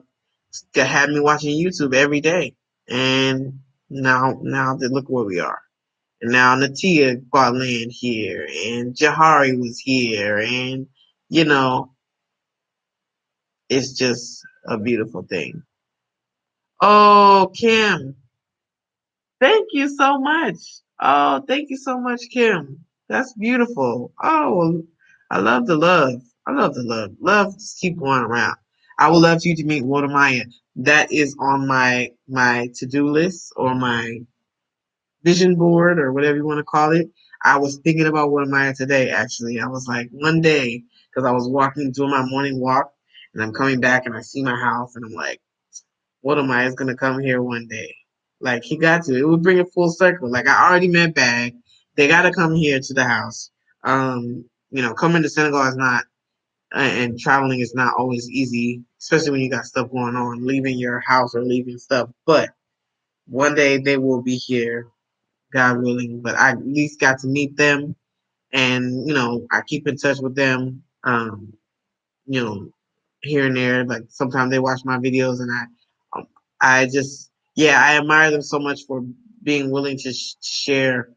that had me watching YouTube every day. And now that look where we are. And now Natia bought land here, and Jahari was here, and you know, it's just a beautiful thing. Oh, Kim, thank you so much. Oh, thank you so much, Kim. That's beautiful. Oh, I love the love. I love the love. Love just keep going around. I would love you to meet Walter Maya. That is on my to-do list or my vision board or whatever you want to call it. I was thinking about Walter Maya today, actually. I was like, one day, because I was doing my morning walk, and I'm coming back and I see my house, and I'm like, Walter Maya is going to come here one day. Like he got to. It would bring it full circle. Like I already met Bag. They got to come here to the house. Coming to Senegal is not and traveling is not always easy, especially when you got stuff going on, leaving your house or leaving stuff. But one day they will be here, God willing. But I at least got to meet them, and I keep in touch with them. You know, here and there. Like sometimes they watch my videos, and I just, yeah, I admire them so much for being willing to share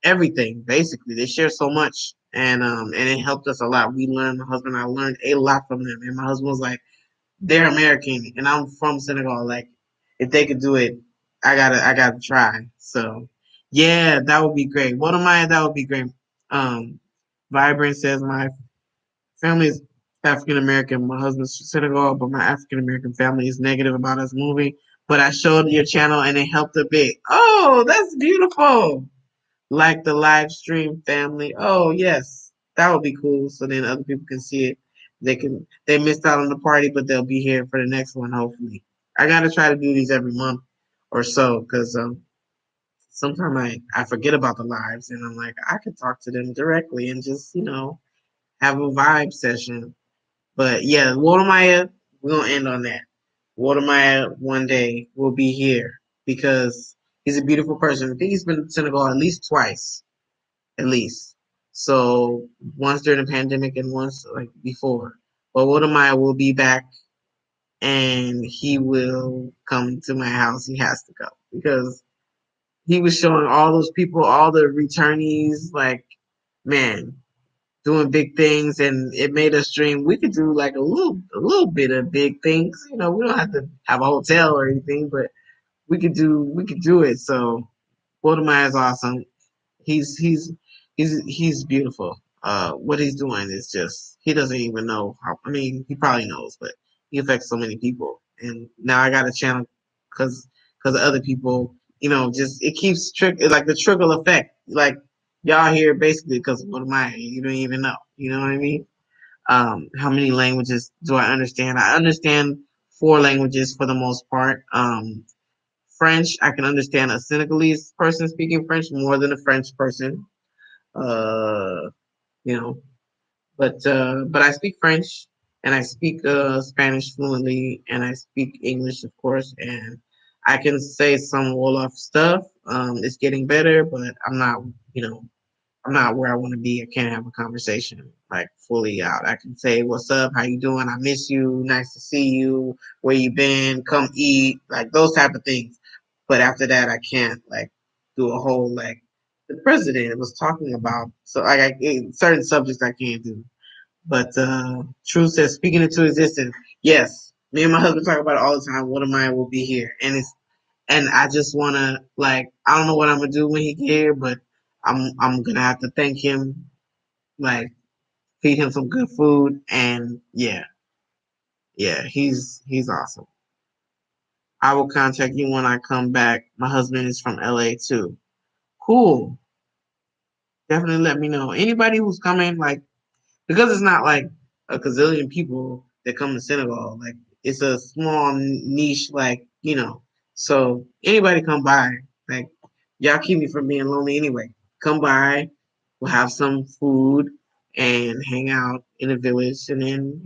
everything. Basically, they share so much, and it helped us a lot. We learned, my husband and I learned a lot from them, and my husband was like, "They're American, and I'm from Senegal. Like, if they could do it, I gotta try." So, yeah, that would be great. What am I? That would be great. Um, Vibrant says my family is African American. My husband's from Senegal, but my African American family is negative about us moving. But I showed your channel and it helped a bit. Oh, that's beautiful. Like the live stream family. Oh, yes. That would be cool. So then other people can see it. They missed out on the party, but they'll be here for the next one, hopefully. I gotta try to do these every month or so, because sometimes I forget about the lives and I'm like, I could talk to them directly and just, have a vibe session. But yeah, Watermeyer, we're gonna end on that. Watermeyer one day will be here because he's a beautiful person. I think he's been to Senegal at least twice, at least. So once during the pandemic and once like before. But Watermeyer will be back and he will come to my house. He has to go because he was showing all those people, all the returnees, like, man, doing big things, and it made us dream we could do like a little bit of big things. We don't have to have a hotel or anything, but we could do it. So Baltimore is awesome. He's beautiful. What he's doing is just he doesn't even know how. I mean, he probably knows, but he affects so many people. And now I got a channel because of other people. Just it keeps like the trickle effect. Like y'all here basically because of what am I? You don't even know. You know what I mean? How many languages do I understand? I understand 4 languages for the most part. French, I can understand a Senegalese person speaking French more than a French person. Uh, you know, but I speak French and I speak Spanish fluently and I speak English, of course, and I can say some Wolof stuff. It's getting better, but I'm not where I want to be. I can't have a conversation like fully out. I can say, "What's up? How you doing? I miss you. Nice to see you. Where you been? Come eat." Like those type of things. But after that, I can't like do a whole like the president was talking about. So like certain subjects I can't do. But True says, speaking into existence. Yes, me and my husband talk about it all the time. One of mine will be here, and I just wanna like I don't know what I'm gonna do when he get here, but I'm gonna have to thank him, like feed him some good food, and yeah, he's awesome. I will contact you when I come back. My husband is from LA too. Cool. Definitely let me know. Anybody who's coming, like because it's not like a gazillion people that come to Senegal. Like it's a small niche, like So anybody come by, like y'all keep me from being lonely anyway. Come by, we'll have some food and hang out in the village, and then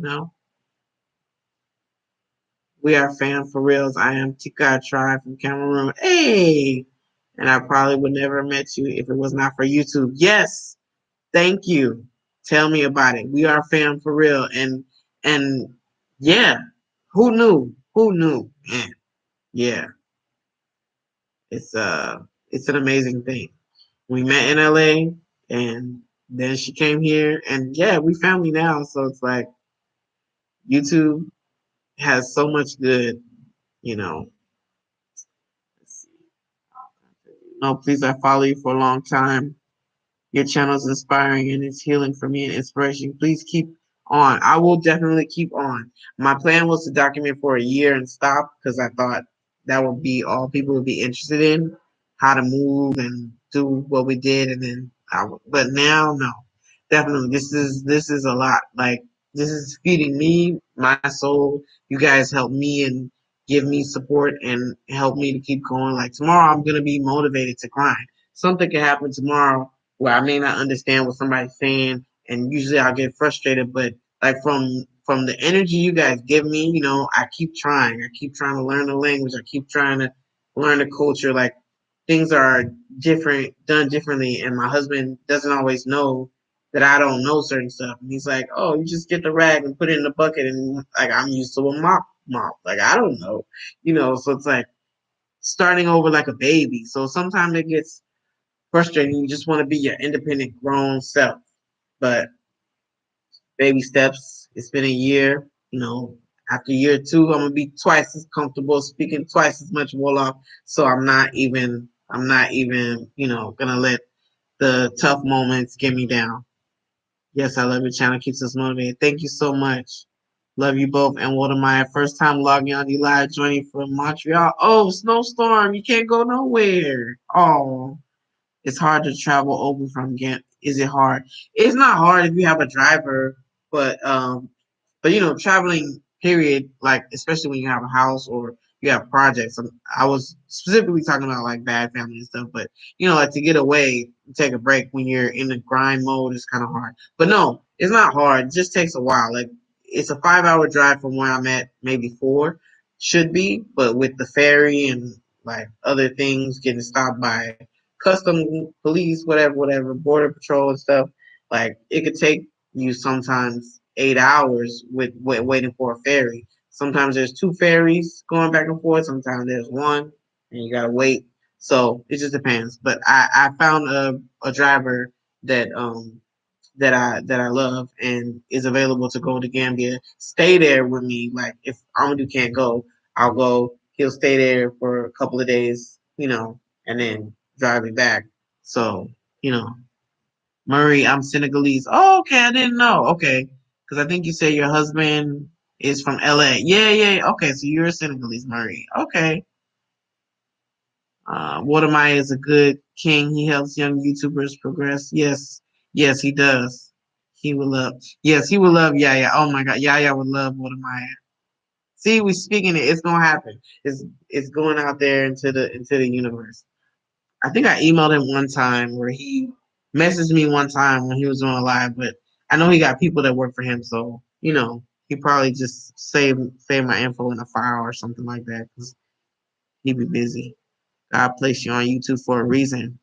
we are fam for reals. I am Tika Tribe from Cameroon. Hey, and I probably would never have met you if it was not for YouTube. Yes, thank you. Tell me about it. We are fam for real. And yeah, who knew? Who knew? Man, yeah, it's it's an amazing thing. We met in LA and then she came here and yeah, we family now. So it's like YouTube has so much good, you know. No, please I follow you for a long time. Your channel is inspiring and it's healing for me and inspiration. Please keep on. I will definitely keep on. My plan was to document for a year and stop because I thought that would be all people would be interested in, how to move and do what we did, and then but now no, definitely this is a lot. Like this is feeding me, my soul. You guys help me and give me support and help me to keep going. Like tomorrow, I'm gonna be motivated to grind. Something can happen tomorrow where I may not understand what somebody's saying, and usually I'll get frustrated. But like from the energy you guys give me, I keep trying. I keep trying to learn the language. I keep trying to learn the culture. Like things are different, done differently, and my husband doesn't always know that I don't know certain stuff. And he's like, "Oh, you just get the rag and put it in the bucket," and like I'm used to a mop. Like I don't know, So it's like starting over like a baby. So sometimes it gets frustrating. You just want to be your independent, grown self, but baby steps. It's been a year. After year two, I'm gonna be twice as comfortable speaking twice as much Wolof. So I'm not even, gonna let the tough moments get me down. Yes, I love your channel. Keeps us motivated. Thank you so much. Love you both. And what am I? First time logging on you live, joining from Montreal. Oh, snowstorm. You can't go nowhere. Oh, it's hard to travel over from Ghent. Is it hard? It's not hard if you have a driver, but traveling period, like especially when you have a house or you have projects. I was specifically talking about like bad family and stuff, but like to get away, take a break when you're in the grind mode is kind of hard. But no, it's not hard. It just takes a while. Like it's a 5 hour drive from where I'm at, maybe four should be, but with the ferry and like other things getting stopped by custom police, whatever, border patrol and stuff, like it could take you sometimes 8 hours with waiting for a ferry. Sometimes there's two ferries going back and forth. Sometimes there's one, and you gotta wait. So it just depends. But I found a driver that I love and is available to go to Gambia. Stay there with me. Like if Amadou can't go, I'll go. He'll stay there for a couple of days, and then drive me back. So you know, Murray, I'm Senegalese. Oh, okay, I didn't know. Okay, because I think you said your husband is from LA. Yeah, yeah. Okay, so you're Senegalese, Murray. Okay. Watermeyer is a good king. He helps young YouTubers progress. Yes, yes, he does. He would love. Yes, he would love Yaya. Oh my God, Yaya would love Watermeyer. See, we speaking it. It's gonna happen. It's going out there into the universe. I think I emailed him one time where he messaged me one time when he was on a live, but I know he got people that work for him, so he probably just save my info in a file or something like that because he'd be busy. God placed you on YouTube for a reason.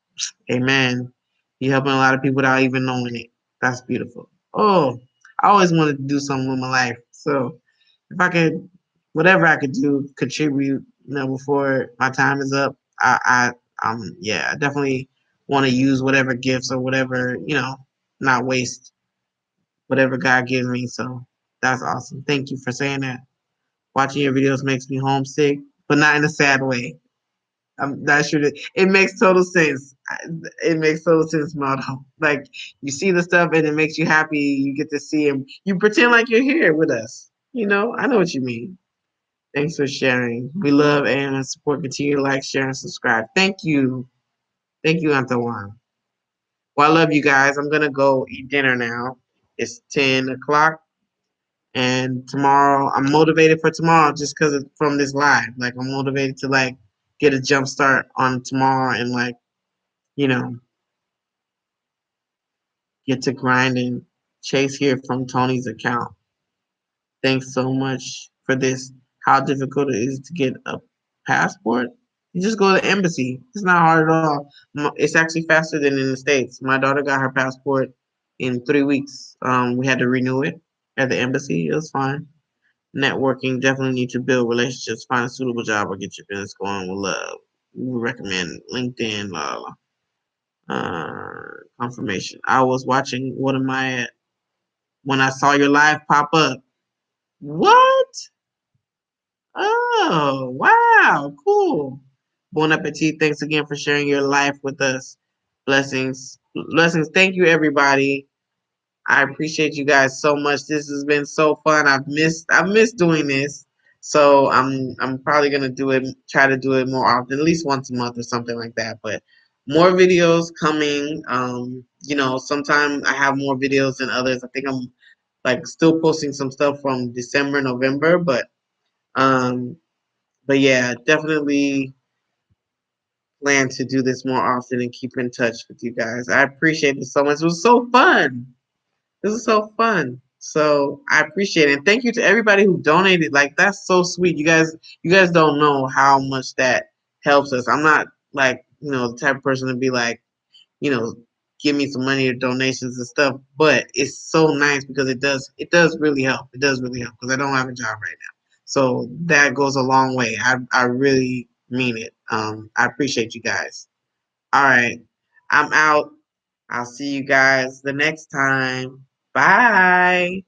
Amen. You're helping a lot of people without even knowing it. That's beautiful. Oh, I always wanted to do something with my life. So if I could, whatever I could do, contribute, before my time is up, I definitely want to use whatever gifts or whatever, not waste whatever God gives me. So that's awesome. Thank you for saying that. Watching your videos makes me homesick, but not in a sad way. I'm not sure that it makes total sense. It makes total sense, Maldo. Like you see the stuff and it makes you happy. You get to see him. You pretend like you're here with us. I know what you mean. Thanks for sharing. We love and support. Continue to like, share, and subscribe. Thank you. Thank you, Antoine. Well, I love you guys. I'm gonna go eat dinner now. It's 10 o'clock. And tomorrow, I'm motivated for tomorrow just because from this live. Like, I'm motivated to like get a jump start on tomorrow and like you know get to grinding. Chase here from Tony's account. Thanks so much for this. How difficult it is to get a passport? You just go to the embassy. It's not hard at all. It's actually faster than in the States. My daughter got her passport in 3 weeks. We had to renew it at the embassy. It was fine. Networking, definitely need to build relationships, find a suitable job, or get your business going with love. We recommend LinkedIn, confirmation. I was watching What Am I At when I saw your live pop up. What? Oh, wow, cool. Bon appetit. Thanks again for sharing your life with us. Blessings. Blessings. Thank you, everybody. I appreciate you guys so much. This has been so fun. I've missed doing this. So I'm probably gonna try to do it more often, at least once a month or something like that. But more videos coming. Sometimes I have more videos than others. I think I'm like still posting some stuff from December, November, but um But yeah, definitely plan to do this more often and keep in touch with you guys. I appreciate it so much. It was so fun. This is so fun. So I appreciate it. And thank you to everybody who donated. Like that's so sweet. You guys don't know how much that helps us. I'm not like, the type of person to be like, you know, give me some money or donations and stuff. But it's so nice because it does really help. It does really help because I don't have a job right now. So that goes a long way. I really mean it. I appreciate you guys. All right. I'm out. I'll see you guys the next time. Bye.